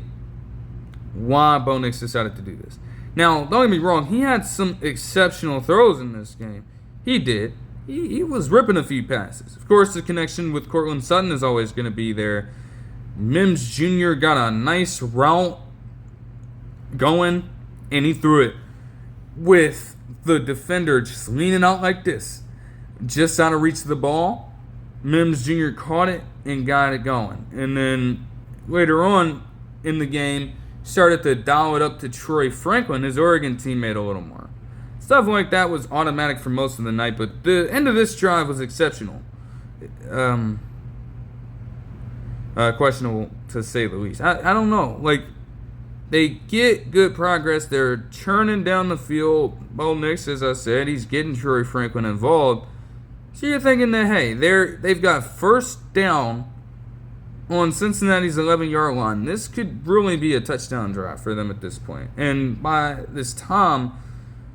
why Bo Nix decided to do this. Now, don't get me wrong, he had some exceptional throws in this game. He did. He was ripping a few passes. Of course, the connection with Cortland Sutton is always going to be there. Mims Jr. got a nice route going, and he threw it with the defender just leaning out like this, just out of reach of the ball. Mims Jr. caught it and got it going. And then later on in the game, started to dial it up to Troy Franklin, his Oregon teammate, a little more. Stuff like that was automatic for most of the night, but the end of this drive was exceptional. Questionable, to say the least. I don't know. They get good progress. They're churning down the field. Bo Nix, as I said, he's getting Troy Franklin involved. So you're thinking that, hey, they've got first down on Cincinnati's 11-yard line. This could really be a touchdown drive for them at this point. And by this time,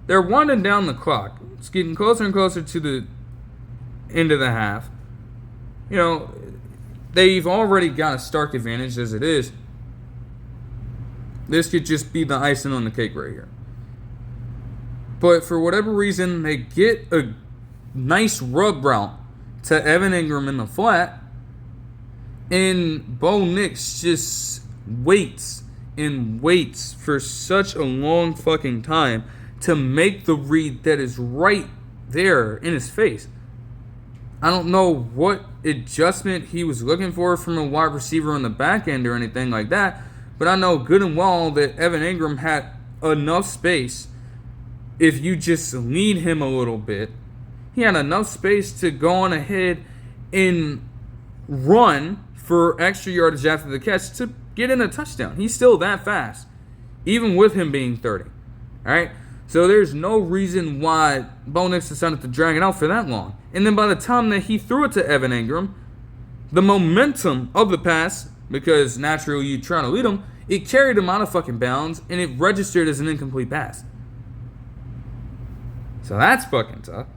they're winding down the clock. It's getting closer and closer to the end of the half. They've already got a stark advantage as it is. This could just be the icing on the cake right here. But for whatever reason, they get a nice rub route to Evan Ingram in the flat. And Bo Nix just waits and waits for such a long fucking time to make the read that is right there in his face. I don't know what adjustment he was looking for from a wide receiver on the back end or anything like that, but I know good and well that Evan Ingram had enough space. If you just lead him a little bit, he had enough space to go on ahead and run for extra yardage after the catch to get in a touchdown. He's still that fast, even with him being 30. All right? So there's no reason why Bo Nix decided to drag it out for that long. And then by the time that he threw it to Evan Ingram, the momentum of the pass, because naturally you try to lead him, it carried him out of fucking bounds, and it registered as an incomplete pass. So that's fucking tough.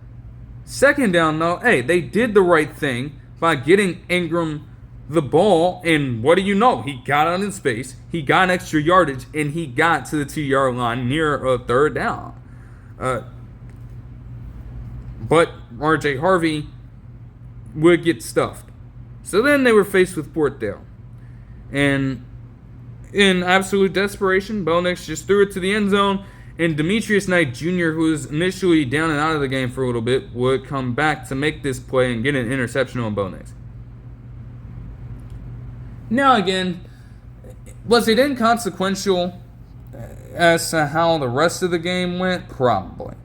Second down, though, hey, they did the right thing by getting Ingram the ball, and what do you know? He got out in space, he got extra yardage, and he got to the 2-yard line near a third down. But RJ Harvey would get stuffed. So then they were faced with fourth down. And in absolute desperation, Bo Nix just threw it to the end zone, and Demetrius Knight Jr., who was initially down and out of the game for a little bit, would come back to make this play and get an interception on Bo Nix. Now again, was it inconsequential as to how the rest of the game went? Probably.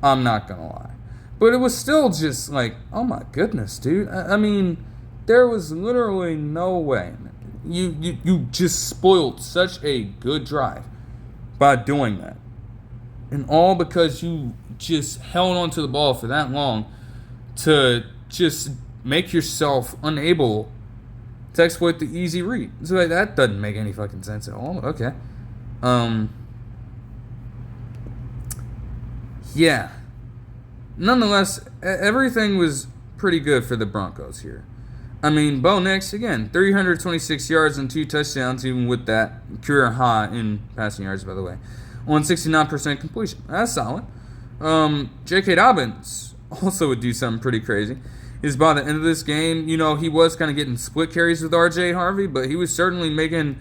I'm not going to lie. But it was still just like, oh my goodness, dude. I mean, there was literally no way. You just spoiled such a good drive by doing that. And all because you just held onto the ball for that long to just make yourself unable to exploit the easy read. So like, that doesn't make any fucking sense at all. Okay. Yeah. Nonetheless, everything was pretty good for the Broncos here. I mean, Bo Nix, again, 326 yards and 2 touchdowns, even with that career high in passing yards, by the way, on 69% completion. That's solid. J.K. Dobbins also would do something pretty crazy. Is by the end of this game, you know, he was kind of getting split carries with R.J. Harvey, but he was certainly making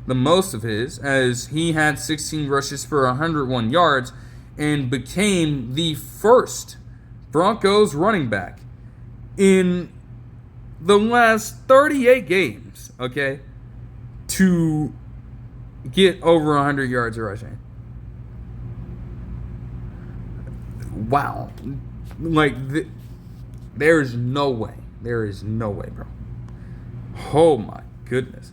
the most of his, as he had 16 rushes for 101 yards and became the first Broncos running back in the last 38 games, okay, to get over 100 yards rushing. Wow. Like, there's no way. There is no way, bro. Oh, my goodness.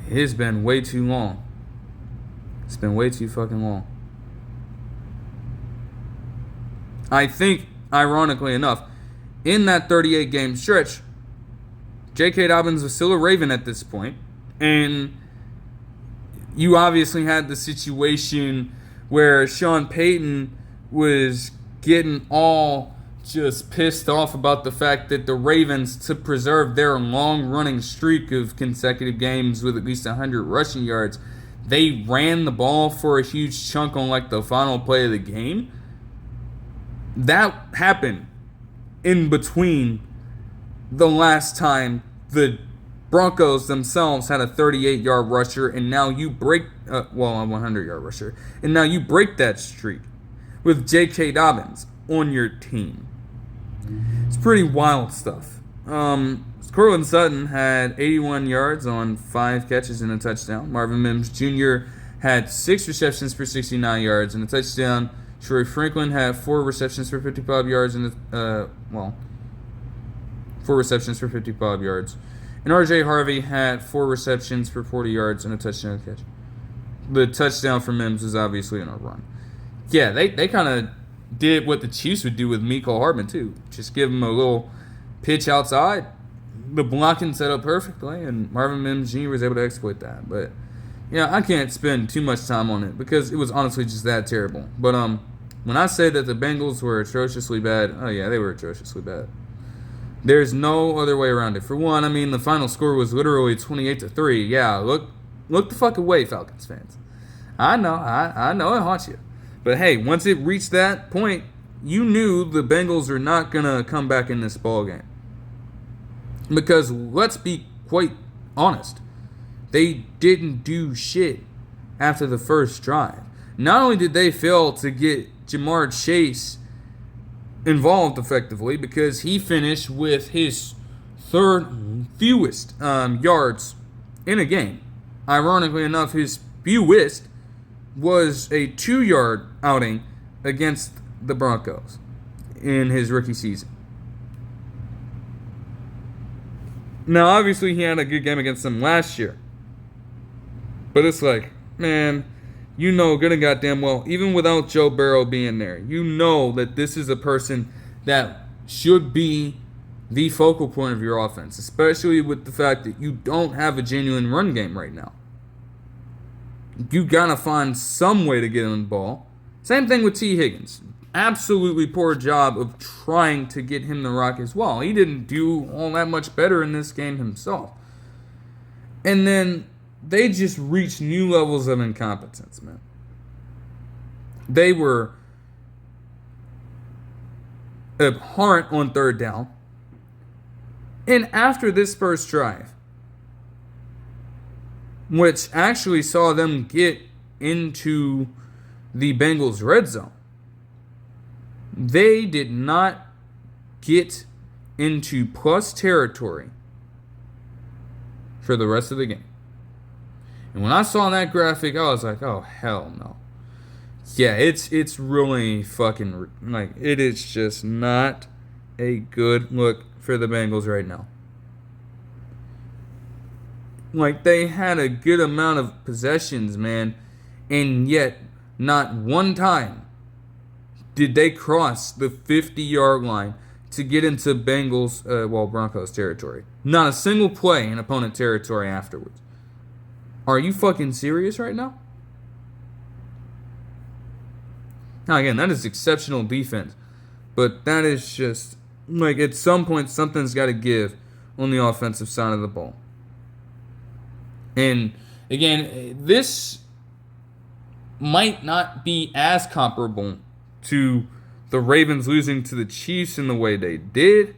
It's been way too long. It's been way too fucking long. I think, ironically enough, in that 38-game stretch, J.K. Dobbins was still a Raven at this point, and you obviously had the situation where Sean Payton was getting all just pissed off about the fact that the Ravens, to preserve their long-running streak of consecutive games with at least 100 rushing yards, they ran the ball for a huge chunk on like the final play of the game. That happened in between the last time the Broncos themselves had a 38-yard rusher, and now you break, a 100-yard rusher, and now you break that streak with J.K. Dobbins on your team. It's pretty wild stuff. Cortland Sutton had 81 yards on 5 catches and a touchdown. Marvin Mims Jr. had 6 receptions for 69 yards and a touchdown. Troy Franklin had 4 receptions for 55 yards and 4 receptions for 55 yards. And R.J. Harvey had 4 receptions for 40 yards and a touchdown catch. The touchdown for Mims was obviously on a run. Yeah, they kind of did what the Chiefs would do with Mecole Hardman too. Just give him a little pitch outside. The blocking set up perfectly, and Marvin Mims Jr. was able to exploit that. But, yeah, I can't spend too much time on it because it was honestly just that terrible. But when I say that the Bengals were atrociously bad, oh yeah, they were atrociously bad. There's no other way around it. For one, I mean, the final score was literally 28-3. Yeah, look the fuck away, Falcons fans. I know it haunts you. But hey, once it reached that point, you knew the Bengals were not going to come back in this ball game. Because let's be quite honest, they didn't do shit after the first drive. Not only did they fail to get Jamar Chase involved effectively, because he finished with his third fewest yards in a game. Ironically enough, his fewest was a 2-yard outing against the Broncos in his rookie season. Now, obviously, he had a good game against them last year. But it's like, man, you know good and goddamn well, even without Joe Burrow being there, you know that this is a person that should be the focal point of your offense, especially with the fact that you don't have a genuine run game right now. You gotta find some way to get him the ball. Same thing with T. Higgins. absolutely poor job of trying to get him the rock as well. He didn't do all that much better in this game himself. And then they just reached new levels of incompetence, man. They were abhorrent on third down. And after this first drive, which actually saw them get into the Bengals' red zone, they did not get into plus territory for the rest of the game. And when I saw that graphic, I was like, oh, hell no. Yeah, it's really fucking, like, it is just not a good look for the Bengals right now. Like, they had a good amount of possessions, man, and yet not one time did they cross the 50-yard line to get into Broncos territory. Not a single play in opponent territory afterwards. Are you fucking serious right now? Now, again, that is exceptional defense. But that is just, like, at some point, something's got to give on the offensive side of the ball. And, again, this might not be as comparable to the Ravens losing to the Chiefs in the way they did.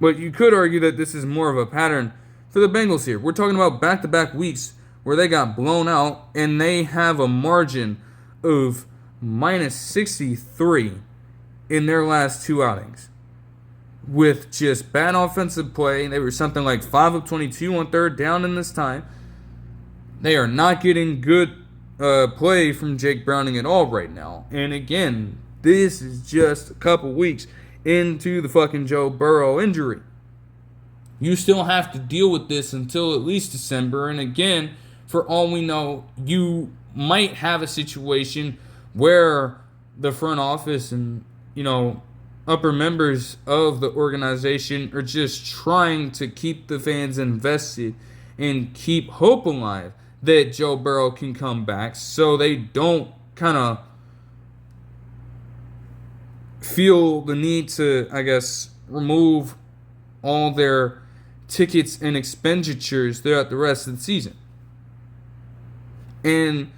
But you could argue that this is more of a pattern for the Bengals here. We're talking about back-to-back weeks where they got blown out and they have a margin of minus 63 in their last two outings. With just bad offensive play. They were something like 5 of 22 on third down in this time. They are not getting good play from Jake Browning at all right now. And again, this is just a couple weeks into the fucking Joe Burrow injury. You still have to deal with this until at least December. And again, for all we know, you might have a situation where the front office and, upper members of the organization are just trying to keep the fans invested and keep hope alive that Joe Burrow can come back so they don't kind of feel the need to, remove all their tickets and expenditures throughout the rest of the season. And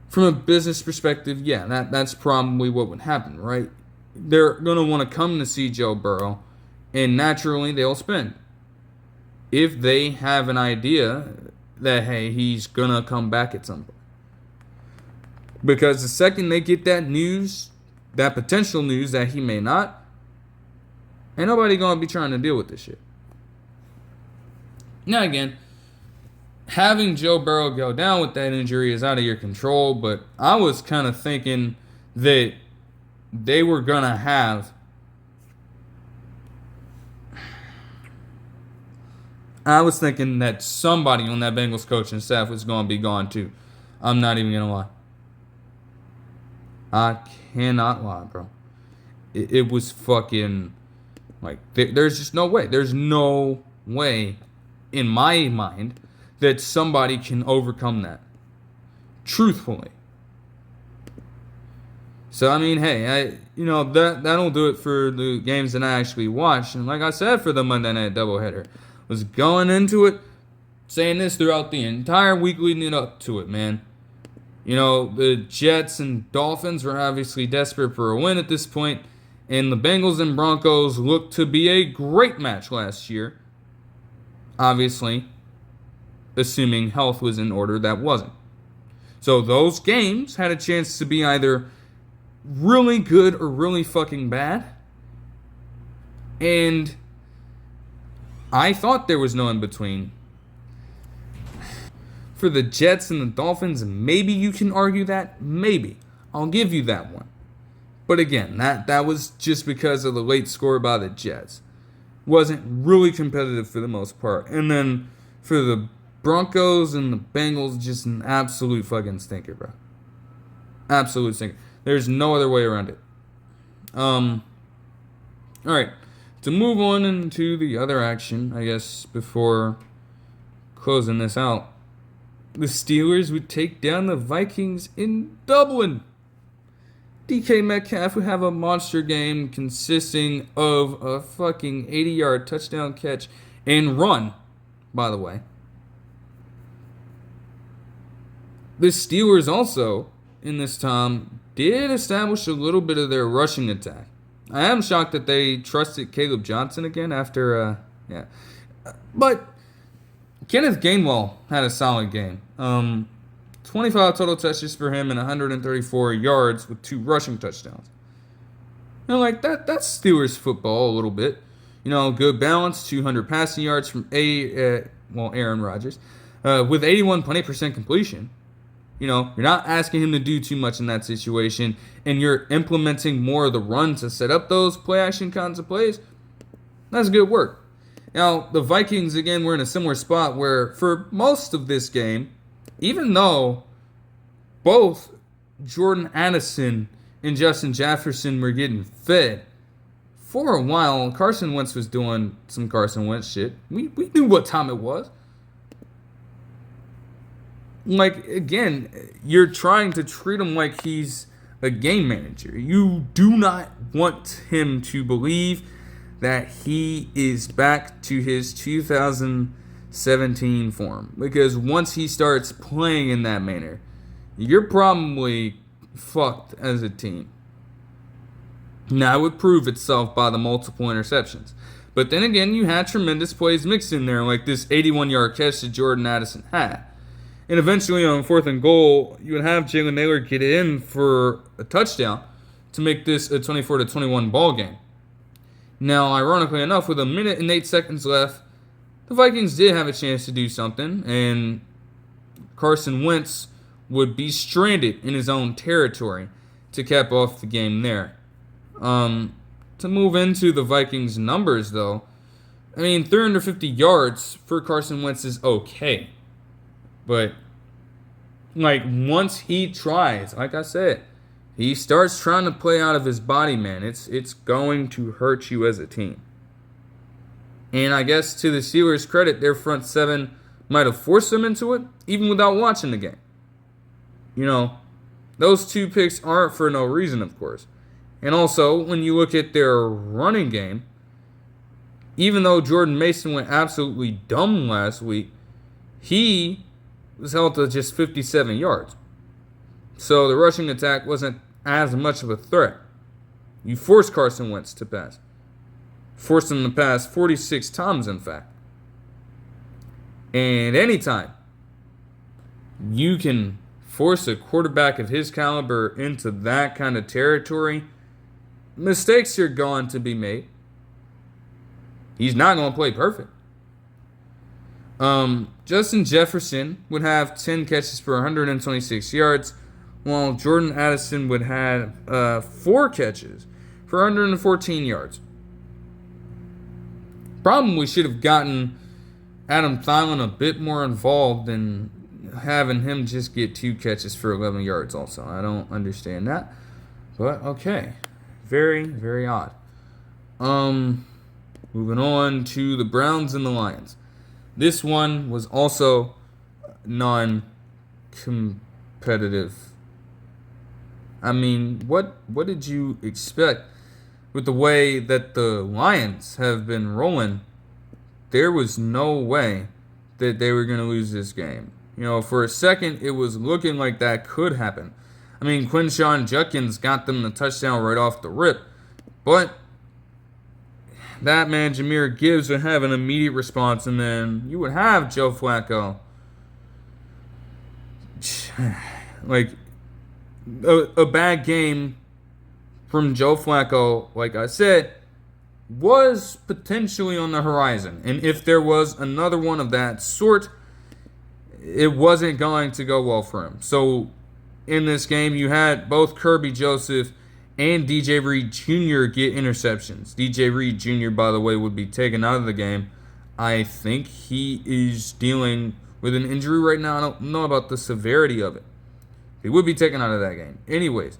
from a business perspective, yeah, that's probably what would happen, right? They're going to want to come to see Joe Burrow, and naturally they'll spend. If they have an idea that, hey, he's going to come back at some point. Because the second they get that news, that potential news that he may not, ain't nobody going to be trying to deal with this shit. Now again, having Joe Burrow go down with that injury is out of your control, but I was kind of thinking that they were going to have I was thinking that somebody on that Bengals coaching staff was going to be gone too. I'm not even going to lie. I cannot lie, bro. It was fucking like there's just no way. There's no way in my mind that somebody can overcome that. Truthfully. So, I mean, hey, that'll do it for the games that I actually watched. And like I said, for the Monday night doubleheader, was going into it saying this throughout the entire week leading up to it, man. The Jets and Dolphins were obviously desperate for a win at this point, and the Bengals and Broncos looked to be a great match last year. Obviously, assuming health was in order, that wasn't. So those games had a chance to be either really good or really fucking bad. And I thought there was no in between. For the Jets and the Dolphins, maybe you can argue that. Maybe. I'll give you that one. But again, that was just because of the late score by the Jets. Wasn't really competitive for the most part. And then for the Broncos and the Bengals, just an absolute fucking stinker, bro. Absolute stinker. There's no other way around it. Alright. To move on into the other action, I guess, before closing this out. The Steelers would take down the Vikings in Dublin. DK Metcalf would have a monster game consisting of a fucking 80-yard touchdown catch and run, by the way. The Steelers also, in this time, did establish a little bit of their rushing attack. I am shocked that they trusted Caleb Johnson again after, But Kenneth Gainwell had a solid game. 25 total touches for him and 134 yards with 2 rushing touchdowns. That's Steelers football a little bit. Good balance, 200 passing yards from Aaron Rodgers, with 81.8% completion. You're not asking him to do too much in that situation, and you're implementing more of the run to set up those play-action kinds of plays. That's good work. Now, the Vikings, again, were in a similar spot where for most of this game, even though both Jordan Addison and Justin Jefferson were getting fed, for a while, Carson Wentz was doing some Carson Wentz shit. We knew what time it was. Again, you're trying to treat him like he's a game manager. You do not want him to believe that he is back to his 2017 form. Because once he starts playing in that manner, you're probably fucked as a team. Now, it would prove itself by the multiple interceptions. But then again, you had tremendous plays mixed in there, like this 81-yard catch that Jordan Addison had. And eventually on 4th and goal, you would have Jalen Naylor get in for a touchdown to make this a 24-21 ball game. Now, ironically enough, with 1 minute and 8 seconds left, the Vikings did have a chance to do something, and Carson Wentz would be stranded in his own territory to cap off the game there. To move into the Vikings' numbers, though, 350 yards for Carson Wentz is okay. But, once he tries, like I said, he starts trying to play out of his body, man. It's going to hurt you as a team. And I guess to the Steelers' credit, their front seven might have forced them into it, even without watching the game. Those 2 picks aren't for no reason, of course. And also, when you look at their running game, even though Jordan Mason went absolutely dumb last week, he was held to just 57 yards. So the rushing attack wasn't as much of a threat. You forced Carson Wentz to pass. Forced him to pass 46 times, in fact. And anytime you can force a quarterback of his caliber into that kind of territory, mistakes are going to be made. He's not going to play perfect. Justin Jefferson would have 10 catches for 126 yards, while Jordan Addison would have 4 catches for 114 yards. Probably should have gotten Adam Thielen a bit more involved than having him just get 2 catches for 11 yards also. I don't understand that, but okay. Very, very odd. Moving on to the Browns and the Lions. This one was also non-competitive. What did you expect with the way that the Lions have been rolling? There was no way that they were going to lose this game. For a second, it was looking like that could happen. Quinshon Judkins got them the touchdown right off the rip, but that man, Jahmyr Gibbs, would have an immediate response, and then you would have Joe Flacco. A bad game from Joe Flacco, like I said, was potentially on the horizon. And if there was another one of that sort, it wasn't going to go well for him. So in this game, you had both Kirby Joseph and DJ Reed Jr. get interceptions. DJ Reed Jr., by the way, would be taken out of the game. I think he is dealing with an injury right now. I don't know about the severity of it. He would be taken out of that game. Anyways,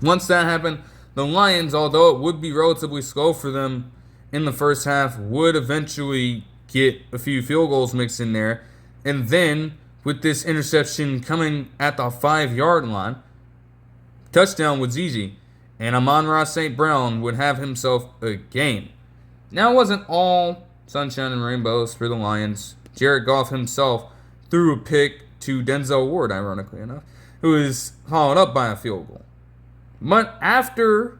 once that happened, the Lions, although it would be relatively slow for them in the first half, would eventually get a few field goals mixed in there. And then, with this interception coming at the 5-yard line, touchdown was easy, and Amon-Ra St. Brown would have himself a game. Now, it wasn't all sunshine and rainbows for the Lions. Jared Goff himself threw a pick to Denzel Ward, ironically enough, who was followed up by a field goal. But after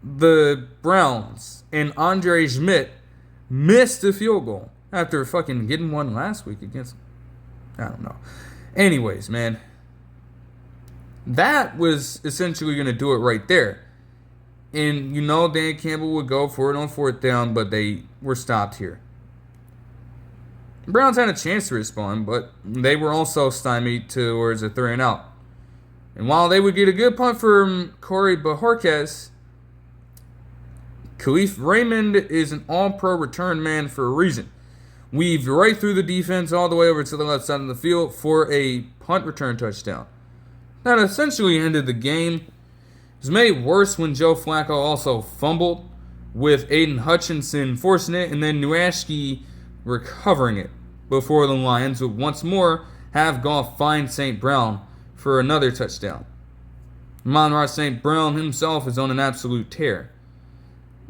the Browns and Andre Schmidt missed a field goal after fucking getting one last week against, I don't know. Anyways, man, that was essentially going to do it right there. And you know Dan Campbell would go for it on fourth down, but they were stopped here. Browns had a chance to respond, but they were also stymied towards a 3-and-out. And while they would get a good punt from Corey Bojorquez, Khalif Raymond is an all-pro return man for a reason. Weaved right through the defense all the way over to the left side of the field for a punt return touchdown. That essentially ended the game. It was made worse when Joe Flacco also fumbled, with Aiden Hutchinson forcing it and then Newashki recovering it before the Lions would once more have Goff find St. Brown for another touchdown. Amon-Ra St. Brown himself is on an absolute tear.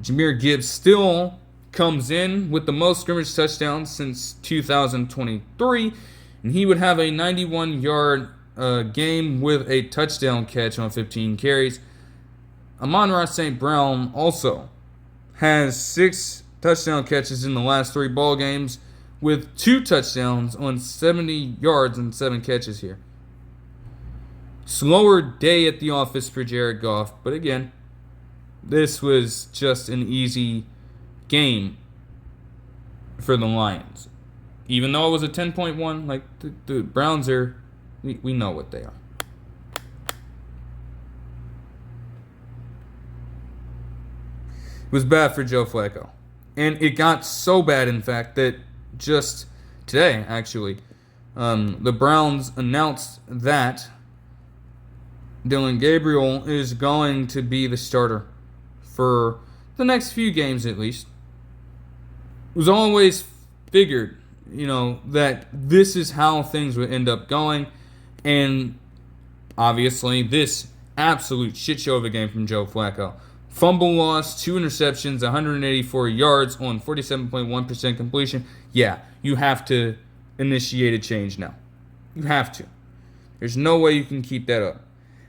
Jahmyr Gibbs still comes in with the most scrimmage touchdowns since 2023, and he would have a 91-yard game with a touchdown catch on 15 carries. Amon-Ra St. Brown also has 6 touchdown catches in the last 3 ball games, with 2 touchdowns on 70 yards and 7 catches here. Slower day at the office for Jared Goff, but again, this was just an easy game for the Lions. Even though it was a 10.1, like the Browns are, we know what they are. It was bad for Joe Flacco. And it got so bad, in fact, that just today, actually, the Browns announced that Dillon Gabriel is going to be the starter for the next few games at least. It was always figured, that this is how things would end up going. And obviously, this absolute shit show of a game from Joe Flacco. Fumble loss, 2 interceptions, 184 yards on 47.1% completion. Yeah, you have to initiate a change now. You have to. There's no way you can keep that up.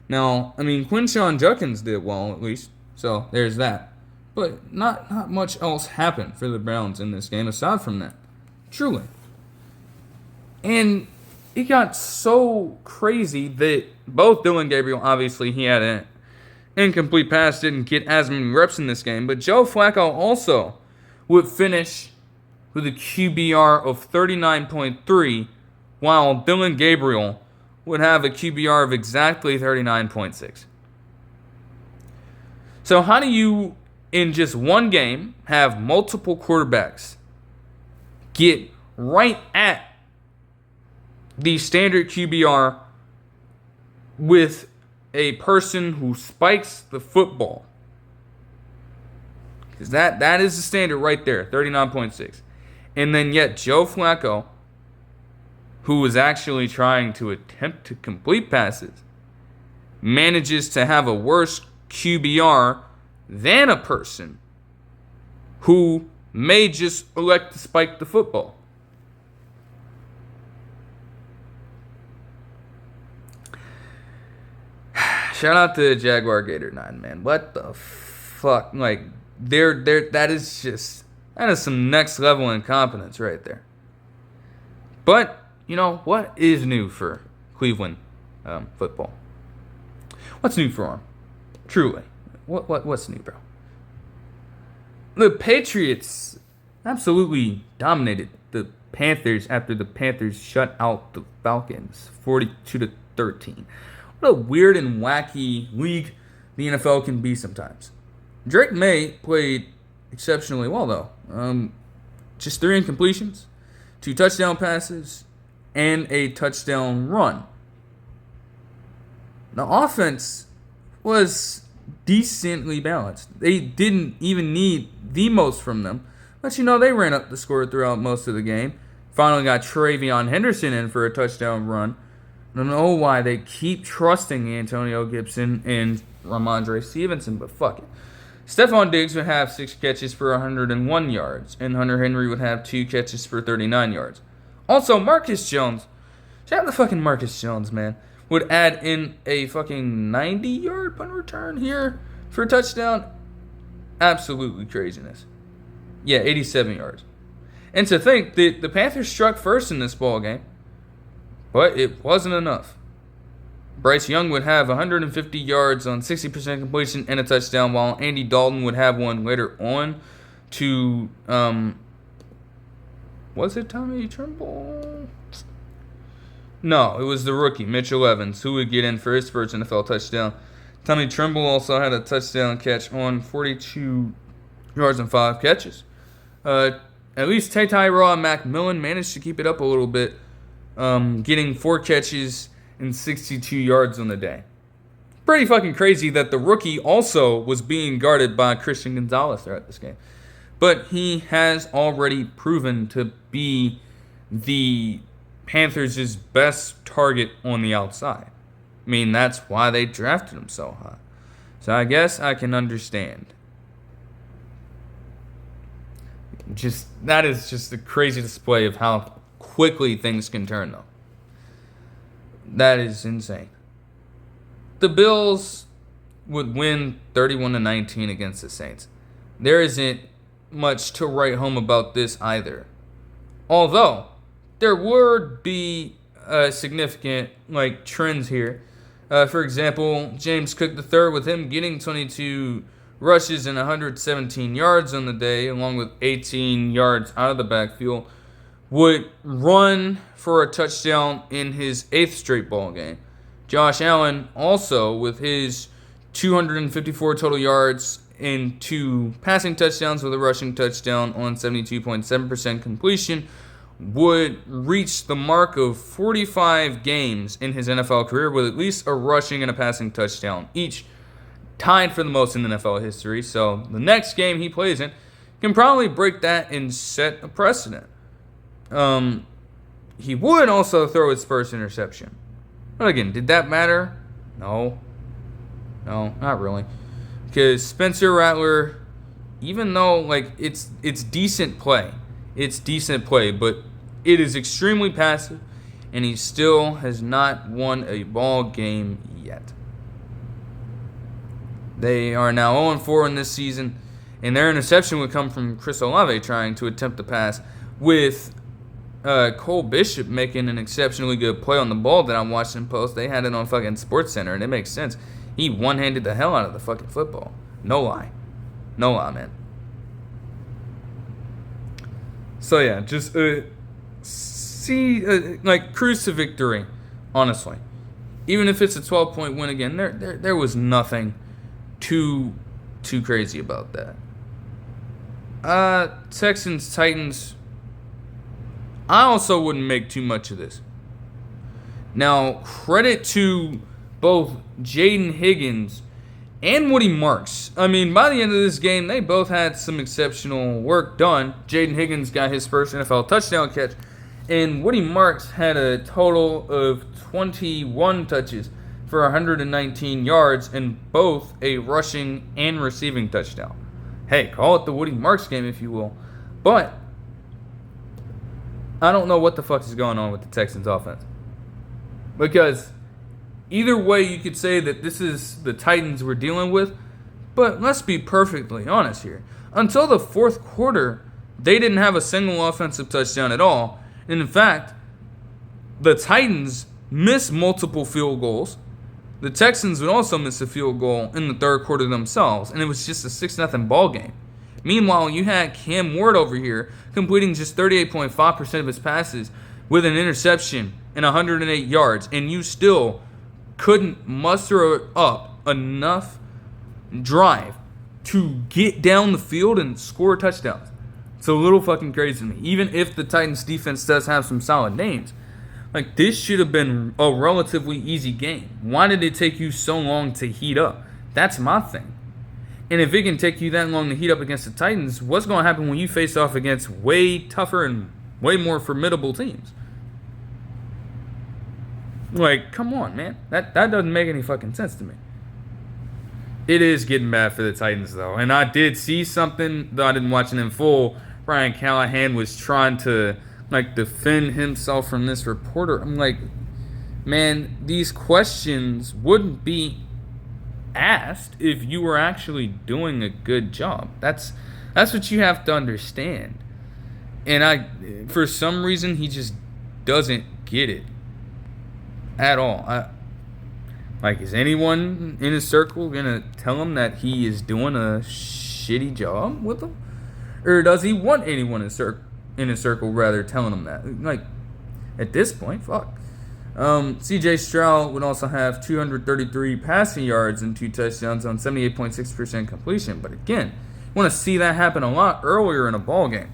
Now, Quinshon Judkins did well, at least. So, there's that. But not much else happened for the Browns in this game aside from that. Truly. And it got so crazy that both Dillon Gabriel, obviously, he had an incomplete pass, didn't get as many reps in this game. But Joe Flacco also would finish with a QBR of 39.3, while Dillon Gabriel would have a QBR of exactly 39.6. So how do you, in just one game, have multiple quarterbacks get right at the standard QBR with a person who spikes the football? Because that is the standard right there, 39.6. And then yet Joe Flacco, who was actually trying to attempt to complete passes, manages to have a worse QBR than a person who may just elect to spike the football. Shout out to Jaguar Gator 9, man. What the fuck? Like, that is some next level incompetence right there. But what is new for Cleveland football? What's new for them? Truly. What's new, bro? The Patriots absolutely dominated the Panthers after the Panthers shut out the Falcons 42-13. What a weird and wacky league the NFL can be sometimes. Drake May played exceptionally well, though. Just 3 incompletions, 2 touchdown passes, and a touchdown run. The offense was decently balanced. They didn't even need the most from them, but they ran up the score throughout most of the game. Finally got Travion Henderson in for a touchdown run, I don't know why they keep trusting Antonio Gibson and Ramondre Stevenson, but fuck it. Stephon Diggs would have 6 catches for 101 yards, and Hunter Henry would have 2 catches for 39 yards. Also, Marcus Jones, shout out to fucking Marcus Jones, man, would add in a fucking 90-yard punt return here for a touchdown. Absolutely craziness. Yeah, 87 yards. And to think that the Panthers struck first in this ball game, but it wasn't enough. Bryce Young would have 150 yards on 60% completion and a touchdown, while Andy Dalton would have one later on to, was it Tommy Tremble? No, it was the rookie, Mitchell Evans, who would get in for his first NFL touchdown. Tommy Tremble also had a touchdown catch on 42 yards and 5 catches. At least Tyrod McMillan managed to keep it up a little bit, getting 4 catches and 62 yards on the day. Pretty fucking crazy that the rookie also was being guarded by Christian Gonzalez throughout this game. But he has already proven to be the Panthers' best target on the outside. I mean, that's why they drafted him so high. So I guess I can understand. That is just a crazy display of how quickly things can turn, though. That is insane. The Bills would win 31-19 against the Saints. There isn't much to write home about this either. Although, there would be significant trends here. For example, James Cook III, with him getting 22 rushes and 117 yards on the day, along with 18 yards out of the backfield, would run for a touchdown in his 8th straight ball game. Josh Allen also, with his 254 total yards and 2 passing touchdowns with a rushing touchdown on 72.7% completion, would reach the mark of 45 games in his NFL career with at least a rushing and a passing touchdown each, tied for the most in NFL history. So the next game he plays in can probably break that and set a precedent. He would also throw his first interception. But again, did that matter? No, not really. Because Spencer Rattler, even though it's decent play, but it is extremely passive, and he still has not won a ball game yet. They are now 0-4 in this season, and their interception would come from Chris Olave trying to attempt the pass, with Cole Bishop making an exceptionally good play on the ball that I'm watching post. They had it on fucking SportsCenter, and it makes sense. He one-handed the hell out of the fucking football. No lie, man. So yeah, just cruise to victory. Honestly, even if it's a 12-point win again, there was nothing too crazy about that. Texans, Titans. I also wouldn't make too much of this. Now, credit to both Jaden Higgins and Woody Marks. I mean, by the end of this game, they both had some exceptional work done. Jaden Higgins got his first NFL touchdown catch, and Woody Marks had a total of 21 touches for 119 yards and both a rushing and receiving touchdown. Hey, call it the Woody Marks game if you will. But I don't know what the fuck is going on with the Texans offense. Because either way you could say that this is the Titans we're dealing with, but let's be perfectly honest here. Until the 4th quarter, they didn't have a single offensive touchdown at all. And in fact, the Titans missed multiple field goals. The Texans would also miss a field goal in the 3rd quarter themselves, and it was just a 6-0 ball game. Meanwhile, you had Cam Ward over here completing just 38.5% of his passes with an interception and 108 yards, and you still couldn't muster up enough drive to get down the field and score touchdowns. It's a little fucking crazy to me. Even if the Titans defense does have some solid names, this should have been a relatively easy game. Why did it take you so long to heat up? That's my thing. And if it can take you that long to heat up against the Titans, what's going to happen when you face off against way tougher and way more formidable teams? Like, come on, man. That doesn't make any fucking sense to me. It is getting bad for the Titans, though. And I did see something, though I didn't watch it in full. Brian Callahan was trying to, like, defend himself from this reporter. I'm like, man, these questions wouldn't be asked if you were actually doing a good job. That's what you have to understand. And for some reason, he just doesn't get it at all. Is anyone in his circle gonna tell him that he is doing a shitty job with them, or does he want anyone in his circle rather telling him that? Like, at this point, fuck. C.J. Stroud would also have 233 passing yards and 2 touchdowns on 78.6% completion. But again, you want to see that happen a lot earlier in a ball game.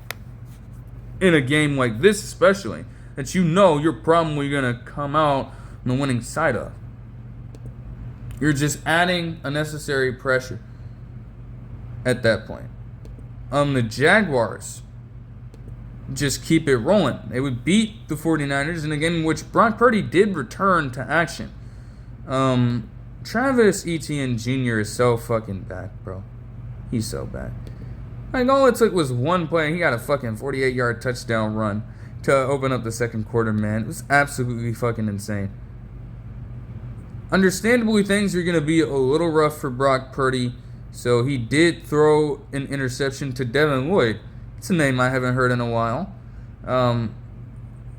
In a game like this especially, that you know you're probably going to come out on the winning side of. You're just adding unnecessary pressure at that point. The Jaguars just keep it rolling. They would beat the 49ers in a game in which Brock Purdy did return to action. Travis Etienne Jr. is so fucking bad, bro. He's so bad. Like, all it took was one play, and he got a fucking 48-yard touchdown run to open up the second quarter, man. It was absolutely fucking insane. Understandably, things are going to be a little rough for Brock Purdy, so he did throw an interception to Devin Lloyd. It's a name I haven't heard in a while,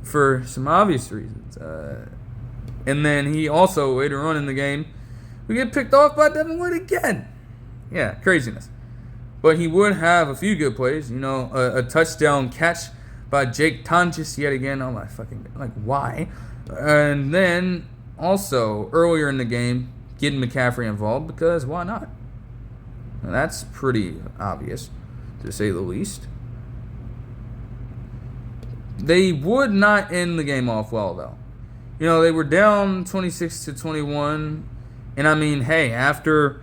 for some obvious reasons. And then he also, later on in the game, we get picked off by Devin Lloyd again. Yeah, craziness. But he would have a few good plays. You know, a touchdown catch by Jake Tonjes yet again. Oh my fucking, like, why? And then also, earlier in the game, getting McCaffrey involved, because why not? Now, that's pretty obvious, to say the least. They would not end the game off well, though. You know, they were down 26-21. And I mean, hey, after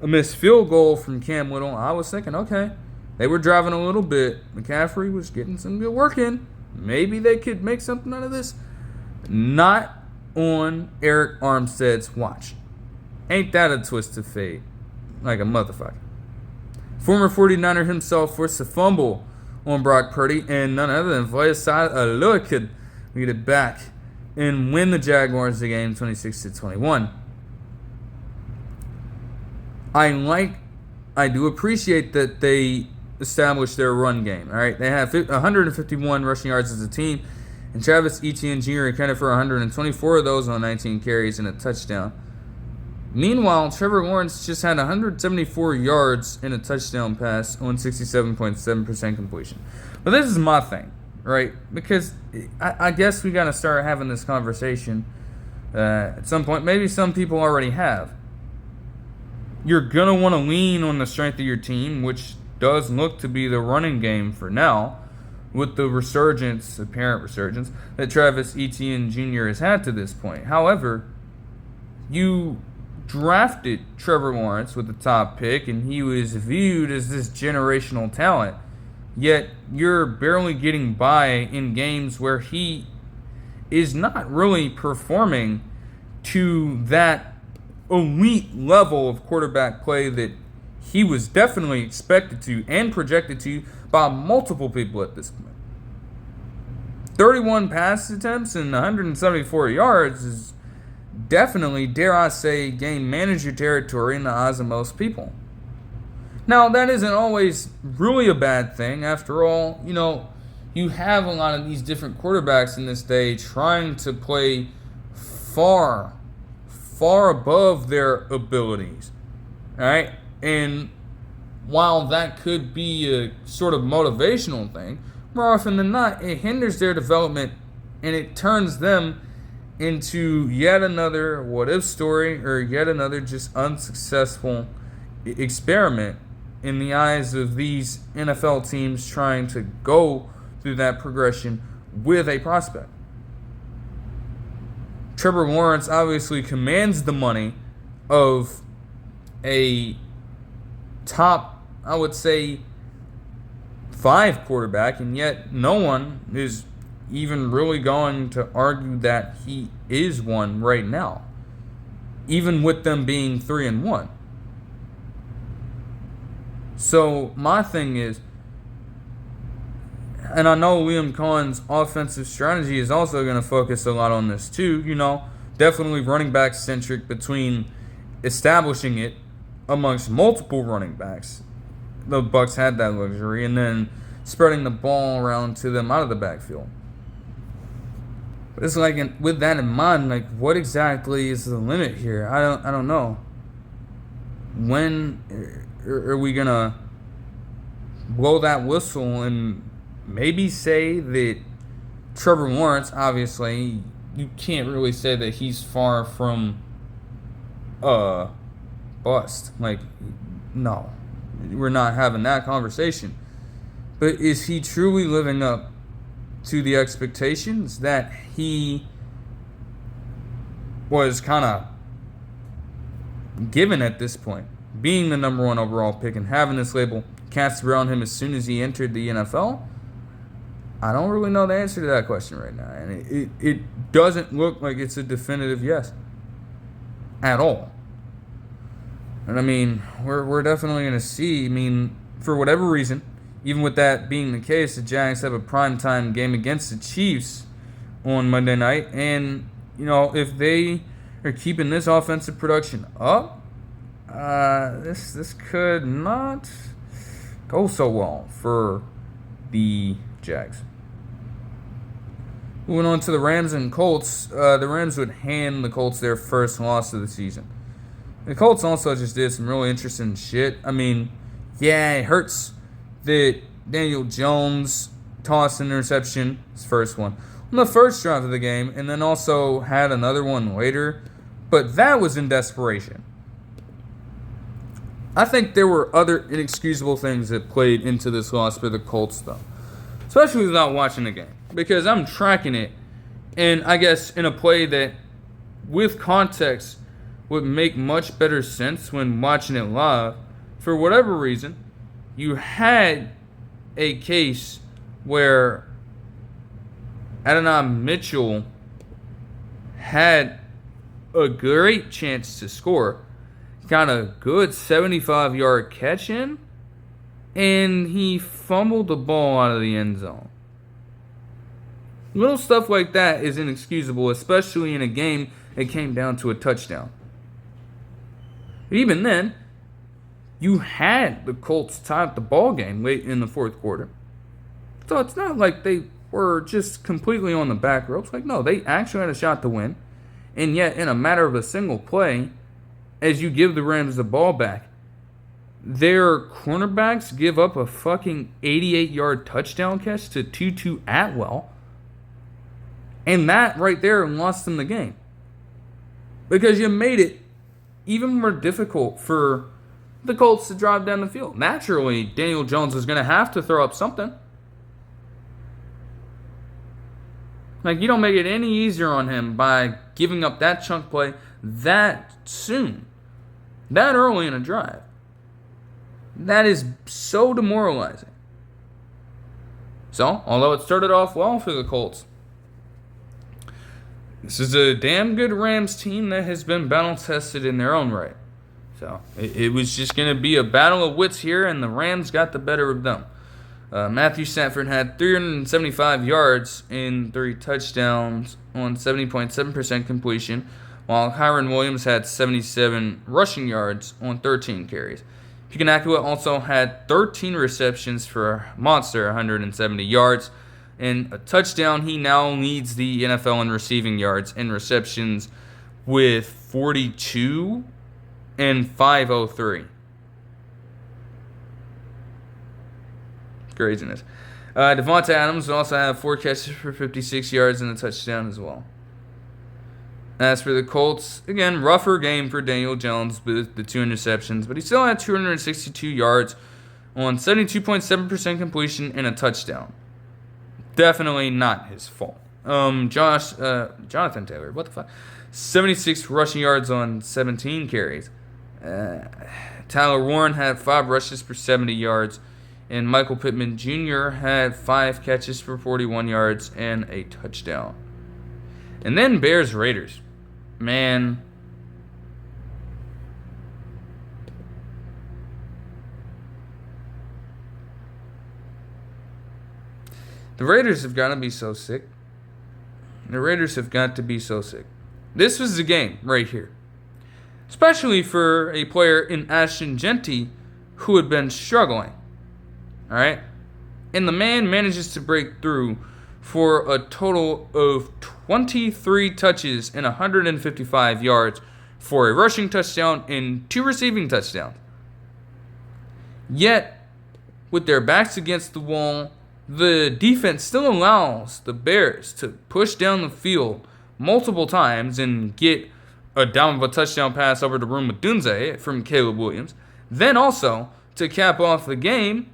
a missed field goal from Cam Little, I was thinking, okay, they were driving a little bit. McCaffrey was getting some good work in. Maybe they could make something out of this. Not on Eric Armstead's watch. Ain't that a twist of fate? Like a motherfucker. Former 49er himself forced a fumble on Brock Purdy, and none other than Voyasad Alua could get it back and win the Jaguars the game 26-21. I do appreciate that they established their run game. All right, they have 151 rushing yards as a team, and Travis Etienne Jr. accounted for 124 of those on 19 carries and a touchdown. Meanwhile, Trevor Lawrence just had 174 yards and a touchdown pass on 67.7% completion. But this is my thing, right? Because I guess we got to start having this conversation at some point. Maybe some people already have. You're going to want to lean on the strength of your team, which does look to be the running game for now, with the apparent resurgence, that Travis Etienne Jr. has had to this point. However, you drafted Trevor Lawrence with the top pick, and he was viewed as this generational talent. Yet, you're barely getting by in games where he is not really performing to that elite level of quarterback play that he was definitely expected to and projected to by multiple people at this point. 31 pass attempts and 174 yards is definitely, dare I say, game manager territory in the eyes of most people. Now, that isn't always really a bad thing. After all, you know, you have a lot of these different quarterbacks in this day trying to play far above their abilities. All right? And while that could be a sort of motivational thing, more often than not, it hinders their development and it turns them into yet another what-if story or yet another just unsuccessful experiment in the eyes of these NFL teams trying to go through that progression with a prospect. Trevor Lawrence obviously commands the money of a top, I would say, 5 quarterback, and yet no one is even really going to argue that he is one right now, even with them being 3-1. So my thing is, and I know Liam Cohen's offensive strategy is also going to focus a lot on this too, definitely running back centric between establishing it amongst multiple running backs. The Bucs had that luxury, and then spreading the ball around to them out of the backfield. But it's like, with that in mind, like, what exactly is the limit here? I don't know. When are we gonna blow that whistle and maybe say that Trevor Lawrence, obviously, you can't really say that he's far from bust. Like, no, we're not having that conversation. But is he truly living up to the expectations that he was kind of given at this point? Being the number 1 overall pick and having this label cast around him as soon as he entered the NFL? I don't really know the answer to that question right now. And it doesn't look like it's a definitive yes at all. And I mean, we're definitely going to see. I mean, for whatever reason, even with that being the case, the Jags have a primetime game against the Chiefs on Monday night. And, if they are keeping this offensive production up, this could not go so well for the Jags. Moving on to the Rams and Colts. The Rams would hand the Colts their first loss of the season. The Colts also just did some really interesting shit. I mean, yeah, it hurts that Daniel Jones tossed an interception, his first one, on the first drive of the game, and then also had another one later. But that was in desperation. I think there were other inexcusable things that played into this loss for the Colts, though. Especially without watching the game. Because I'm tracking it, and I guess in a play that, with context, would make much better sense when watching it live. For whatever reason, you had a case where Adonai Mitchell had a great chance to score. Got a good 75-yard catch in, and he fumbled the ball out of the end zone. Little stuff like that is inexcusable, especially in a game that came down to a touchdown. But even then, you had the Colts tie up the ball game late in the fourth quarter. So it's not like they were just completely on the back ropes. Like, no, they actually had a shot to win. And yet, in a matter of a single play, as you give the Rams the ball back, their cornerbacks give up a fucking 88-yard touchdown catch to Tutu Atwell. And that right there lost them the game. Because you made it even more difficult for the Colts to drive down the field. Naturally, Daniel Jones is going to have to throw up something. Like, you don't make it any easier on him by giving up that chunk play that soon. That early in a drive. That is so demoralizing. So, although it started off well for the Colts, this is a damn good Rams team that has been battle-tested in their own right. So, it was just going to be a battle of wits here, and the Rams got the better of them. Matthew Stafford had 375 yards in 3 touchdowns on 70.7% completion, while Kyron Williams had 77 rushing yards on 13 carries. Pukanakua also had 13 receptions for a monster 170 yards and a touchdown. He now leads the NFL in receiving yards and receptions with 42 and 503. Craziness. Devonta Adams also had 4 catches for 56 yards and a touchdown as well. As for the Colts, again, rougher game for Daniel Jones with the 2 interceptions, but he still had 262 yards on 72.7% completion and a touchdown. Definitely not his fault. Jonathan Taylor, what the fuck? 76 rushing yards on 17 carries. Tyler Warren had 5 rushes for 70 yards And Michael Pittman Jr. had 5 catches for 41 yards and a touchdown. And then Bears-Raiders. Man. The Raiders have got to be so sick. The Raiders have got to be so sick. This was the game right here. Especially for a player in Ashton Jeanty who had been struggling. Alright? And the man manages to break through for a total of 23 touches and 155 yards for a rushing touchdown and 2 receiving touchdowns. Yet, with their backs against the wall, the defense still allows the Bears to push down the field multiple times and get a down of a touchdown pass over to Dunze from Caleb Williams. Then also, to cap off the game,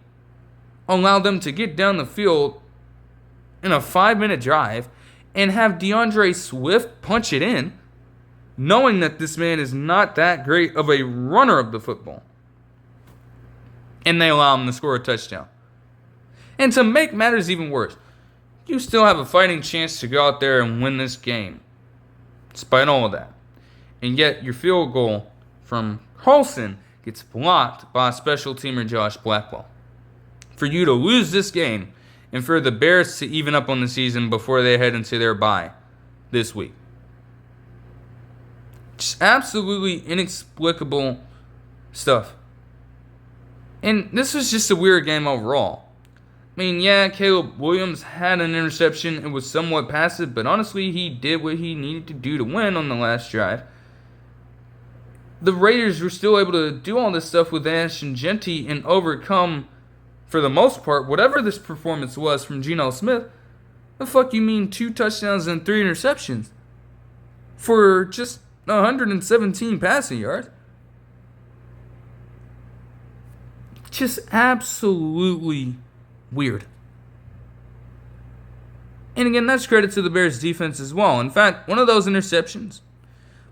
allow them to get down the field in a 5-minute drive and have DeAndre Swift punch it in, knowing that this man is not that great of a runner of the football. And they allow him to score a touchdown. And to make matters even worse, you still have a fighting chance to go out there and win this game, despite all of that. And yet, your field goal from Carlson gets blocked by special teamer Josh Blackwell. For you to lose this game, and for the Bears to even up on the season before they head into their bye this week. Just absolutely inexplicable stuff. And this was just a weird game overall. I mean, yeah, Caleb Williams had an interception. It was somewhat passive, but honestly, he did what he needed to do to win on the last drive. The Raiders were still able to do all this stuff with Ashton Jeanty and overcome, for the most part, whatever this performance was from Geno Smith. The fuck you mean 2 touchdowns and 3 interceptions for just 117 passing yards? Just absolutely weird. And again, that's credit to the Bears defense as well. In fact, one of those interceptions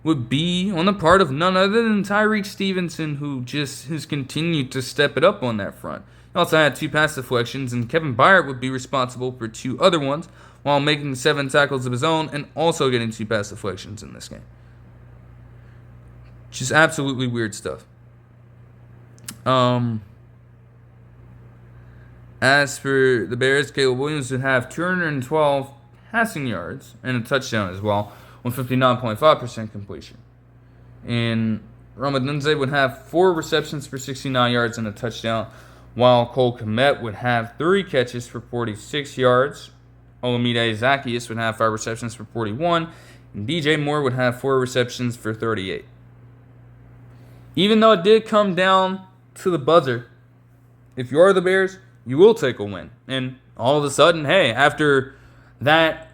would be on the part of none other than Tyreek Stevenson, who just has continued to step it up on that front. He also had 2 pass deflections, and Kevin Byard would be responsible for 2 other ones while making 7 tackles of his own and also getting 2 pass deflections in this game. Just absolutely weird stuff. As for the Bears, Caleb Williams would have 212 passing yards and a touchdown as well, on 59.5% completion. And Dunze would have 4 receptions for 69 yards and a touchdown, while Cole Kmet would have 3 catches for 46 yards. Olamide Zaccheaus would have 5 receptions for 41, and DJ Moore would have 4 receptions for 38. Even though it did come down to the buzzer, if you are the Bears, you will take a win. And all of a sudden, hey, after that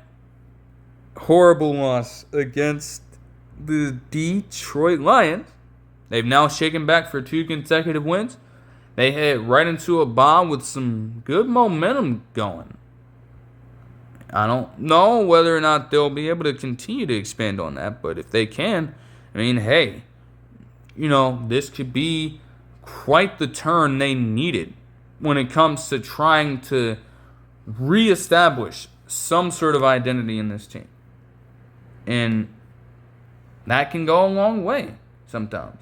horrible loss against the Detroit Lions, they've now shaken back for 2 consecutive wins. They head right into a bye with some good momentum going. I don't know whether or not they'll be able to continue to expand on that, but if they can, I mean, hey, this could be quite the turn they needed when it comes to trying to reestablish some sort of identity in this team. And that can go a long way sometimes.